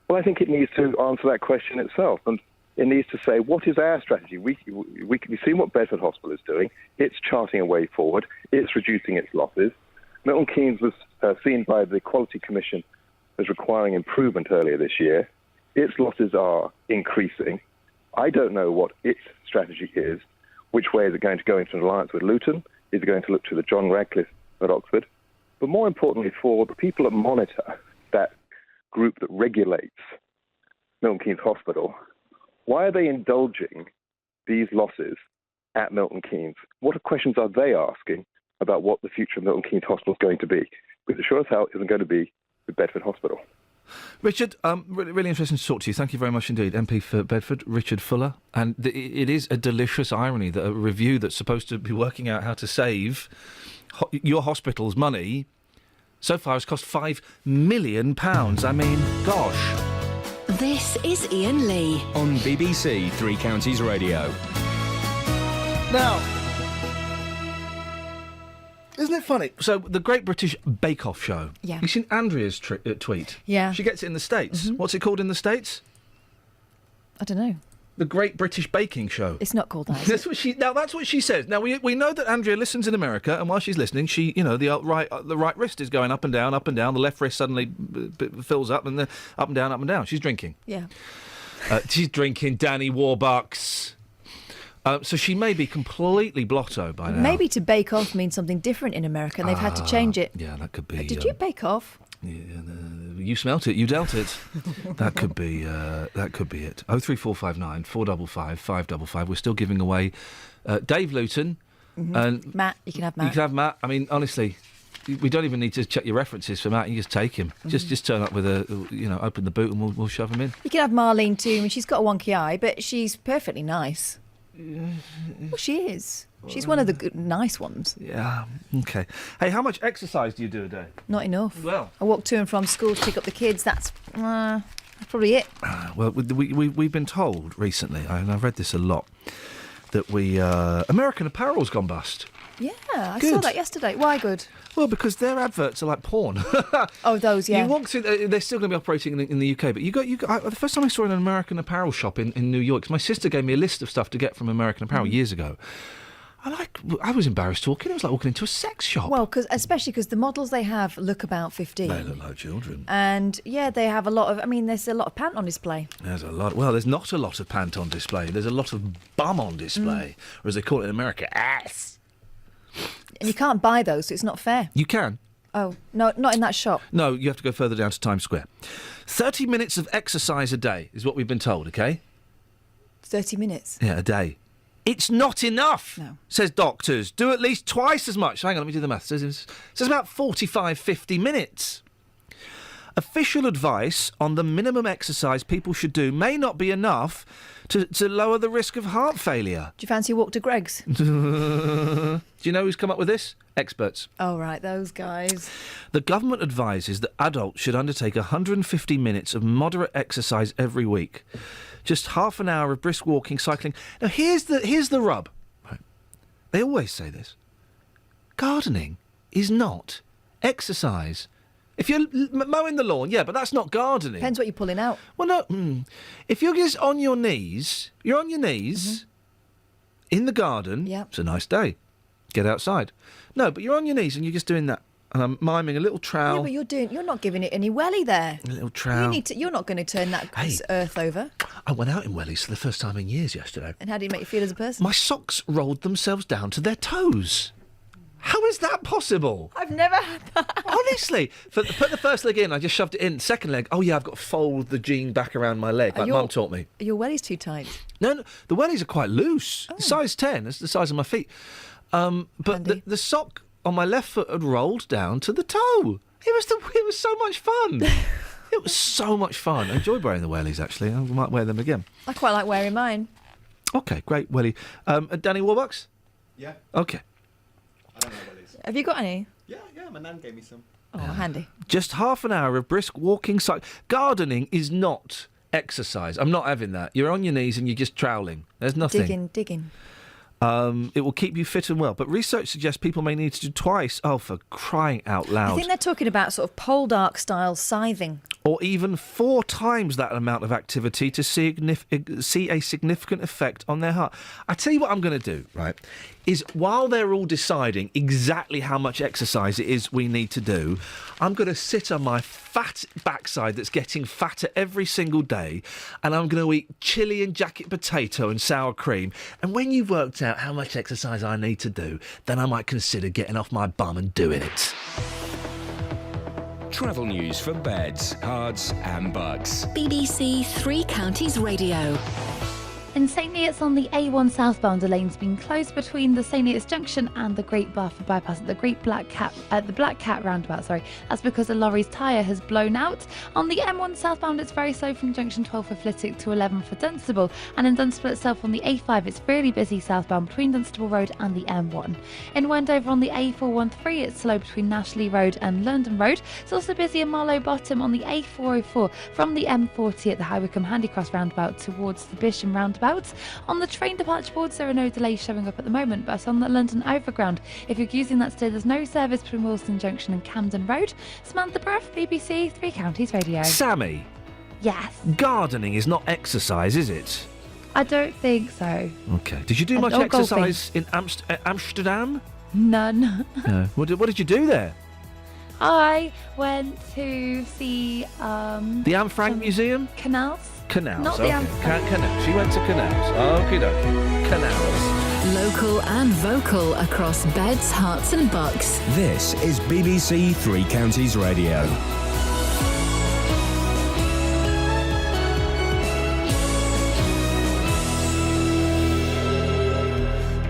Well, I think it needs to answer that question itself, and it needs to say, what is our strategy? We've seen what Bedford Hospital is doing. It's charting a way forward. It's reducing its losses. Milton Keynes was seen by the Quality Commission as requiring improvement earlier this year. Its losses are increasing. I don't know what its strategy is. Which way is it going to go into an alliance with Luton? Is it going to look to the John Radcliffe at Oxford? But more importantly, for the people at Monitor, that group that regulates Milton Keynes Hospital, why are they indulging these losses at Milton Keynes? What questions are they asking about what the future of Milton Keynes Hospital is going to be? Because it sure as hell isn't going to be with Bedford Hospital. Richard, really interesting to talk to you. Thank you very much indeed. MP for Bedford, Richard Fuller. And it is a delicious irony that a review that's supposed to be working out how to save your hospital's money so far has cost £5 million. I mean, gosh. This is Iain Lee on BBC Three Counties Radio. Now, isn't it funny? So, the Great British Bake Off show. Yeah. You've seen Andrea's tweet? Yeah. She gets it in the States. Mm-hmm. What's it called in the States? I don't know. The Great British Baking Show. It's not called that. That's what she says. Now we know that Andrea listens in America, and while she's listening, she the right wrist is going up and down, up and down. The left wrist suddenly fills up, and then up and down, up and down. She's drinking. Yeah. She's drinking Danny Warbucks. So she may be completely blotto by now. Maybe to bake off means something different in America, and they've had to change it. Yeah, that could be. Did you bake off? You smelt it. You dealt it. That could be. That could be it. 03459 455 555. We're still giving away Dave Luton and Matt. You can have Matt. You can have Matt. I mean, honestly, we don't even need to check your references for Matt. You just take him. Just turn up with open the boot and we'll shove him in. You can have Marlene too. I mean, she's got a wonky eye, but she's perfectly nice. Well, she is. She's one of the good, nice ones. Yeah. Okay. Hey, how much exercise do you do a day? Not enough. Well, I walk to and from school to pick up the kids. That's probably it. Well, we've been told recently, and I've read this a lot, that American Apparel's gone bust. Yeah, I Good. saw that yesterday. Why good? Well, because their adverts are like porn. Oh, those, yeah. You walk through, they're still going to be operating in the UK, but the first time I saw an American Apparel shop in New York, 'cause my sister gave me a list of stuff to get from American Apparel years ago. I was embarrassed talking. It was like walking into a sex shop. Well, especially because the models they have look about 15. They look like children. And, yeah, they have a lot of... I mean, there's a lot of pant on display. There's a lot... Well, there's not a lot of pant on display. There's a lot of bum on display. Or as they call it in America, ass. And you can't buy those, so it's not fair. You can. Oh, no, not in that shop. No, you have to go further down to Times Square. 30 minutes of exercise a day is what we've been told, OK? 30 minutes? Yeah, a day. It's not enough, says doctors. Do at least twice as much. Hang on, let me do the maths. It says about 45, 50 minutes. Official advice on the minimum exercise people should do may not be enough to lower the risk of heart failure. Do you fancy a walk to Greg's? Do you know who's come up with this? Experts. Oh, right, those guys. The government advises that adults should undertake 150 minutes of moderate exercise every week. Just half an hour of brisk walking, cycling. Now, here's the rub. Right. They always say this. Gardening is not exercise. If you're mowing the lawn, yeah, but that's not gardening. Depends what you're pulling out. Well, no. If you're just on your knees, in the garden. Yep. It's a nice day. Get outside. No, but you're on your knees and you're just doing that. And I'm miming a little trowel. Yeah, but you're not giving it any welly there. A little trowel. You're not going to turn that earth over. I went out in wellies for the first time in years yesterday. And how did it make you feel as a person? My socks rolled themselves down to their toes. How is that possible? I've never had that. Honestly. Put the first leg in, I just shoved it in. Second leg, oh yeah, I've got to fold the jean back around my leg, like Mum taught me. Are your wellies too tight? No, the wellies are quite loose. Oh. Size 10, that's the size of my feet. But the sock on my left foot had rolled down to the toe. It was so much fun. It was so much fun. I enjoy wearing the wellies, actually. I might wear them again. I quite like wearing mine. Okay, great, wellie. Danny Warbucks? Yeah. Okay. I don't know wellies. Have you got any? Yeah, my nan gave me some. Oh, handy. Just half an hour of brisk walking, gardening is not exercise. I'm not having that. You're on your knees and you're just troweling. There's nothing. Digging. It will keep you fit and well. But research suggests people may need to do twice. Oh, for crying out loud. I think they're talking about sort of pole dark style scything. Or even 4 times that amount of activity to see a significant effect on their heart. I tell you what I'm going to do, right, is while they're all deciding exactly how much exercise it is we need to do, I'm going to sit on my fat backside that's getting fatter every single day, and I'm going to eat chili and jacket potato and sour cream. And when you've worked out how much exercise I need to do, then I might consider getting off my bum and doing it. Travel news for beds, cards and bugs. BBC Three Counties Radio. In St Neots on the A1 southbound, a lane's been closed between the St Neots Junction and the Great Barford bypass at the Black Cat roundabout. That's because a lorry's tyre has blown out. On the M1 southbound, it's very slow from junction 12 for Flitwick to 11 for Dunstable, and in Dunstable itself on the A5, it's really busy southbound between Dunstable Road and the M1. In Wendover on the A413, it's slow between Nashley Road and London Road. It's also busy in Marlow Bottom on the A404 from the M40 at the High Wycombe Handycross roundabout towards the Bisham roundabout. On the train departure boards, there are no delays showing up at the moment, but on the London Overground, if you're using that today, there's no service between Wilson Junction and Camden Road. Samantha Bruff, BBC Three Counties Radio. Sammy? Yes? Gardening is not exercise, is it? I don't think so. Okay. Did you do much exercise in Amsterdam? None. No. What did you do there? I went to see the Anne Frank Museum? Canals. Canals, Not okay. the Anne Frank. Canals. She went to Canals. Okie dokie. Canals. Local and vocal across beds, hearts and bucks. This is BBC Three Counties Radio.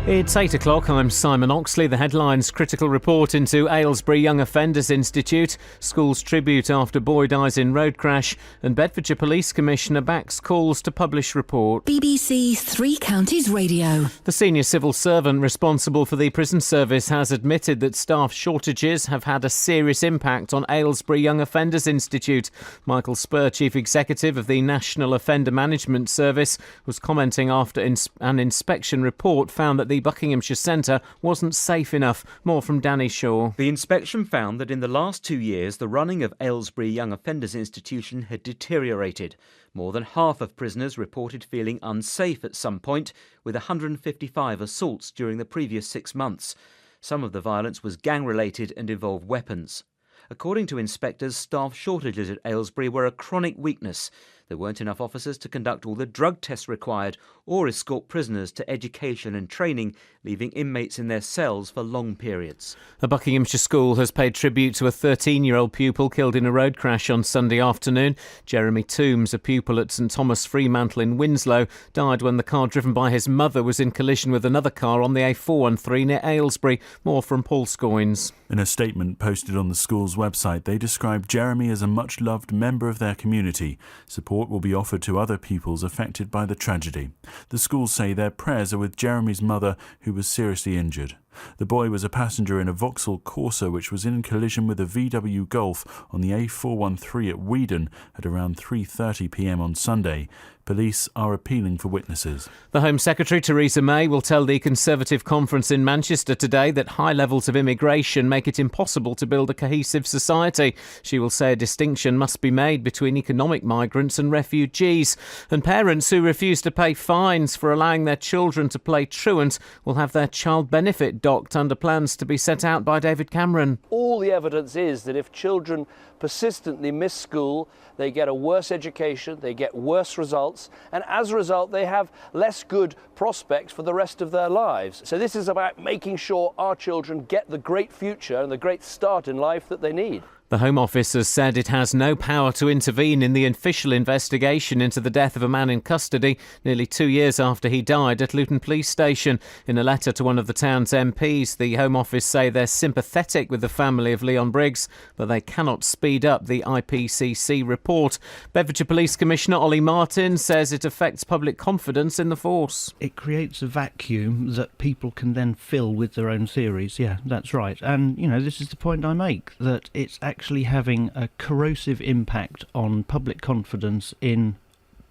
It's 8 o'clock. I'm Simon Oxley. The headlines: critical report into Aylesbury Young Offenders Institute, school's tribute after boy dies in road crash, and Bedfordshire Police Commissioner backs calls to publish report. BBC Three Counties Radio. The senior civil servant responsible for the prison service has admitted that staff shortages have had a serious impact on Aylesbury Young Offenders Institute. Michael Spur, Chief Executive of the National Offender Management Service, was commenting after an inspection report found that the Buckinghamshire Centre wasn't safe enough. More from Danny Shaw. The inspection found that in the last 2 years, the running of Aylesbury Young Offenders Institution had deteriorated. More than half of prisoners reported feeling unsafe at some point, with 155 assaults during the previous 6 months. Some of the violence was gang-related and involved weapons. According to inspectors, staff shortages at Aylesbury were a chronic weakness. There weren't enough officers to conduct all the drug tests required or escort prisoners to education and training, leaving inmates in their cells for long periods. A Buckinghamshire school has paid tribute to a 13-year-old pupil killed in a road crash on Sunday afternoon. Jeremy Toombs, a pupil at St Thomas Fremantle in Winslow, died when the car driven by his mother was in collision with another car on the A413 near Aylesbury. More from Paul Scoynes. In a statement posted on the school's website, they described Jeremy as a much-loved member of their community. Support will be offered to other pupils affected by the tragedy. The schools say their prayers are with Jeremy's mother, who was seriously injured. The boy was a passenger in a Vauxhall Corsa which was in collision with a VW Golf on the A413 at Weedon at around 3:30 p.m. on Sunday. Police are appealing for witnesses. The Home Secretary, Theresa May, will tell the Conservative conference in Manchester today that high levels of immigration make it impossible to build a cohesive society. She will say a distinction must be made between economic migrants and refugees. And parents who refuse to pay fines for allowing their children to play truant will have their child benefit docked under plans to be set out by David Cameron. All the evidence is that if children persistently miss school, they get a worse education, they get worse results, and as a result they have less good prospects for the rest of their lives. So this is about making sure our children get the great future and the great start in life that they need. The Home Office has said it has no power to intervene in the official investigation into the death of a man in custody nearly 2 years after he died at Luton Police Station. In a letter to one of the town's MPs, the Home Office say they're sympathetic with the family of Leon Briggs, but they cannot speed up the IPCC report. Bedfordshire Police Commissioner Ollie Martin says it affects public confidence in the force. It creates a vacuum that people can then fill with their own theories. Yeah, that's right. And, this is the point I make, that it's actually having a corrosive impact on public confidence in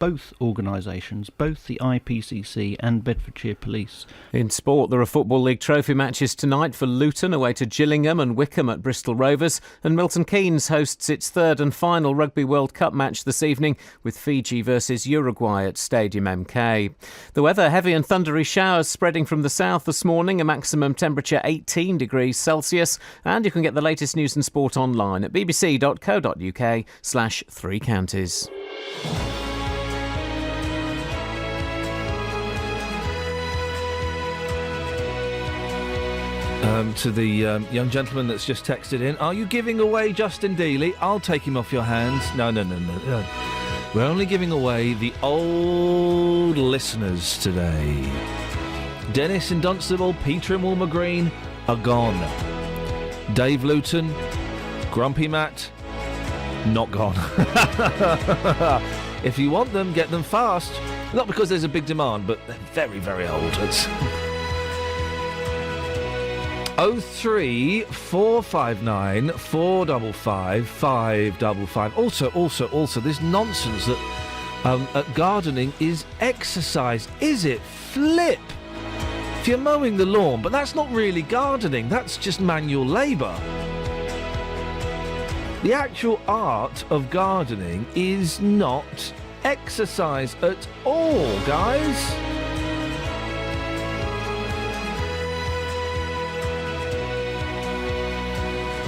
both organisations, both the IPCC and Bedfordshire Police. In sport, there are Football League trophy matches tonight for Luton away to Gillingham and Wickham at Bristol Rovers, and Milton Keynes hosts its third and final Rugby World Cup match this evening with Fiji versus Uruguay at Stadium MK. The weather, heavy and thundery showers spreading from the south this morning, a maximum temperature 18 degrees Celsius, and you can get the latest news and sport online at bbc.co.uk/3 counties. To the young gentleman that's just texted in, are you giving away Justin Dealey? I'll take him off your hands. No. We're only giving away the old listeners today. Dennis in Dunstable, Peter in Walmer Green are gone. Dave Luton, Grumpy Matt, not gone. If you want them, get them fast. Not because there's a big demand, but they're very, very old. It's 03459 455 555. Also, this nonsense that gardening is exercise. Is it? Flip! If you're mowing the lawn, but that's not really gardening, that's just manual labour. The actual art of gardening is not exercise at all, guys.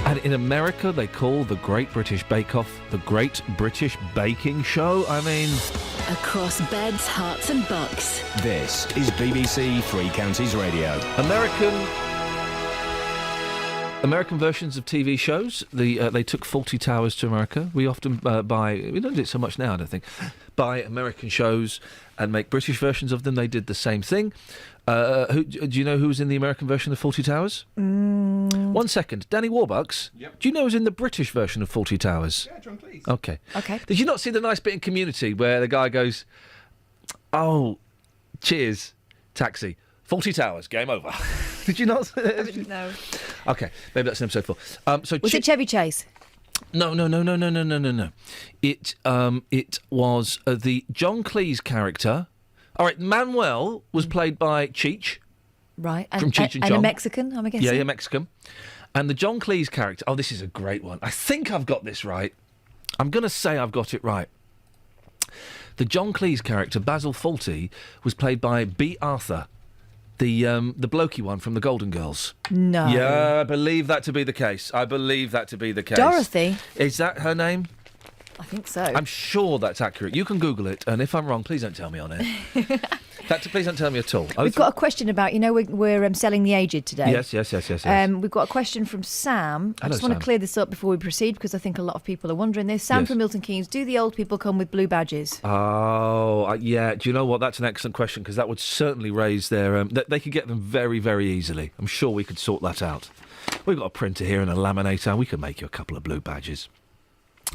And in America, they call the Great British Bake Off the Great British Baking Show. I mean... Across beds, hearts and bucks. This is BBC Three Counties Radio. American versions of TV shows. They took Fawlty Towers to America. We often buy... We don't do it so much now, I don't think. Buy American shows and make British versions of them. They did the same thing. Do you know who was in the American version of Fawlty Towers? 1 second. Danny Warbucks? Yep. Do you know who's in the British version of Fawlty Towers? Yeah, John Cleese. Okay. Okay. Did you not see the nice bit in Community where the guy goes, oh, cheers, taxi, Fawlty Towers, game over. Did you not? No. Okay, maybe that's an episode 4. Was it Chevy Chase? No. It was the John Cleese character. All right, Manuel was played by Cheech. Right. From Cheech and a Chong. Mexican, I'm guessing. Yeah, Mexican. And the John Cleese character... Oh, this is a great one. I think I've got this right. I'm going to say I've got it right. The John Cleese character, Basil Fawlty, was played by B. Arthur, the blokey one from the Golden Girls. No. Yeah, I believe that to be the case. Dorothy? Is that her name? I think so. I'm sure that's accurate. You can Google it, and if I'm wrong, please don't tell me on it. Please don't tell me at all. We've got a question about, we're selling the aged today. Yes. We've got a question from Sam. I Hello, just want Sam. to clear this up before we proceed because I think a lot of people are wondering this. Sam Yes. from Milton Keynes, do the old people come with blue badges? Oh, yeah. Do you know what? That's an excellent question because that would certainly raise their... they could get them very, very easily. I'm sure we could sort that out. We've got a printer here and a laminator. We can make you a couple of blue badges.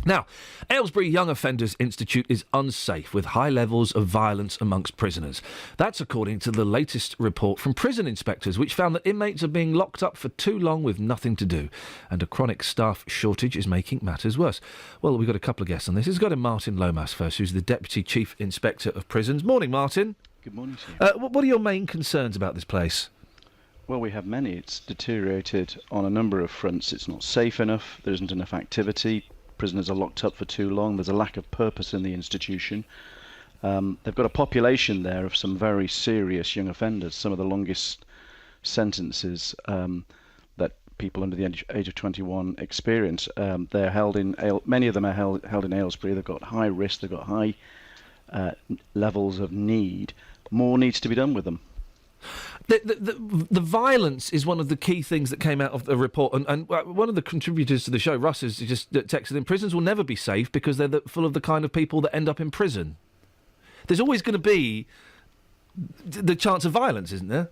Now, Aylesbury Young Offenders Institute is unsafe with high levels of violence amongst prisoners. That's according to the latest report from prison inspectors, which found that inmates are being locked up for too long with nothing to do. And a chronic staff shortage is making matters worse. Well, we've got a couple of guests on this. Let's go to Martin Lomas first, who's the Deputy Chief Inspector of Prisons. Morning, Martin. Good morning to you. What are your main concerns about this place? Well, we have many. It's deteriorated on a number of fronts. It's not safe enough. There isn't enough activity. Prisoners are locked up for too long. There's a lack of purpose in the institution. They've got a population there of some very serious young offenders, some of the longest sentences that people under the age of 21 experience. They're held in many of them are held in Aylesbury. They've got high risk. They've got high levels of need. More needs to be done with them. The violence is one of the key things that came out of the report, and one of the contributors to the show, Russ, has just texted in, prisons will never be safe because they're full of the kind of people that end up in prison. There's always going to be the chance of violence, isn't there?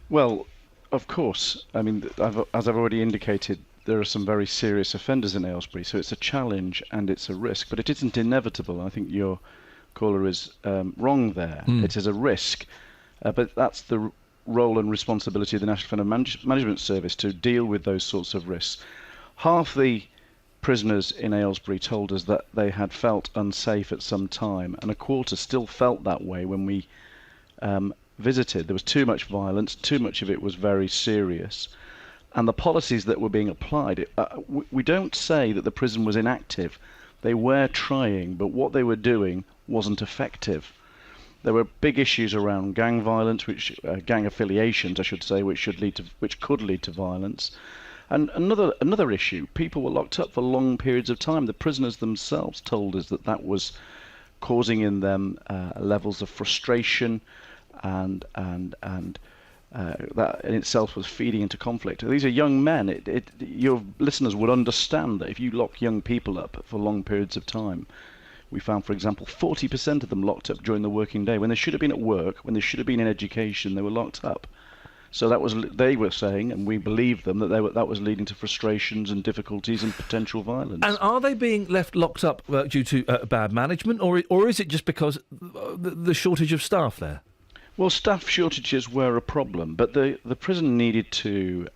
Well, of course. I mean, as I've already indicated, there are some very serious offenders in Aylesbury, so it's a challenge and it's a risk, but it isn't inevitable. I think your caller is wrong there. It is a risk. But that's the role and responsibility of the National Offender Management Service to deal with those sorts of risks. Half the prisoners in Aylesbury told us that they had felt unsafe at some time, and a quarter still felt that way when we visited. There was too much violence, too much of it was very serious, and the policies that were being applied, we don't say that the prison was inactive. They were trying, but what they were doing wasn't effective. There were big issues around gang violence, gang affiliations, I should say, which could lead to violence. And another issue, people were locked up for long periods of time. The prisoners themselves told us that was causing in them levels of frustration, and that in itself was feeding into conflict. These are young men. Your listeners would understand that if you lock young people up for long periods of time, we found, for example, 40% of them locked up during the working day. When they should have been at work, when they should have been in education, they were locked up. So they were saying, and we believe them, that that was leading to frustrations and difficulties and potential violence. And are they being left locked up due to bad management, or is it just because the shortage of staff there? Well, staff shortages were a problem, but the prison needed to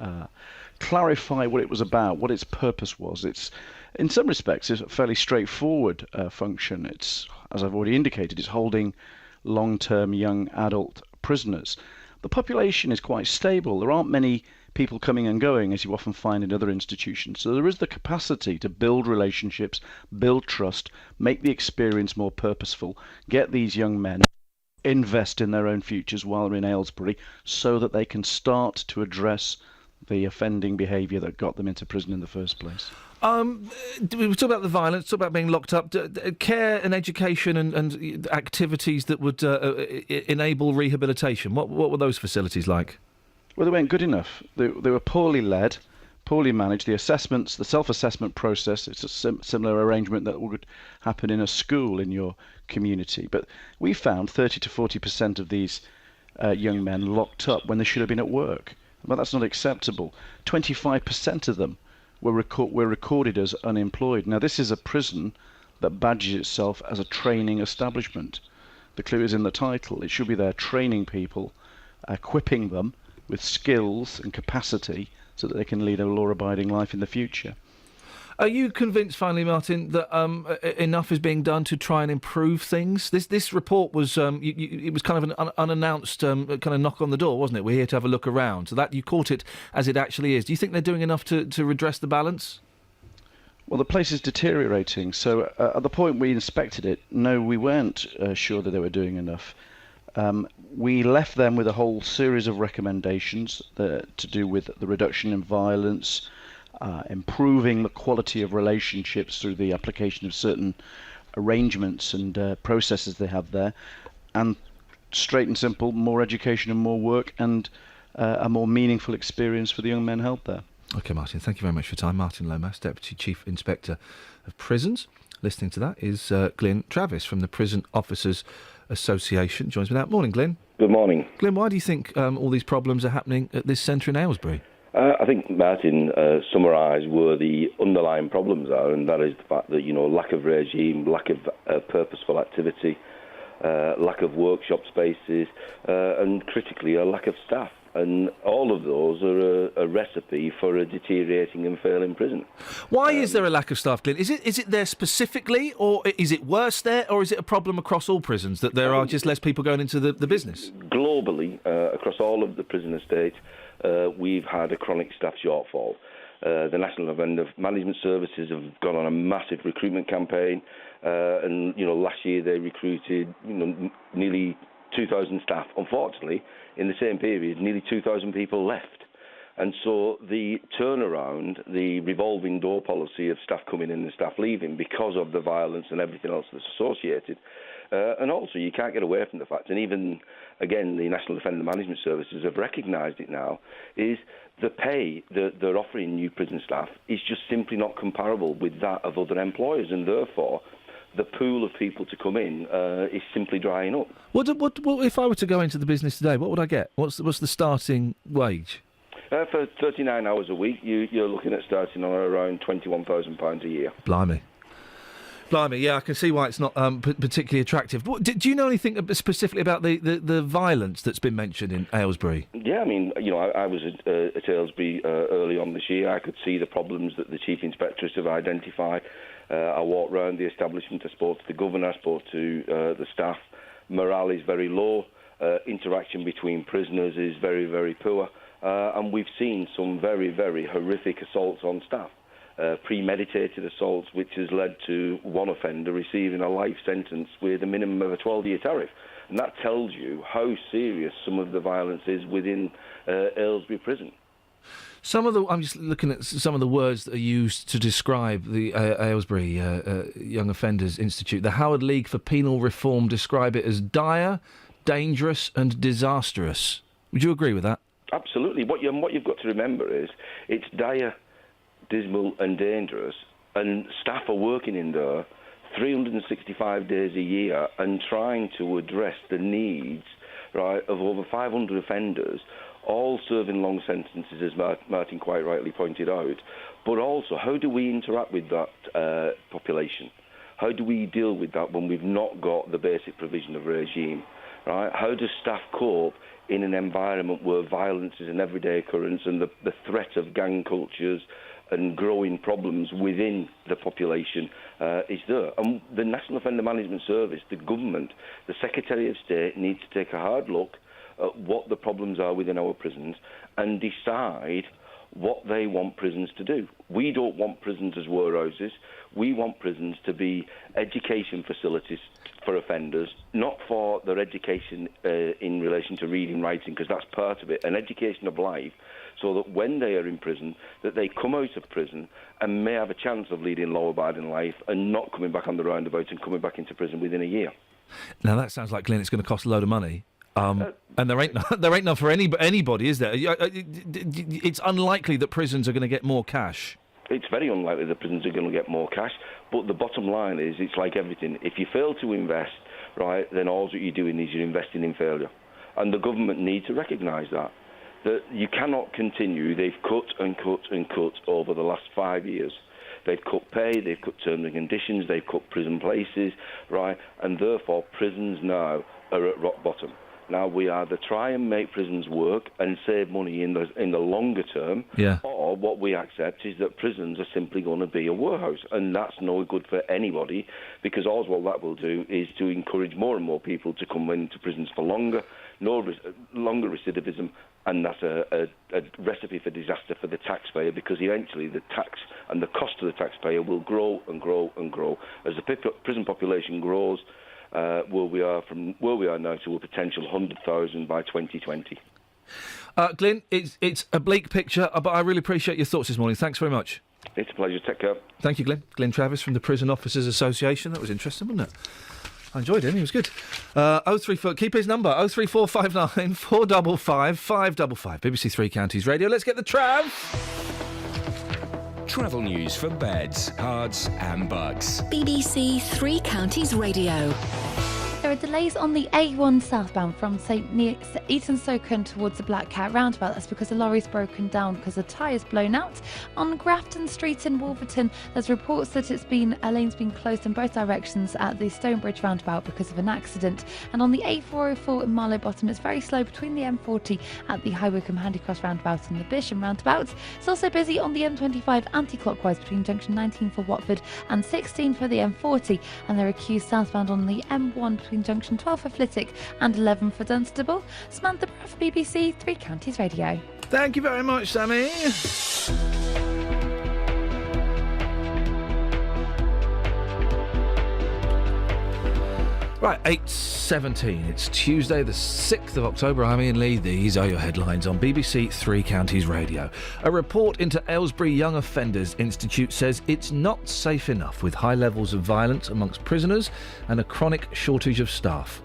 clarify what it was about, what its purpose was. It's, in some respects, it's a fairly straightforward function. It's, as I've already indicated, it's holding long-term young adult prisoners. The population is quite stable. There aren't many people coming and going, as you often find in other institutions. So there is the capacity to build relationships, build trust, make the experience more purposeful, get these young men invest in their own futures while they're in Aylesbury, so that they can start to address the offending behaviour that got them into prison in the first place. We talk about the violence, talk about being locked up. Care and education and activities that would enable rehabilitation. What were those facilities like? Well, they weren't good enough. They were poorly led, poorly managed. The assessments, the self-assessment process, it's a similar arrangement that would happen in a school in your community. But we found 30 to 40% of these young men locked up when they should have been at work. But that's not acceptable. 25% of them were recorded as unemployed. Now, this is a prison that badges itself as a training establishment. The clue is in the title. It should be there training people, equipping them with skills and capacity so that they can lead a law-abiding life in the future. Are you convinced, finally, Martin, that enough is being done to try and improve things? This report was it was kind of an unannounced kind of knock on the door, wasn't it? We're here to have a look around. So that you caught it as it actually is. Do you think they're doing enough to redress the balance? Well, the place is deteriorating. So at the point we inspected it, no, we weren't sure that they were doing enough. We left them with a whole series of recommendations to do with the reduction in violence, improving the quality of relationships through the application of certain arrangements and processes they have there, and straight and simple, more education and more work and a more meaningful experience for the young men held there. OK, Martin, thank you very much for your time. Martin Lomas, Deputy Chief Inspector of Prisons. Listening to that is Glyn Travis from the Prison Officers Association. Joins me now. Morning, Glyn. Good morning. Glyn, why do you think all these problems are happening at this centre in Aylesbury? I think Martin summarised where the underlying problems are, and that is the fact that, lack of regime, lack of purposeful activity, lack of workshop spaces, and critically a lack of staff. And all of those are a recipe for a deteriorating and failing prison. Why is there a lack of staff, Glyn? Is it there specifically, or is it worse there, or is it a problem across all prisons that there are just less people going into the business? Globally, across all of the prison estates, we've had a chronic staff shortfall. The National Offender Management Services have gone on a massive recruitment campaign, and last year they recruited nearly 2,000 staff. Unfortunately, in the same period, nearly 2,000 people left. And so the turnaround, the revolving door policy of staff coming in and staff leaving because of the violence and everything else that's associated. And also, you can't get away from the fact, and even, again, the National Offender Management Services have recognised it now, is the pay that they're offering new prison staff is just simply not comparable with that of other employers, and therefore the pool of people to come in is simply drying up. What if I were to go into the business today, what would I get? What's the starting wage? For 39 hours a week, you're looking at starting on around £21,000 a year. Blimey. Blimey, yeah, I can see why it's not particularly attractive. Do you know anything specifically about the violence that's been mentioned in Aylesbury? Yeah, I mean, I was at Aylesbury early on this year. I could see the problems that the Chief Inspectorate have identified. I walked around the establishment, I spoke to the governor, I spoke to the staff. Morale is very low. Interaction between prisoners is very, very poor. And we've seen some very, very horrific assaults on staff. Premeditated assaults, which has led to one offender receiving a life sentence with a minimum of a 12-year tariff. And that tells you how serious some of the violence is within Aylesbury Prison. I'm just looking at some of the words that are used to describe the Aylesbury Young Offenders Institute. The Howard League for Penal Reform describe it as dire, dangerous and disastrous. Would you agree with that? Absolutely. What you've got to remember is it's dire, dismal and dangerous, and staff are working in there 365 days a year and trying to address the needs, right, of over 500 offenders, all serving long sentences, as Martin quite rightly pointed out. But also, how do we interact with that population? How do we deal with that when we've not got the basic provision of regime? Right? How does staff cope in an environment where violence is an everyday occurrence and the threat of gang cultures and growing problems within the population is there? And the National Offender Management Service, the government, the Secretary of State needs to take a hard look at what the problems are within our prisons and decide what they want prisons to do. We don't want prisons as warehouses. We want prisons to be education facilities for offenders, not for their education in relation to reading, writing, because that's part of it, an education of life, so that when they are in prison, that they come out of prison and may have a chance of leading law-abiding life and not coming back on the roundabout and coming back into prison within a year. Now, that sounds like, Glenn, it's going to cost a load of money. And there ain't none for anybody, is there? It's unlikely that prisons are going to get more cash. It's very unlikely that prisons are going to get more cash, but the bottom line is it's like everything. If you fail to invest, right, then all that you're doing is you're investing in failure. And the government need to recognise that you cannot continue. They've cut and cut and cut over the last 5 years. They've cut pay, they've cut terms and conditions, they've cut prison places, right, and therefore prisons now are at rock bottom. Now, we either try and make prisons work and save money in the longer term, or what we accept is that prisons are simply going to be a warehouse, and that's no good for anybody, because all what that will do is to encourage more and more people to come into prisons for longer recidivism, and that's a recipe for disaster for the taxpayer, because eventually the tax and the cost to the taxpayer will grow and grow and grow. As the prison population grows, where we are now to a potential 100,000 by 2020. Glyn, it's a bleak picture, but I really appreciate your thoughts this morning. Thanks very much. It's a pleasure. Take care. Thank you, Glyn. Glyn Travis from the Prison Officers Association. That was interesting, wasn't it? I enjoyed him. He was good. 034. Keep his number. 03459 455 555. BBC Three Counties Radio. Let's get the Trav. Travel news for beds, cards and bugs. BBC Three Counties Radio. There are delays on the A1 southbound from St Eaton-Soken towards the Black Cat roundabout. That's because a lorry's broken down because a tyre's blown out. On Grafton Street in Wolverton, there's reports that a lane's been closed in both directions at the Stonebridge roundabout because of an accident. And on the A404 in Marlow Bottom, it's very slow between the M40 at the High Wycombe Handycross roundabout and the Bisham roundabout. It's also busy on the M25 anti-clockwise between junction 19 for Watford and 16 for the M40. And there are queues southbound on the M1 between junction 12 for Flitwick and 11 for Dunstable. Samantha Bruff, BBC Three Counties Radio. Thank you very much, Sammy. Right, 8:17. It's Tuesday, the 6th of October. I'm Iain Lee. These are your headlines on BBC Three Counties Radio. A report into Aylesbury Young Offenders Institute says it's not safe enough with high levels of violence amongst prisoners and a chronic shortage of staff.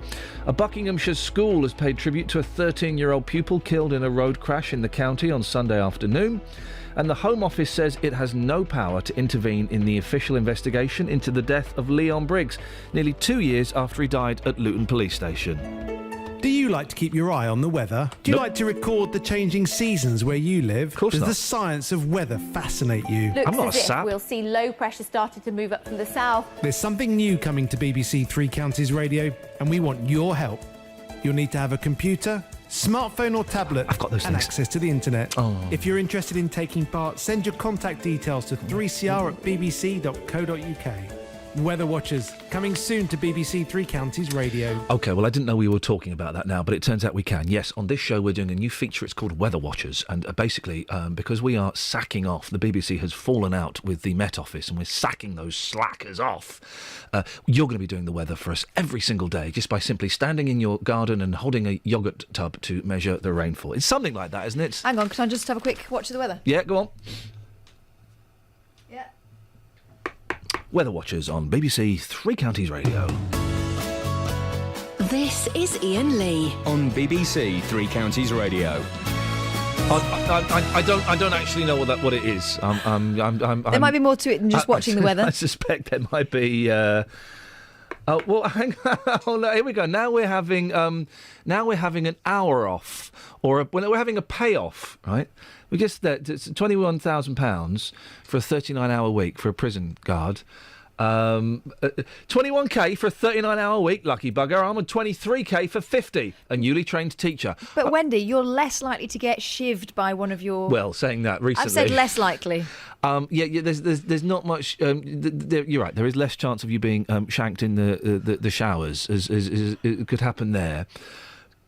A Buckinghamshire school has paid tribute to a 13-year-old pupil killed in a road crash in the county on Sunday afternoon. And the Home Office says it has no power to intervene in the official investigation into the death of Leon Briggs, nearly 2 years after he died at Luton Police Station. Do you like to keep your eye on the weather? Do you like to record the changing seasons where you live? Of course Does not. the science of weather fascinate you? Looks as if we'll see low pressure started to move up from the south. There's something new coming to BBC Three Counties Radio, and we want your help. You'll need to have a computer, smartphone or tablet, and access to the internet. If you're interested in taking part, send your contact details to 3cr@bbc.co.uk. Weather Watchers, coming soon to BBC Three Counties Radio. OK, well, I didn't know we were talking about that now, but it turns out we can. Yes, on this show we're doing a new feature. It's called Weather Watchers, and basically, because we are sacking off, the BBC has fallen out with the Met Office, and we're sacking those slackers off. You're going to be doing the weather for us every single day, just by simply standing in your garden and holding a yoghurt tub to measure the rainfall. It's something like that, isn't it? Hang on, can I just have a quick watch of the weather? Yeah, go on. Yeah. Weather Watchers on BBC Three Counties Radio. This is Iain Lee. On BBC Three Counties Radio. I don't actually know what it is. There might be more to it than just watching the weather. I suspect there might be. Oh well, hang on. Oh, no, here we go. Now we're having an hour off, or we're having a payoff, right? We just it's £21,000 for a 39-hour week for a prison guard. 21k for a 39-hour week, lucky bugger. I'm on 23k for 50, a newly trained teacher. But Wendy, you're less likely to get shivved by one of your... Well, saying that recently... I've said less likely. Yeah, there's not much... you're right, there is less chance of you being shanked in the showers, as it could happen there.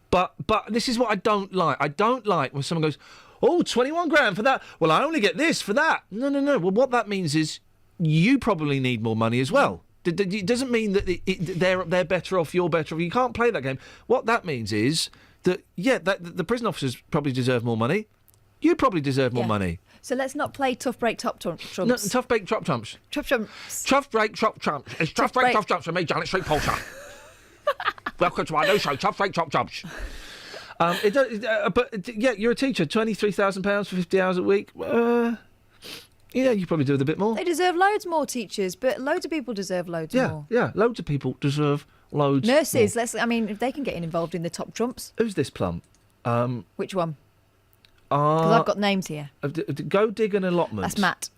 But this is what I don't like. I don't like when someone goes, oh, 21 grand for that. Well, I only get this for that. No. Well, what that means is you probably need more money as well. It doesn't mean that they're better off, you're better off. You can't play that game. What that means is that, the prison officers probably deserve more money. You probably deserve more money. So let's not play tough break top trumps. No, tough break top trumps. Top trumps. Tough break top trumps. It's tough break top trumps for me, Janet Street Porter. Welcome to our new show, Tough Break Top Trumps. But you're a teacher. £23,000 for 50 hours a week. Yeah, you probably do with a bit more. They deserve loads more, teachers, but loads of people deserve loads more. Yeah, loads of people deserve loads Nurses, more. If they can get involved in the top trumps. Who's this plum? Which one? Because I've got names here. Go dig an allotment. That's Matt.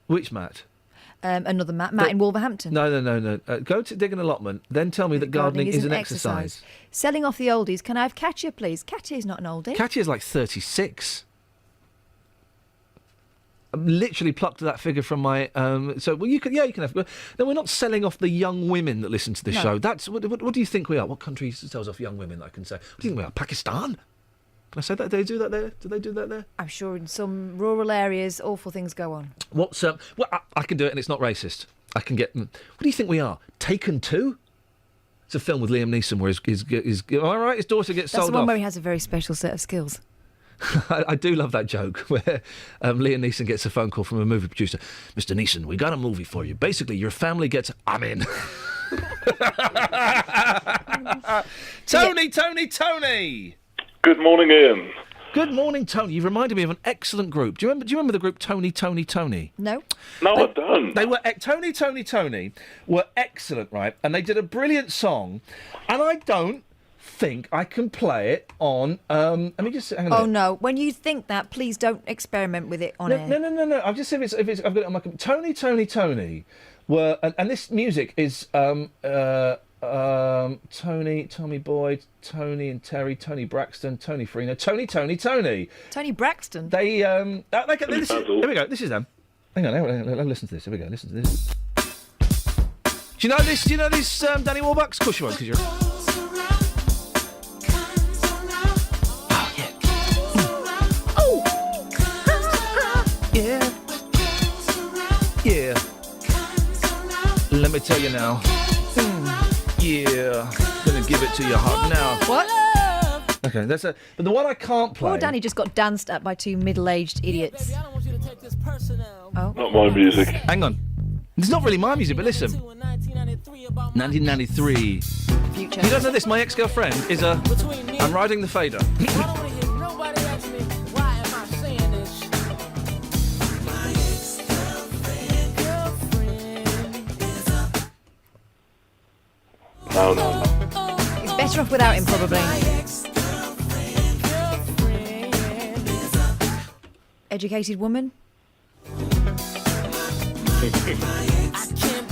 Which Matt? Another Matt. Matt in Wolverhampton. No. Go to dig an allotment, then tell me that gardening is an exercise. Selling off the oldies. Can I have Katya, please? Katya's not an oldie. Katya's like 36. I literally plucked that figure from my. You can have. No, we're not selling off the young women that listen to the show. That's what do you think we are? What country sells off young women? I can say. What do you think we are? Pakistan? Can I say that? Do they do that there? Do they do that there? I'm sure in some rural areas, awful things go on. What's well, I can do it, and it's not racist. I can get. What do you think we are? Taken 2? It's a film with Liam Neeson where his am I right? His daughter gets sold off. That's the one where he has a very special set of skills. I do love that joke where Liam Neeson gets a phone call from a movie producer. Mr. Neeson, we got a movie for you. Basically, your family gets... I'm in. Tony! Good morning, Ian. Good morning, Tony. You've reminded me of an excellent group. Do you remember the group Tony? No. No, I don't. They were... Tony were excellent, right? And they did a brilliant song. And I don't think I can play it on. Let me just. Hang on Oh no! When you think that, please don't experiment with it on air. No. I've just if it's. I've got it on my. Tony were, and this music is Tony, Tommy Boyd, Tony and Terry, Tony Braxton, Tony Farina, Tony. Tony Braxton. They here we go. This is them. Hang on. Listen to this. Here we go. Listen to this. Do you know this? Danny Warbucks? Of course you won't, because you're. Yeah. Let me tell you now. Yeah. Gonna give it to you hot now. What? Okay, that's a. But the one I can't play. Poor Danny just got danced at by 2 middle-aged idiots. Oh. Not my music. Hang on. It's not really my music, but listen. 1993. Future. You don't know this? My ex-girlfriend is a. I'm riding the fader. No. It's better off without him, probably. Educated woman.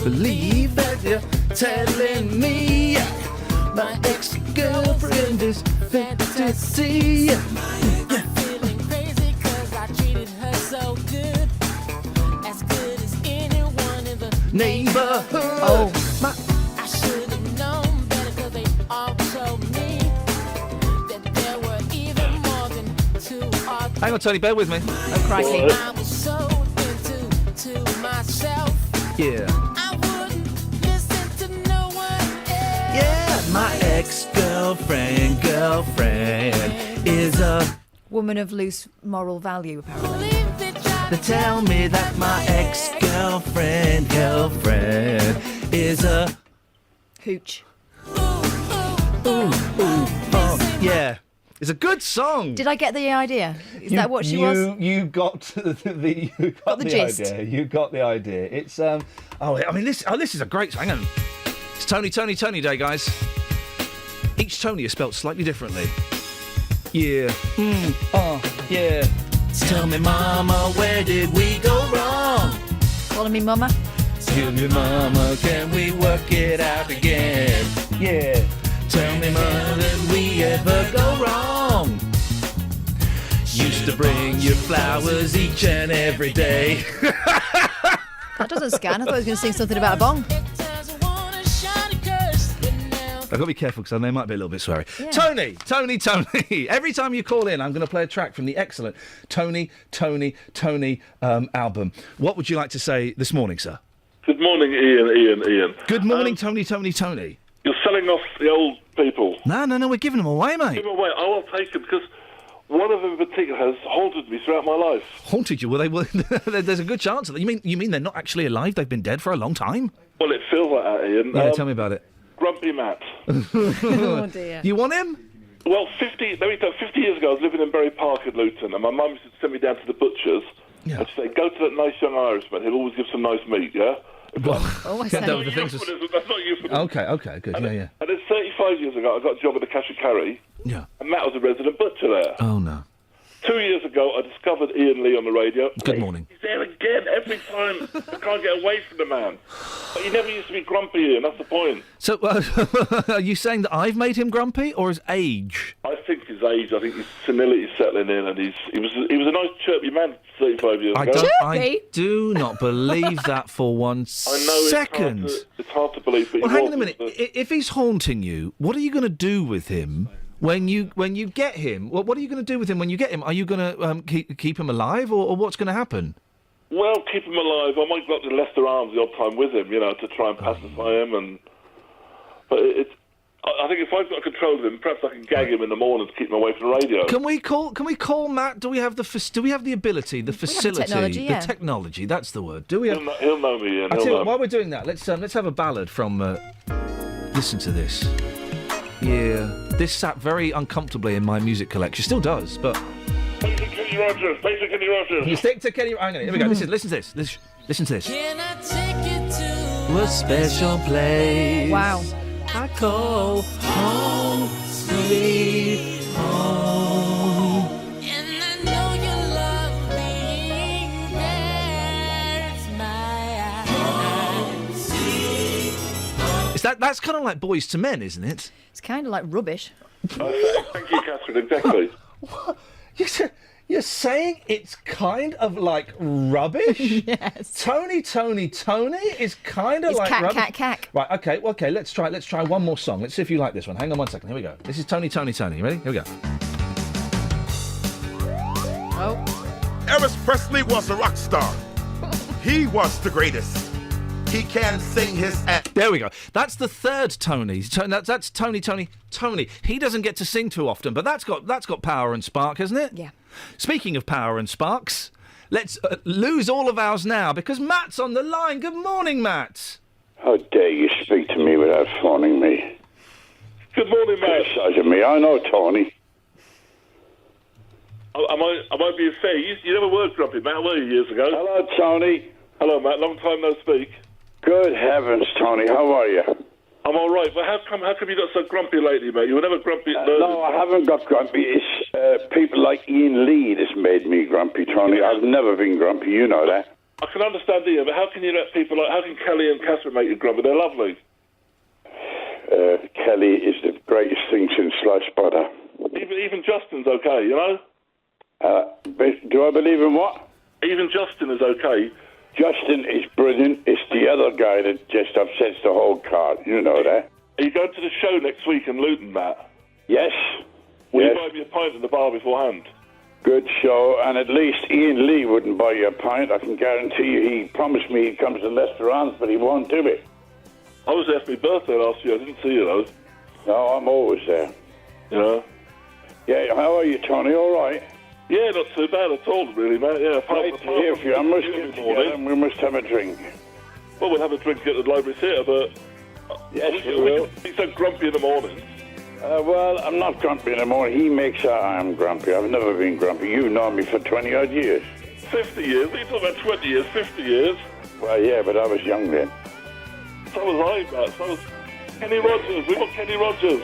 Believe that you're telling me my ex-girlfriend is fantasy. Neighborhood. Oh, my. I should have known better because they all told me that there were even more than 2 or 3. Hang on, Tony, bear with me. Oh, crikey. I was so into myself. Yeah. I wouldn't listen to no one else. Yeah, my ex-girlfriend, is a... Woman of loose moral value, apparently. They tell me that my ex-girlfriend, is a... Hooch. Ooh, oh, yeah. It's a good song. Did I get the idea? Is that what she was? You got the gist. idea. You got the idea. It's this is a great song. Hang on. It's Tony Day, guys. Each Tony is spelt slightly differently. Yeah. Yeah. Tell me, mama, where did we go wrong? Calling me mama. Tell me, mama, can we work it out again? Yeah. Tell me, mama, did we ever go wrong? Used to bring you flowers each and every day. That doesn't scan. I thought he was going to sing something about a bong. I've got to be careful because they might be a little bit sweary. Yeah. Tony! Every time you call in, I'm going to play a track from the excellent Tony album. What would you like to say this morning, sir? Good morning, Ian. Good morning, Tony. You're selling off the old people. No, we're giving them away, mate. Give them away. I will take them because one of them in particular has haunted me throughout my life. Haunted you? Well, there's a good chance of that. You mean they're not actually alive? They've been dead for a long time? Well, it feels like that, Ian. Yeah, tell me about it. Grumpy Matt. Oh, dear. You want him? Well, 50 years ago, I was living in Bury Park in Luton, and my mum used to send me down to the butcher's. Yeah. And she'd say, go to that nice young Irishman. He'll always give some nice meat, yeah? Oh, I That's not euphemism. Okay, good. Yeah. And then 35 years ago, I got a job at the Cash and Carry. Yeah. And Matt was a resident butcher there. Oh, no. 2 years ago, I discovered Iain Lee on the radio. Good morning. He's there again every time. I can't get away from the man. But he never used to be grumpy, Ian. That's the point. So, are you saying that I've made him grumpy, or his age? I think his age. I think his senility settling in, and he was a nice chirpy man 35 years ago. I do not believe that for one second. It's hard to believe. But Well, hang on a minute. If he's haunting you, what are you going to do with him? When you get him, what are you going to do with him when you get him? Are you going to keep him alive, or what's going to happen? Well, keep him alive. I might go up to Leicester Arms the odd time with him, to try and pacify him. But I think if I've got control of him, perhaps I can gag him in the morning to keep him away from the radio. Can we call Matt? Do we have the ability, the facility, the technology? That's the word. Do we have? He'll know me, Ian. I tell you what, while we're doing that, let's have a ballad from. Listen to this. Yeah, this sat very uncomfortably in my music collection. Still does, but. Kenny Rogers. You stick to Kenny. Hang on, here we go. Listen to this. Listen to this. Can I take you to A special place. Wow. I call home, sweet home. And I know you love me. That's my That's kind of like Boys to Men, isn't it? It's kind of like rubbish. Thank you, Catherine. Exactly. What? You're saying it's kind of like rubbish? Yes. Tony is kind of It's like rubbish. cack. Right, okay, let's try one more song. Let's see if you like this one. Hang on 1 second. Here we go. This is Tony. You ready? Here we go. Oh. Elvis Presley was a rock star. He was the greatest. He can sing his act. There we go. That's the third Tony. That's Tony. He doesn't get to sing too often, but that's got power and spark, hasn't it? Yeah. Speaking of power and sparks, let's lose all of ours now because Matt's on the line. Good morning, Matt. How dare you speak to me without phoning me? Good morning, Matt. Criticizing me. I know, Tony. I might be fair. You never were grumpy, Matt, were you, years ago? Hello, Tony. Hello, Matt. Long time no speak. Good heavens, Tony. How are you? I'm all right, but how come you got so grumpy lately, mate? You were never grumpy at No, I haven't got grumpy. It's people like Iain Lee that's made me grumpy, Tony. I've never been grumpy, you know that. I can understand Iain, but how can you let people how can Kelly and Catherine make you grumpy? They're lovely. Kelly is the greatest thing since sliced butter. Even Justin's okay, you know? Do I believe in what? Even Justin is okay. Justin is brilliant. It's the other guy that just upsets the whole cart. You know that. Are you going to the show next week in Luton, Matt? Yes. Will yes. you buy me a pint in the bar beforehand? Good show, and at least Iain Lee wouldn't buy you a pint. I can guarantee you. He promised me he comes to Leicester Arms, but he won't do it. I was there for my birthday last year. I didn't see you, though. No, I'm always there. You know? Yeah, how are you, Tony? All right? Yeah, not too bad at all, really, mate. Yeah, great to hear from you. I must get together and we must have a drink. Well, we'll have a drink at the library theatre, but... Yes, we will. He's so grumpy in the morning. Well, I'm not grumpy in the morning. He makes out I am grumpy. I've never been grumpy. You've known me for 20-odd years. 50 years? What are you talking about 20 years? 50 years? Well, yeah, but I was young then. So was I, Matt. So was Kenny Rogers. We want Kenny Rogers.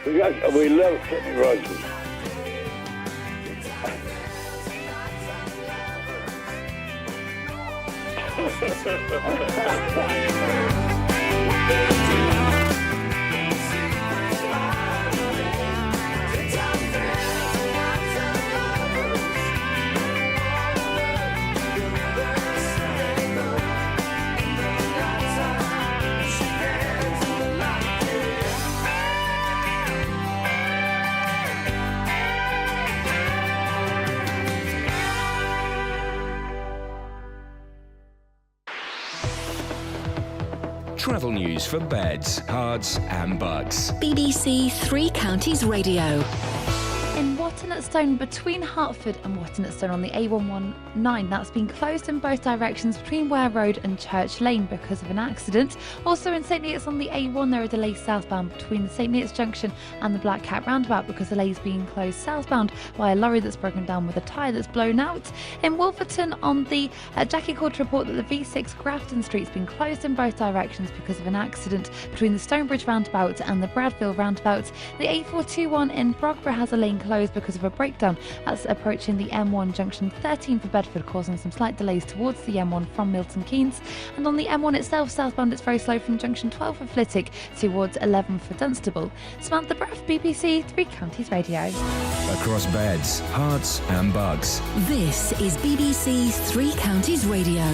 We love Kenny Rogers. Travel news for beds, cards and bugs. BBC Three Counties Radio. In Watton at Stone between Hertford and Watton at Stone on the A119, that's been closed in both directions between Ware Road and Church Lane because of an accident. Also in St Neots on the A1 there are delays southbound between the St Neots Junction and the Black Cat roundabout because the lane is being closed southbound by a lorry that's broken down with a tyre that's blown out. In Wolverton on the Jackie called to report that the V6 Grafton Street's been closed in both directions because of an accident between the Stonebridge roundabout and the Bradfield roundabout. The A421 in Brogborough has a lane closed because of a breakdown. That's approaching the M1 junction 13 for Bedford, causing some slight delays towards the M1 from Milton Keynes. And on the M1 itself, southbound, it's very slow from junction 12 for Flitwick towards 11 for Dunstable. Samantha Braff, BBC Three Counties Radio. Across beds, hearts and bugs. This is BBC Three Counties Radio.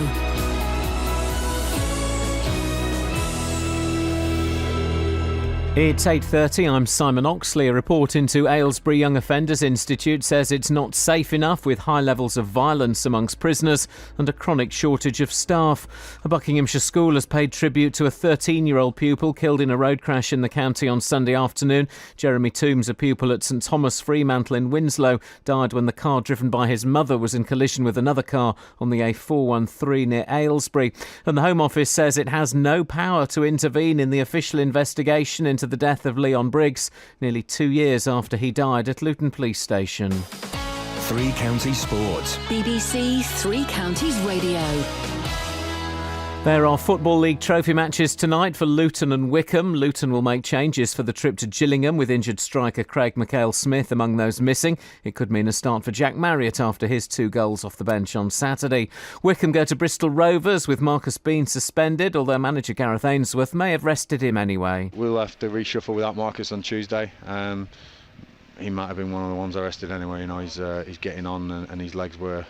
It's 8:30. I'm Simon Oxley. A report into Aylesbury Young Offenders Institute says it's not safe enough with high levels of violence amongst prisoners and a chronic shortage of staff. A Buckinghamshire school has paid tribute to a 13-year-old pupil killed in a road crash in the county on Sunday afternoon. Jeremy Toombs, a pupil at St Thomas Fremantle in Winslow, died when the car driven by his mother was in collision with another car on the A413 near Aylesbury. And the Home Office says it has no power to intervene in the official investigation into the death of Leon Briggs, nearly 2 years after he died at Luton Police Station. Three Counties Sports. BBC Three Counties Radio. There are Football League trophy matches tonight for Luton and Wickham. Luton will make changes for the trip to Gillingham with injured striker Craig McHale-Smith among those missing. It could mean a start for Jack Marriott after his 2 goals off the bench on Saturday. Wickham go to Bristol Rovers with Marcus Bean suspended, although manager Gareth Ainsworth may have rested him anyway. We'll have to reshuffle without Marcus on Tuesday. He might have been one of the ones arrested anyway. You know, he's getting on and his legs were...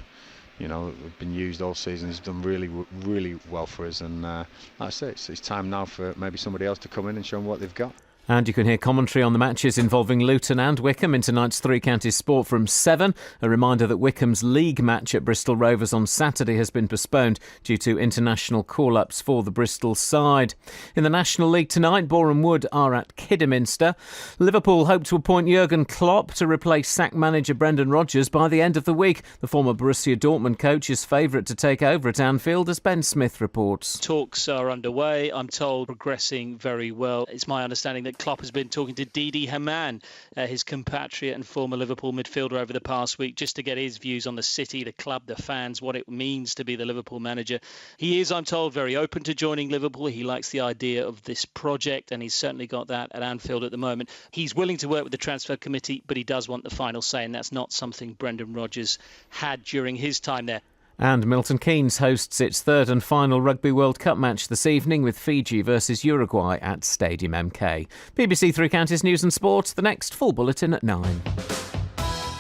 been used all season. He's done really well for us, and like I say, it's time now for maybe somebody else to come in and show them what they've got. And you can hear commentary on the matches involving Luton and Wickham in tonight's Three Counties Sport from 7. A reminder that Wickham's league match at Bristol Rovers on Saturday has been postponed due to international call-ups for the Bristol side. In the National League tonight, Boreham Wood are at Kidderminster. Liverpool hope to appoint Jurgen Klopp to replace sacked manager Brendan Rodgers by the end of the week. The former Borussia Dortmund coach is favourite to take over at Anfield, as Ben Smith reports. Talks are underway. I'm told progressing very well. It's my understanding that Klopp has been talking to Didi Hamann, his compatriot and former Liverpool midfielder, over the past week, just to get his views on the city, the club, the fans, what it means to be the Liverpool manager. He is, I'm told, very open to joining Liverpool. He likes the idea of this project, and he's certainly got that at Anfield at the moment. He's willing to work with the transfer committee, but he does want the final say, and that's not something Brendan Rodgers had during his time there. And Milton Keynes hosts its third and final Rugby World Cup match this evening with Fiji versus Uruguay at Stadium MK. BBC Three Counties News and Sport, the next full bulletin at 9.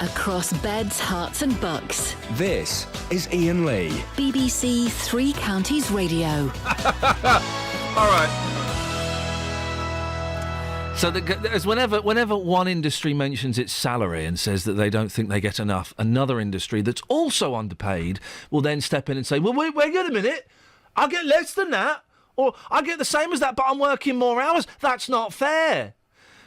Across beds, hearts and bucks. This is Iain Lee. BBC Three Counties Radio. All right. So as whenever one industry mentions its salary and says that they don't think they get enough, another industry that's also underpaid will then step in and say, well, wait a minute, I get less than that, or I get the same as that, but I'm working more hours. That's not fair.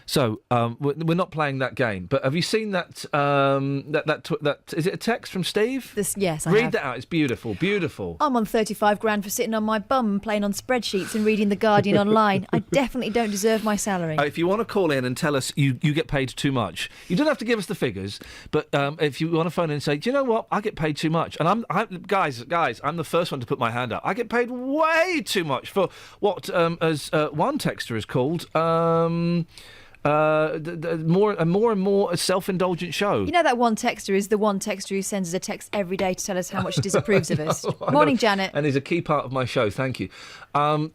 So we're not playing that game. But have you seen that? That is it a text from Steve? Yes, I Read have. that out. It's beautiful, beautiful. I'm on 35 grand for sitting on my bum playing on spreadsheets and reading The Guardian online. I definitely don't deserve my salary. If you want to call in and tell us you get paid too much, you don't have to give us the figures. But if you want to phone in and say, do you know what? I get paid too much, and I'm guys, I'm the first one to put my hand up. I get paid way too much for what, as one texter has called. More and more a self-indulgent show. You know that one texter is the one texter who sends us a text every day to tell us how much he disapproves of us. Morning, Janet. And is a key part of my show. Thank you. I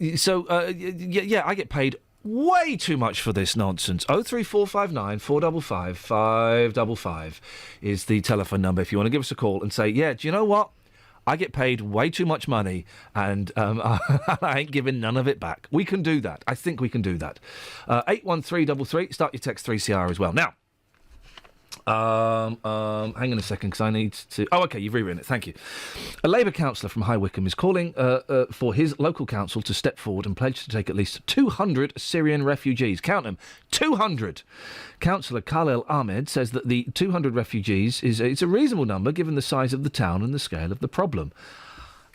get paid way too much for this nonsense. 03459 455 555 is the telephone number if you want to give us a call and say, yeah, do you know what? I get paid way too much money, and I ain't giving none of it back. We can do that. I think we can do that. 81333. Start your text 3CR as well. Now, hang on a second, because I need to... Oh, OK, you've rewritten it. Thank you. A Labour councillor from High Wycombe is calling for his local council to step forward and pledge to take at least 200 Syrian refugees. Count them. 200. Councillor Khalil Ahmed says that the 200 refugees it's a reasonable number given the size of the town and the scale of the problem.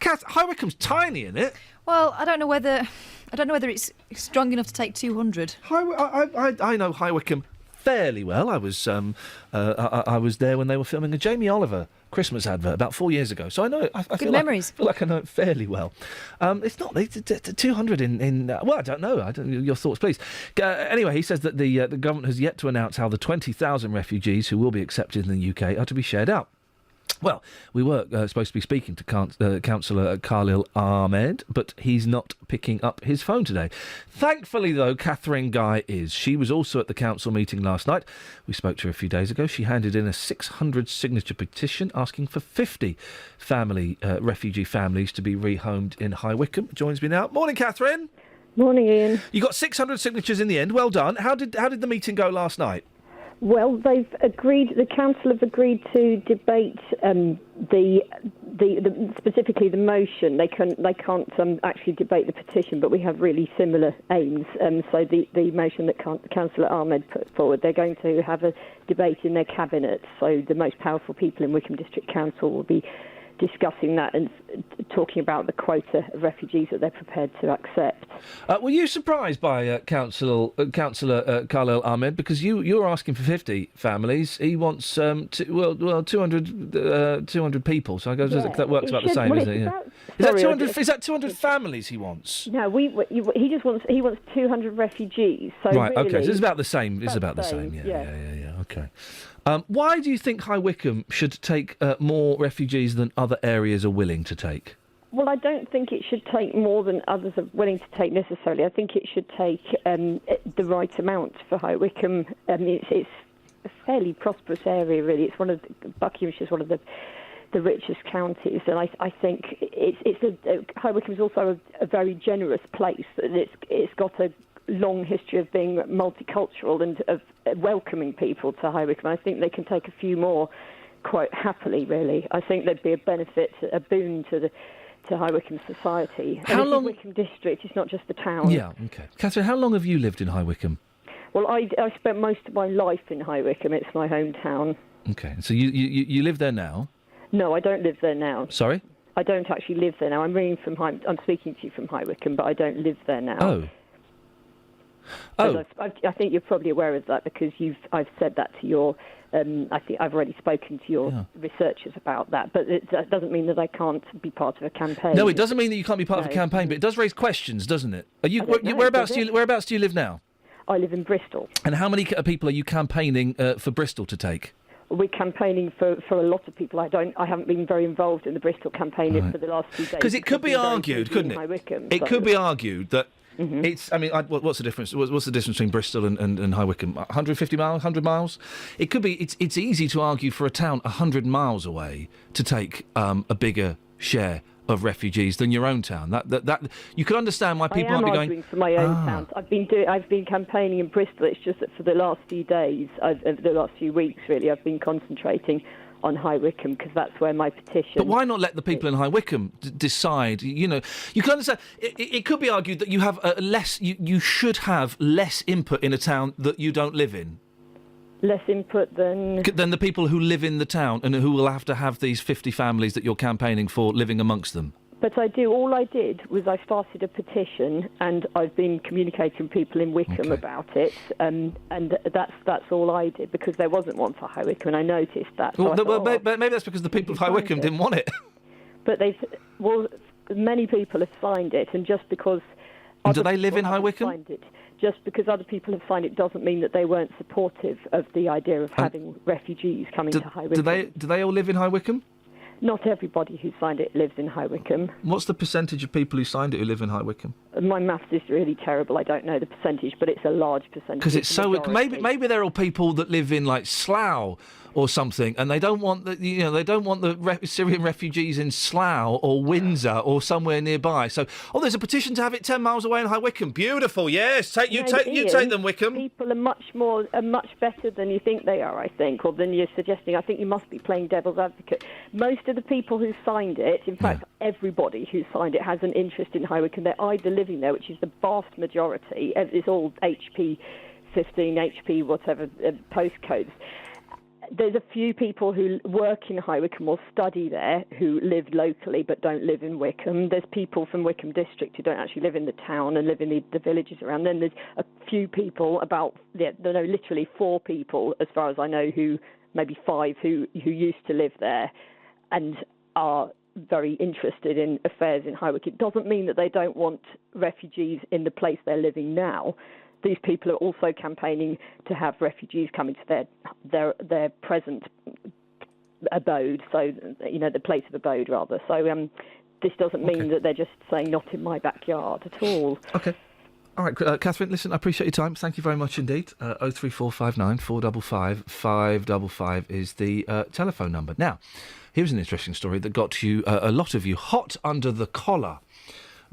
High Wycombe's tiny, isn't it? Well, I don't know whether it's strong enough to take 200. I know High Wycombe fairly well. I was there when they were filming a Jamie Oliver Christmas advert about 4 years ago, so I know. I Good memories. I feel like I know it fairly well. It's not 200 in. Well, I don't know. Your thoughts, please. Anyway, he says that the government has yet to announce how the 20,000 refugees who will be accepted in the UK are to be shared out. Well, we were supposed to be speaking to Councillor Khalil Ahmed, but he's not picking up his phone today. Thankfully, though, Catherine Guy is. She was also at the council meeting last night. We spoke to her a few days ago. She handed in a 600-signature petition asking for 50 refugee families to be rehomed in High Wycombe. Joins me now. Morning, Catherine. Morning, Ian. You got 600 signatures in the end. Well done. How did the meeting go last night? Well, the council have agreed to debate specifically the motion. They can't actually debate the petition, but we have really similar aims. So the motion that Councillor Ahmed put forward, they're going to have a debate in their cabinet. So the most powerful people in Wycombe District Council will be discussing that and talking about the quota of refugees that they're prepared to accept. Were you surprised by Councillor Khalil Ahmed, because you're asking for 50 families? He wants 200 people. So I guess that works about the same, isn't it? Yeah. Is that 200 families he wants? No, he just wants 200 refugees. So right. Really, okay. So it's about the same. It's about the same. Yeah. Okay. Why do you think High Wycombe should take more refugees than other areas are willing to take? Well, I don't think it should take more than others are willing to take necessarily. I think it should take the right amount for High Wycombe. It's a fairly prosperous area, really. It's Buckinghamshire is one of the richest counties, and I think High Wycombe is also a very generous place. It's got a long history of being multicultural and of welcoming people to High Wycombe. I think they can take a few more quite happily, really. I think there'd be a benefit, a boon to High Wycombe society. How long? Wycombe district, it's not just the town. Yeah, okay. Catherine, how long have you lived in High Wycombe? Well, I spent most of my life in High Wycombe. It's my hometown. Okay, so you live there now? No, I don't live there now. Sorry? I don't actually live there now. I'm speaking to you from High Wycombe, but I don't live there now. Oh. I think you're probably aware of that because I've said that to your. I think I've already spoken to your researchers about that, but that doesn't mean that I can't be part of a campaign. No, it doesn't mean that you can't be part of a campaign, but it does raise questions, doesn't it? Whereabouts do you live now? I live in Bristol. And how many people are you campaigning for Bristol to take? We're campaigning for a lot of people. I haven't been very involved in the Bristol campaign for the last few days. Because it could be argued, couldn't it? It could be argued that. Mm-hmm. It's. I mean, what's the difference? What's the difference between Bristol and High Wycombe? 150 miles, 100 miles. It could be. It's easy to argue for a town 100 miles away to take a bigger share of refugees than your own town. That you could understand why people might be going. I am arguing for my own town. I've been campaigning in Bristol. It's just that for the last few days, the last few weeks, really, I've been concentrating on High Wycombe because that's where my petition. But why not let the people in High Wycombe decide? You know, you can understand. It could be argued that you have less. You should have less input in a town that you don't live in. Less input than the people who live in the town and who will have to have these 50 families that you're campaigning for living amongst them. But all I did was I started a petition and I've been communicating with people in Wycombe about it, and that's all I did because there wasn't one for High Wycombe and I noticed that. So but maybe that's because the people of High Wycombe didn't want it. But many people have signed it, and just because... And do they live in High Wycombe? Just because other people have signed it doesn't mean that they weren't supportive of the idea of having refugees coming to High Wycombe. Do they all live in High Wycombe? Not everybody who signed it lives in High Wycombe. What's the percentage of people who signed it who live in High Wycombe? My maths is really terrible. I don't know the percentage, but it's a large percentage. Because it's so... Maybe they're all people that live in, like, Slough or something, and they don't want the Syrian refugees in Slough or Windsor or somewhere nearby. So, there's a petition to have it 10 miles away in High Wycombe. Beautiful, yes. You take them, Wycombe. People are much better than you think they are, I think, or than you're suggesting. I think you must be playing devil's advocate. Most of the people who signed it, in fact, everybody who signed it has an interest in High Wycombe. They're either living there, which is the vast majority. It's all HP 15, HP whatever postcodes. There's a few people who work in High Wycombe or study there who live locally but don't live in Wycombe. There's people from Wycombe district who don't actually live in the town and live in the villages around. Then there's a few people, literally 4 people, as far as I know, maybe 5 who used to live there and are very interested in affairs in High Wycombe. It doesn't mean that they don't want refugees in the place they're living now. These people are also campaigning to have refugees coming to their present abode, so the place of abode rather. So this doesn't mean that they're just saying not in my backyard at all. Okay. All right, Catherine, listen, I appreciate your time. Thank you very much indeed. 03459 455 555 is the telephone number. Now, here's an interesting story that got you, a lot of you, hot under the collar.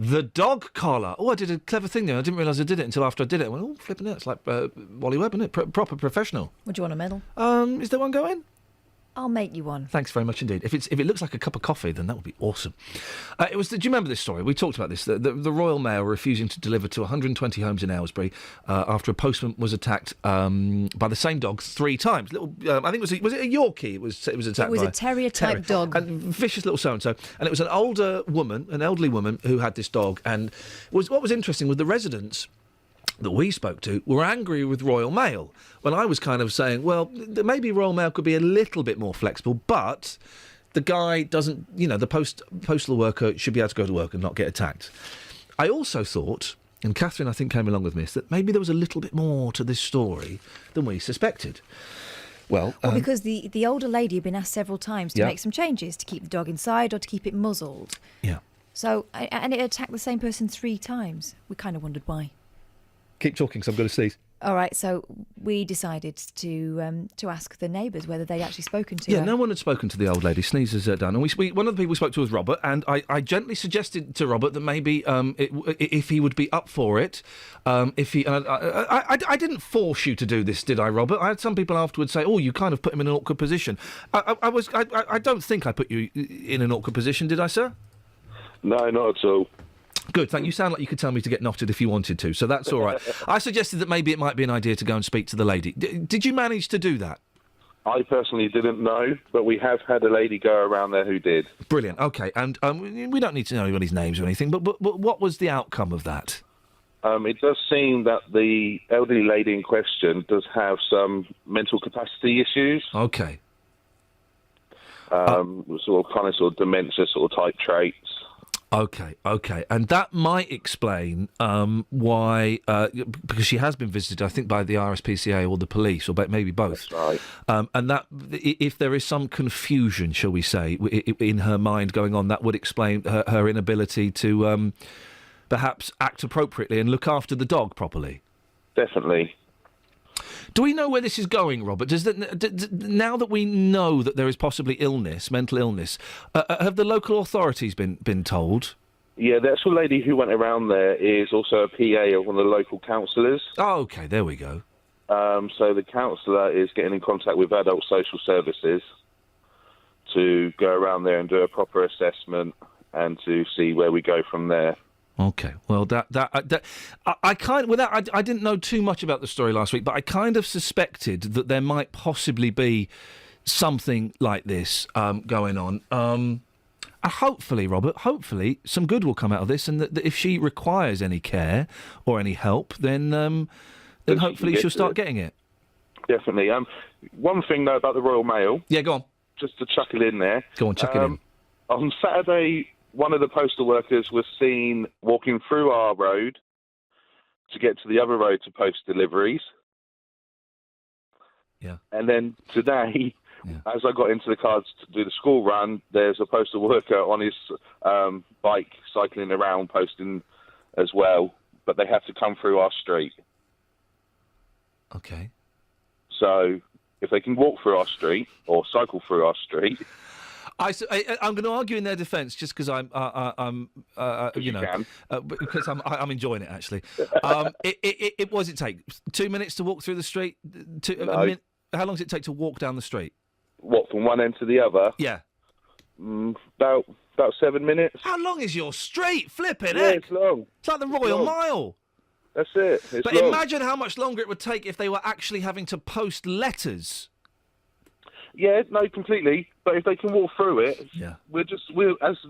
The dog collar. Oh, I did a clever thing there. I didn't realise I did it until after I did it. I went, oh, flipping it. It's like Wally Webb, isn't it? Proper professional. Would you want a medal? Is there one going? I'll make you one. Thanks very much indeed. If it looks like a cup of coffee, then that would be awesome. Do you remember this story? We talked about this. The Royal Mail were refusing to deliver to 120 homes in Aylesbury after a postman was attacked by the same dog 3 times. I think was it a Yorkie? It was attacked. It was by a terrier-type dog. A vicious little so-and-so. And it was an elderly woman who had this dog. And what was interesting was the residents that we spoke to were angry with Royal Mail when I was kind of saying, well, maybe Royal Mail could be a little bit more flexible, but the guy doesn't, the postal worker should be able to go to work and not get attacked. I also thought, and Catherine I think came along with me, that maybe there was a little bit more to this story than we suspected. Well, because the older lady had been asked several times to make some changes to keep the dog inside or to keep it muzzled. Yeah. So, and it attacked the same person 3 times. We kind of wondered why. Keep talking, because I'm going to sneeze. All right, so we decided to ask the neighbours whether they'd actually spoken to her. Yeah, no one had spoken to the old lady. Sneezes done. And one of the people we spoke to was Robert, and I gently suggested to Robert that maybe if he would be up for it, I didn't force you to do this, did I, Robert? I had some people afterwards say, oh, you kind of put him in an awkward position. I don't think I put you in an awkward position, did I, sir? No, not at all. Good, thank you. You sound like you could tell me to get knotted if you wanted to, so that's all right. I suggested that maybe it might be an idea to go and speak to the lady. Did you manage to do that? I personally didn't know, but we have had a lady go around there who did. Brilliant, OK. And we don't need to know anybody's names or anything, but what was the outcome of that? It does seem that the elderly lady in question does have some mental capacity issues. Okay. Sort of dementia sort of type traits. Okay, and that might explain why, because she has been visited, I think, by the RSPCA or the police, or maybe both. That's right. And that, if there is some confusion, shall we say, in her mind going on, that would explain her inability to perhaps act appropriately and look after the dog properly. Definitely. Do we know where this is going, Robert? Now that we know that there is possibly mental illness, have the local authorities been told? Yeah, the actual lady who went around there is also a PA of one of the local councillors. Oh, okay, there we go. So the councillor is getting in contact with adult social services to go around there and do a proper assessment and to see where we go from there. Okay, well, I didn't know too much about the story last week, but I kind of suspected that there might possibly be something like this going on. Hopefully, Robert, some good will come out of this, and that if she requires any care or any help, then hopefully she'll start getting it. Definitely. One thing, though, about the Royal Mail. Yeah, go on. Just to chuck it in there. Go on, chuck it in. On Saturday, one of the postal workers was seen walking through our road to get to the other road to post deliveries. Yeah. And then today, as I got into the car to do the school run, there's a postal worker on his bike cycling around posting as well, but they have to come through our street. Okay. So if they can walk through our street or cycle through our street... I'm going to argue in their defence just because because I'm enjoying it actually. What does it take? 2 minutes to walk through the street? No. How long does it take to walk down the street? What, from one end to the other? Yeah. About 7 minutes. How long is your street? Flipping Yeah, heck! it's long. It's like the Royal Mile. That's it. But imagine how much longer it would take if they were actually having to post letters. Yeah, no, completely. But if they can walk through it, yeah. we're as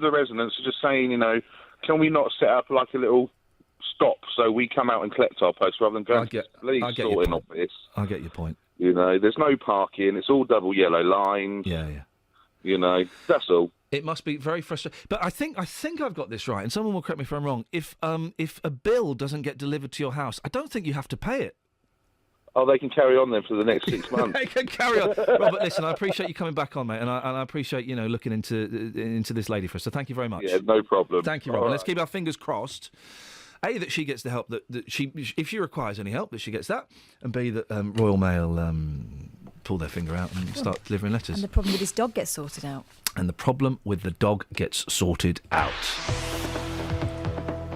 the residents are just saying, can we not set up like a little stop so we come out and collect our post rather than going to the police sorting office? I get your point. There's no parking. It's all double yellow lines. Yeah. That's all. It must be very frustrating. But I think I've got this right, and someone will correct me if I'm wrong. If a bill doesn't get delivered to your house, I don't think you have to pay it. Oh, they can carry on then for the next 6 months. They can carry on. Robert, listen, I appreciate you coming back on, mate, and I appreciate looking into this lady for us. So thank you very much. Yeah, no problem. Thank you, Robert. Let's keep our fingers crossed. A, that she gets the help that she, if she requires any help, that she gets that, and B, that Royal Mail pull their finger out and start delivering letters. And the problem with this dog gets sorted out.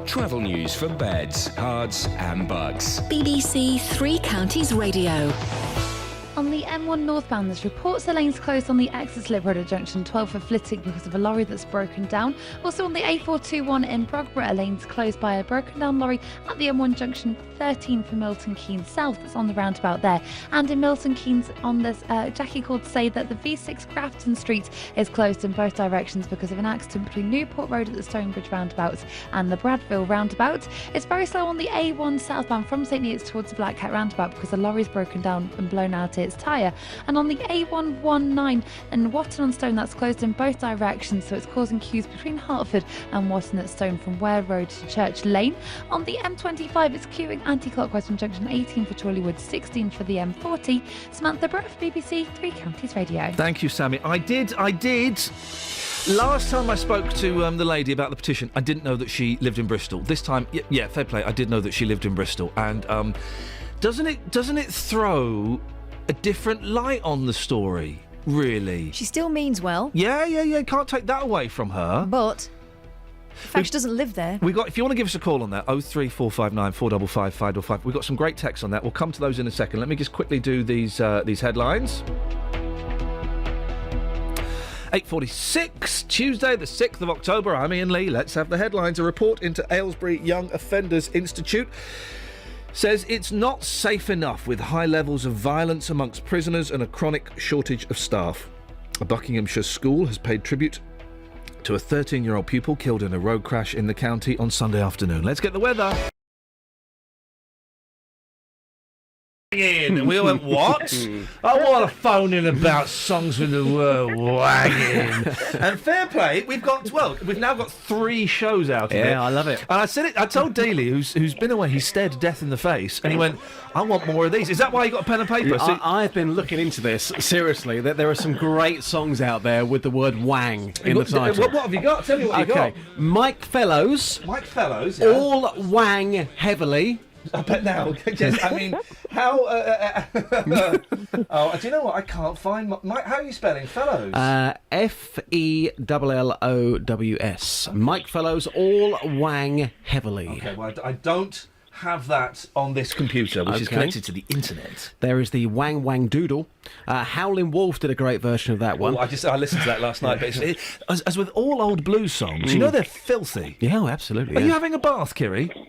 Travel news for beds, cards and bugs. BBC Three Counties Radio. On the M1 northbound, there's reports the lane's closed on the exit slip road at junction 12 for Flitwick because of a lorry that's broken down. Also on the A421 in Brogborough, a lane's closed by a broken down lorry at the M1 junction 13 for Milton Keynes South. That's on the roundabout there. And in Milton Keynes on this, Jackie called to say that the V6 Grafton Street is closed in both directions because of an accident between Newport Road at the Stonebridge roundabout and the Bradville roundabout. It's very slow on the A1 southbound from St Neots towards the Black Cat roundabout because the lorry's broken down and blown out its tyre. And on the A119 in Watton on Stone, that's closed in both directions, so it's causing queues between Hertford and Watton at Stone from Ware Road to Church Lane. On the M25, it's queuing anti-clockwise from junction 18 for Chorleywood, 16 for the M40. Samantha Bruff, BBC Three Counties Radio. Thank you, Sammy. I did. Last time I spoke to the lady about the petition, I didn't know that she lived in Bristol. This time, yeah, fair play, I did know that she lived in Bristol. And doesn't it throw a different light on the story, really? She still means well. Yeah. Can't take that away from her. But the fact she doesn't live there. If you want to give us a call on that, 03459 455 555. We've got some great texts on that. We'll come to those in a second. Let me just quickly do these headlines. 8:46, Tuesday, the 6th of October. I'm Iain Lee. Let's have the headlines. A report into Aylesbury Young Offenders Institute says it's not safe enough with high levels of violence amongst prisoners and a chronic shortage of staff. A Buckinghamshire school has paid tribute to a 13-year-old pupil killed in a road crash in the county on Sunday afternoon. Let's get the weather. wanging. And we all went, what? I want to phone in about songs with the word wanging. And fair play, we've now got 3 shows out of it. Yeah, I love it. And I told Dealey, who's been away, he stared death in the face, and he went, I want more of these. Is that why you got a pen and paper? So I've been looking into this, seriously, that there are some great songs out there with the word wang in the title. What have you got? Tell me what you got. Okay, Mike Fellows. Mike Fellows, yeah. All wang heavily. I bet now. Yes, I mean, how... oh, do you know what? I can't find... Mike, how are you spelling Fellows? Fellows. Mike Fellows, all wang heavily. Okay, well, I don't have that on this computer, which is connected to the internet. There is the Wang Wang Doodle. Howlin' Wolf did a great version of that one. Oh, I listened to that last night. But as with all old blues songs, you know they're filthy. Yeah, absolutely. Are you having a bath, Kiri?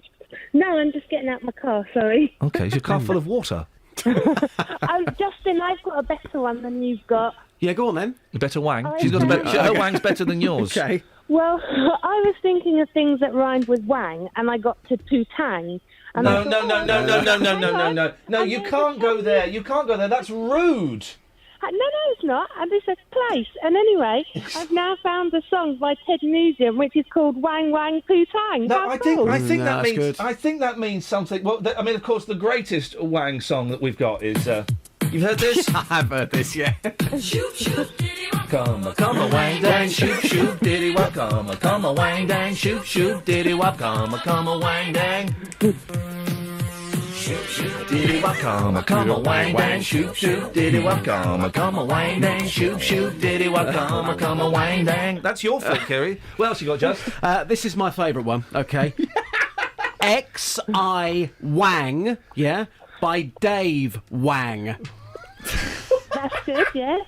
No, I'm just getting out my car, sorry. Okay, is your car full of water? Justin, I've got a better one than you've got. Yeah, go on then. A better wang? She's got a better... Her wang's better than yours. Okay. Well, I was thinking of things that rhymed with wang, and I got to poo-tang. And No, you can't go there. You can't go there. That's rude. No, it's not. And it's a place. And anyway, I've now found a song by Ted Nugent, which is called Wang Wang Poo Tang. No, I think that means something. Well, I mean, of course, the greatest Wang song that we've got is. You've heard this? I've heard this, yeah. Shoop, shoop, diddy, wop. Come a wang dang, shoop, shoop, diddy wop. Come a wang dang, shoop, shoop, diddy wop. Come a wang dang. Shoop, shoop, diddy wop. Come a wang dang, shoop, shoop, diddy wop. Come a wang dang, shoop, shoop, diddy wop. Come a wang dang. That's your fault, Kerry. What else you got, Just? This is my favourite one, okay? X-I Wang, yeah, by Dave Wang. That's good, yeah.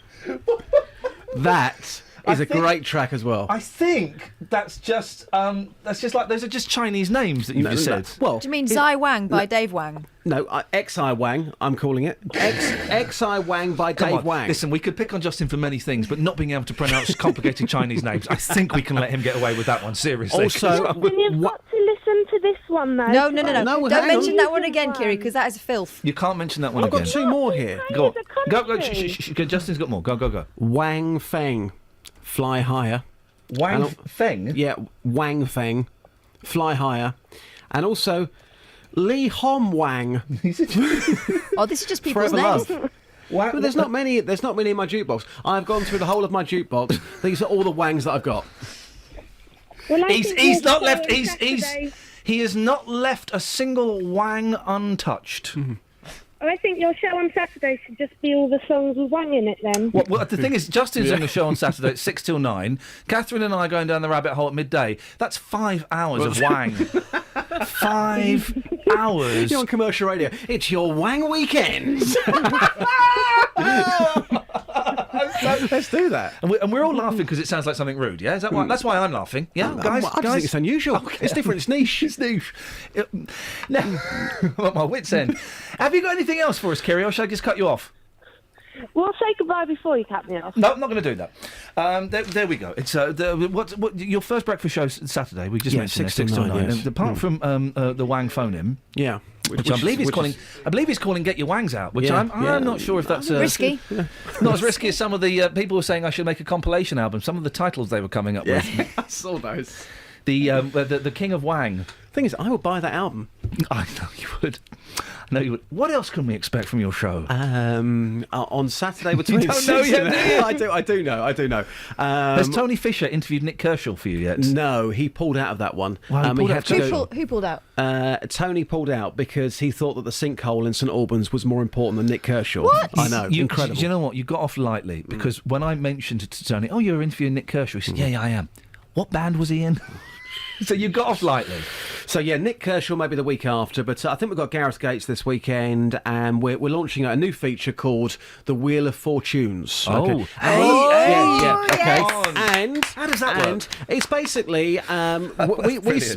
That is a great track as well. I think that's just like those are just Chinese names that you've just said. Well, Do you mean Zai Wang by Dave Wang? No, X-I Wang, I'm calling it. X-I Wang by Come Dave on, Wang. Listen, we could pick on Justin for many things, but not being able to pronounce complicated Chinese names, I think we can let him get away with that one, seriously. Also, You've got to listen to this one, though. No. No, Don't mention that one again, Kiri, because that is filth. You can't mention that one I've again. got 2 more here. Go on. Go. Shh. Justin's got more. Go. Wang Feng, Fly Higher. Wang Feng? Yeah, Wang Feng, Fly Higher. And also, Lee Hom Wang. Oh, this is just people's Forever names. Love. Well, there's not many in my jukebox. I've gone through the whole of my jukebox. These are all the wangs that I've got. Well, He's not left. He has not left a single wang untouched. I think your show on Saturday should just be all the songs with wang in it, then. Well, the thing is, Justin's doing a show on Saturday at 6 till 9. Catherine and I are going down the rabbit hole at midday. That's 5 hours of wang. 5 hours. You're on commercial radio. It's your wang weekend. Let's do that. And we're all laughing because it sounds like something rude, yeah? Is that why? That's why I'm laughing. Yeah, guys? I just think it's unusual. Okay. It's different. It's niche. It's niche. Now, I'm at my wit's end. Have you got anything else for us, Kerry, or shall I just cut you off? Well, say goodbye before you cut me off. No, I'm not going to do that. There we go. It's what your first breakfast show Saturday? We just mentioned 6 till 9. Yes. Apart from the Wang phone him, yeah, which I believe he's calling. I believe he's calling "Get Your Wangs Out," which I'm not sure if that's risky. Not as risky as some of the people were saying. I should make a compilation album. Some of the titles they were coming up with. I saw those. The King of Wang. Thing is, I would buy that album. I know you would. No, you would. What else can we expect from your show? On Saturday between You don't know yet, do you? I do know. Has Tony Fisher interviewed Nick Kershaw for you yet? No, he pulled out of that one. Well, Who pulled out? Tony pulled out because he thought that the sinkhole in St Albans was more important than Nick Kershaw. What? I know, incredible. Do you know what? You got off lightly because when I mentioned it to Tony, you're interviewing Nick Kershaw, he said, yeah, I am. What band was he in? So you got off lightly. So yeah, Nick Kershaw maybe the week after, but I think we've got Gareth Gates this weekend, and we're launching a new feature called The Wheel of Fortunes. Oh, okay. yes. And how does that work? It's basically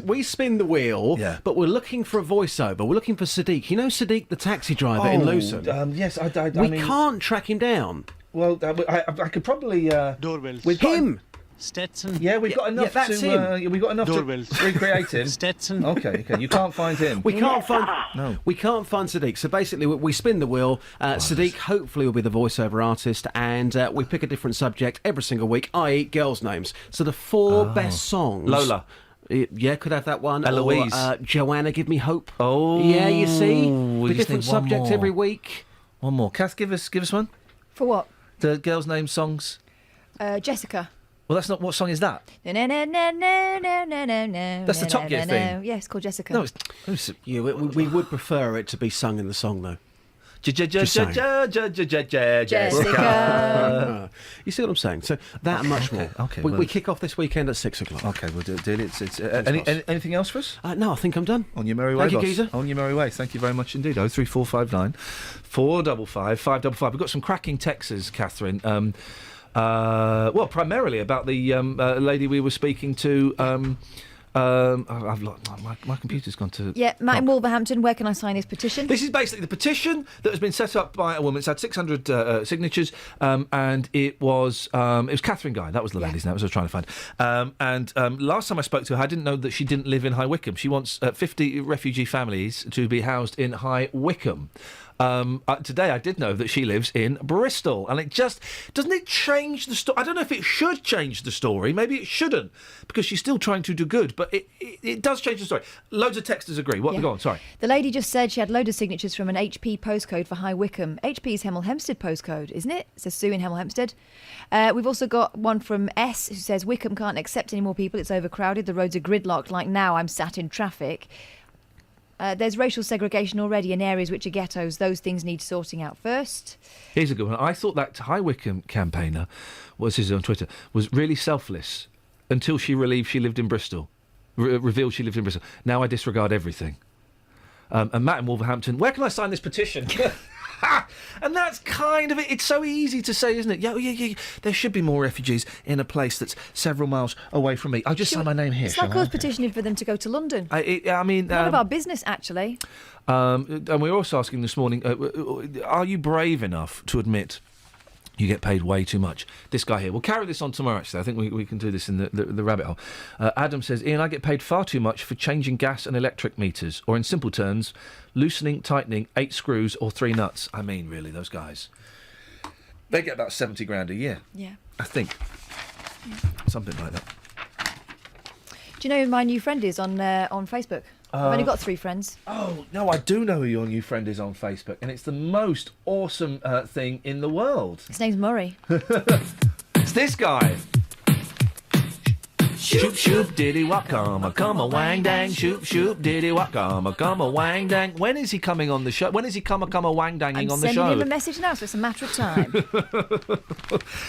we spin the wheel, but we're looking for a voiceover. We're looking for Sadiq. You know Sadiq, the taxi driver in Luton. Yes, I we mean, can't track him down. Well, I could probably doorbells with him. Stetson. Yeah, we've got enough that's to. We've got enough Doorbells. to recreate him. Stetson. Okay. You can't find him. We can't find. No. We can't find Sadiq. So basically, we spin the wheel. Sadiq hopefully will be the voiceover artist, and we pick a different subject every single week, i.e., girls' names. So the four best songs. Lola. Yeah, could have that one. Eloise. Or, Joanna, Give Me Hope. Oh. Yeah, you see, We with just different need one subjects more. every week. One more. Kath, give us one. For what? The girls' name songs. Jessica. Well, that's not. What song is that? No, no, no, no, no, no, no, no, no. That's the no, Top no, Gear no, theme. no. Yeah, it's called Jessica. No, it's Yeah, we would prefer it to be sung in the song, though. Jessica. You see what I'm saying? So that and much more. Okay. We kick off this weekend at 6 o'clock. Okay, we'll do it. It's anything else for us? No, I think I'm done. On your merry way, Thank you, boss. geezer. On your merry way. Thank you very much indeed. 03459 455 555. We've got some cracking texts, Catherine. Well, primarily about the lady we were speaking to. I've my computer's gone to. Yeah, Matt in Wolverhampton, where can I sign his petition? This is basically the petition that has been set up by a woman. It's had 600 signatures, and it was Catherine Guy. That was the lady's name. That's what I was trying to find. And last time I spoke to her, I didn't know that she didn't live in High Wycombe. She wants 50 refugee families to be housed in High Wycombe. Today I did know that she lives in Bristol, and it just doesn't it change the story. I don't know if it should change the story. Maybe it shouldn't, because she's still trying to do good, but it does change the story. Loads of texters agree. What? Go on. Sorry. The lady just said she had loads of signatures from an HP postcode for High Wycombe. HP's Hemel Hempstead postcode, isn't it? It says Sue in Hemel Hempstead. We've also got one from S who says Wycombe can't accept any more people. It's overcrowded. The roads are gridlocked. Like now, I'm sat in traffic. There's racial segregation already in areas which are ghettos. Those things need sorting out first. Here's a good one. I thought that High Wycombe campaigner, what's his on Twitter, was really selfless until she revealed she lived in Bristol. Revealed she lived in Bristol. Now I disregard everything. And Matt in Wolverhampton, where can I sign this petition? And that's kind of it. It's so easy to say, isn't it? Yeah. There should be more refugees in a place that's several miles away from me. I'll just sign my name here. It's like us petitioning for them to go to London. I mean, none of our business, actually. And we were also asking this morning, are you brave enough to admit you get paid way too much? This guy here. We'll carry this on tomorrow, actually. I think we can do this in the rabbit hole. Adam says, Ian, I get paid far too much for changing gas and electric meters, or in simple terms, loosening, tightening 8 screws or 3 nuts. I mean, really, those guys. They get about 70 grand a year. Yeah. I think. Yeah. Something like that. Do you know who my new friend is on Facebook? I've only got 3 friends. Oh, no, I do know who your new friend is on Facebook, and it's the most awesome thing in the world. His name's Murray. It's this guy. Shoop shoop diddy wop come a wang dang shoop shoop diddy wop come a wang dang. When is he coming on the show? When is he come a wang danging on the show? I'm sending him a message now, so it's a matter of time.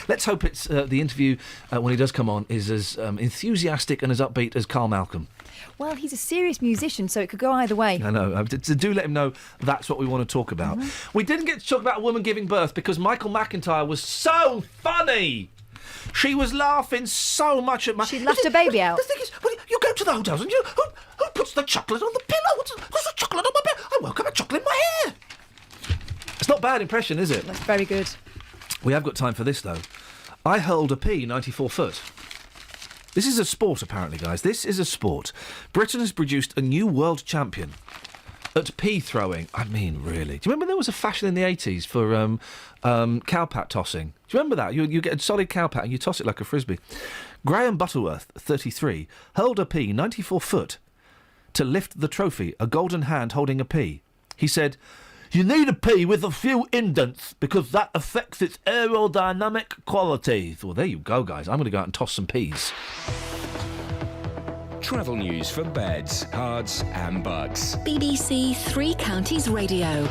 Let's hope it's the interview when he does come on is as enthusiastic and as upbeat as Carl Malcolm. Well, he's a serious musician, so it could go either way. I know. Do let him know that's what we want to talk about. Mm-hmm. We didn't get to talk about a woman giving birth because Michael McIntyre was so funny. She was laughing so much at She laughed her baby out. The thing is, you go to the hotels and who puts the chocolate on the pillow? What's the chocolate on my bed? I woke up with chocolate in my hair. It's not bad impression, is it? That's very good. We have got time for this, though. I hurled a pea 94 foot. This is a sport, apparently, guys. This is a sport. Britain has produced a new world champion at pea throwing. I mean, really. Do you remember there was a fashion in the 80s for cowpat tossing? Do you remember that? You get a solid cowpat and you toss it like a frisbee. Graham Butterworth, 33, hurled a pea 94 foot to lift the trophy, a golden hand holding a pea. He said, "You need a pea with a few indents because that affects its aerodynamic qualities." Well, there you go, guys. I'm going to go out and toss some peas. Travel news for beds, cards and bugs. BBC Three Counties Radio.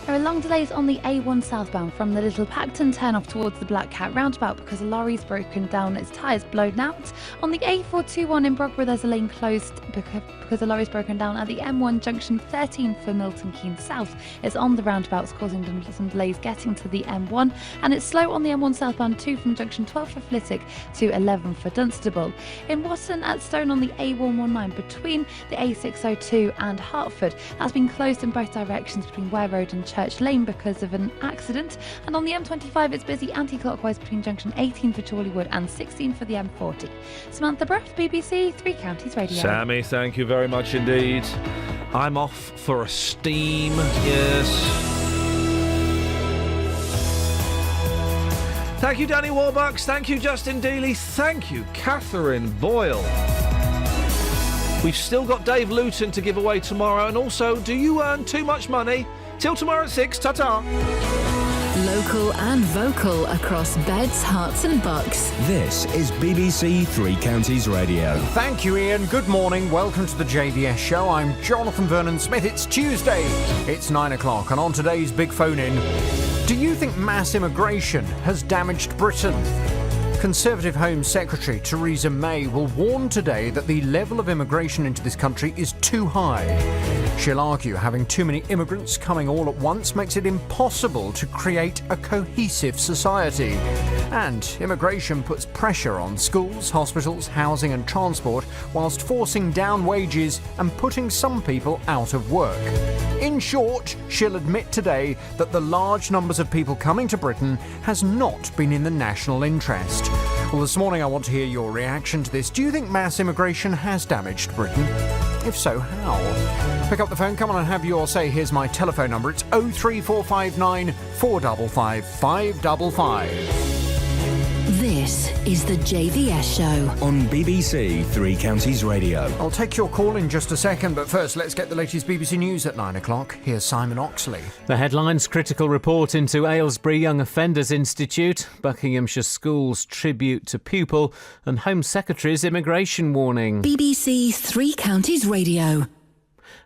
There are long delays on the A1 southbound from the Little Packton turn-off towards the Black Cat roundabout because a lorry's broken down, its tyres blown out. On the A421 in Brogborough, there's a lane closed because the lorry's broken down at the M1 junction 13 for Milton Keynes South. It's on the roundabouts, causing some delays getting to the M1, and it's slow on the M1 southbound too from junction 12 for Flitwick to 11 for Dunstable. In Watton at Stone on the A119 between the A602 and Hertford, that's been closed in both directions between Ware Road and Church Lane because of an accident. And on the M25, it's busy anti-clockwise between junction 18 for Chorleywood and 16 for the M40. Samantha Bruff, BBC Three Counties Radio. Sammy, thank you very much indeed. I'm off for a steam, yes. Thank you, Danny Warbucks. Thank you, Justin Dealey. Thank you, Catherine Boyle. We've still got Dave Luton to give away tomorrow. And also, do you earn too much money? Till tomorrow at 6. Ta-ta. Local and vocal across beds, hearts and bucks. This is BBC Three Counties Radio. Thank you, Ian. Good morning. Welcome to the JVS show. I'm Jonathan Vernon Smith. It's Tuesday. It's 9 o'clock. And on today's Big Phone In, do you think mass immigration has damaged Britain? Conservative Home Secretary Theresa May will warn today that the level of immigration into this country is too high. She'll argue having too many immigrants coming all at once makes it impossible to create a cohesive society. And immigration puts pressure on schools, hospitals, housing and transport, whilst forcing down wages and putting some people out of work. In short, she'll admit today that the large numbers of people coming to Britain has not been in the national interest. Well, this morning I want to hear your reaction to this. Do you think mass immigration has damaged Britain? If so, how? Pick up the phone, come on and have your say. Here's my telephone number. It's 03459 455 555. This is the JVS show on BBC Three Counties Radio. I'll take your call in just a second, but first let's get the latest BBC News at 9 o'clock. Here's Simon Oxley. The headlines: critical report into Aylesbury Young Offenders Institute, Buckinghamshire Schools tribute to pupil, and Home Secretary's immigration warning. BBC Three Counties Radio.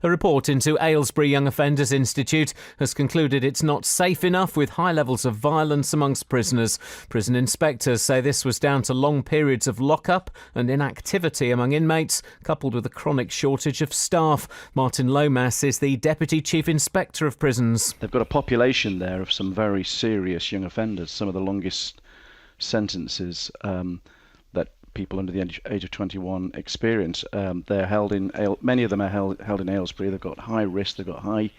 A report into Aylesbury Young Offenders Institute has concluded it's not safe enough with high levels of violence amongst prisoners. Prison inspectors say this was down to long periods of lockup and inactivity among inmates, coupled with a chronic shortage of staff. Martin Lomas is the Deputy Chief Inspector of Prisons. They've got a population there of some very serious young offenders, some of the longest sentences that people under the age of 21 experience. They're held in many of them are held in Aylesbury. They've got high risk, they've got high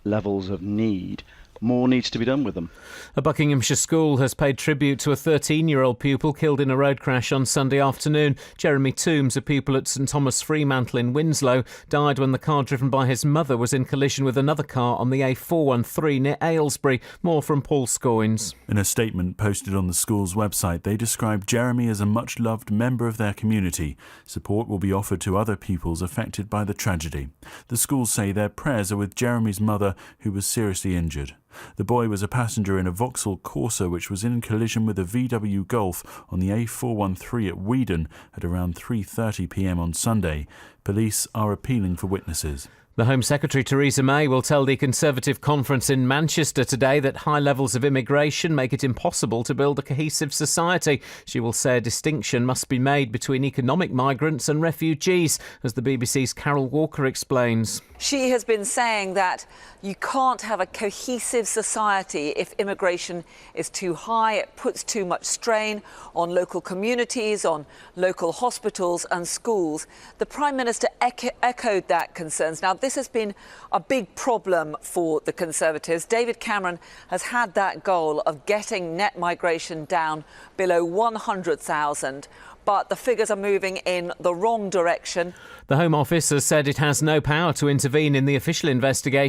levels of need. More needs to be done with them. A Buckinghamshire school has paid tribute to a 13-year-old pupil killed in a road crash on Sunday afternoon. Jeremy Toombs, a pupil at St Thomas Fremantle in Winslow, died when the car driven by his mother was in collision with another car on the A413 near Aylesbury. More from Paul Scoynes. In a statement posted on the school's website, they described Jeremy as a much-loved member of their community. Support will be offered to other pupils affected by the tragedy. The schools say their prayers are with Jeremy's mother, who was seriously injured. The boy was a passenger in a Vauxhall Corsa which was in collision with a VW Golf on the A413 at Weedon at around 3:30pm on Sunday. Police are appealing for witnesses. The Home Secretary Theresa May will tell the Conservative conference in Manchester today that high levels of immigration make it impossible to build a cohesive society. She will say a distinction must be made between economic migrants and refugees, as the BBC's Carol Walker explains. She has been saying that you can't have a cohesive society if immigration is too high. It puts too much strain on local communities, on local hospitals and schools. The Prime Minister echoed that concerns. Now, this has been a big problem for the Conservatives. David Cameron has had that goal of getting net migration down below 100,000. But the figures are moving in the wrong direction. The Home Office has said it has no power to intervene in the official investigation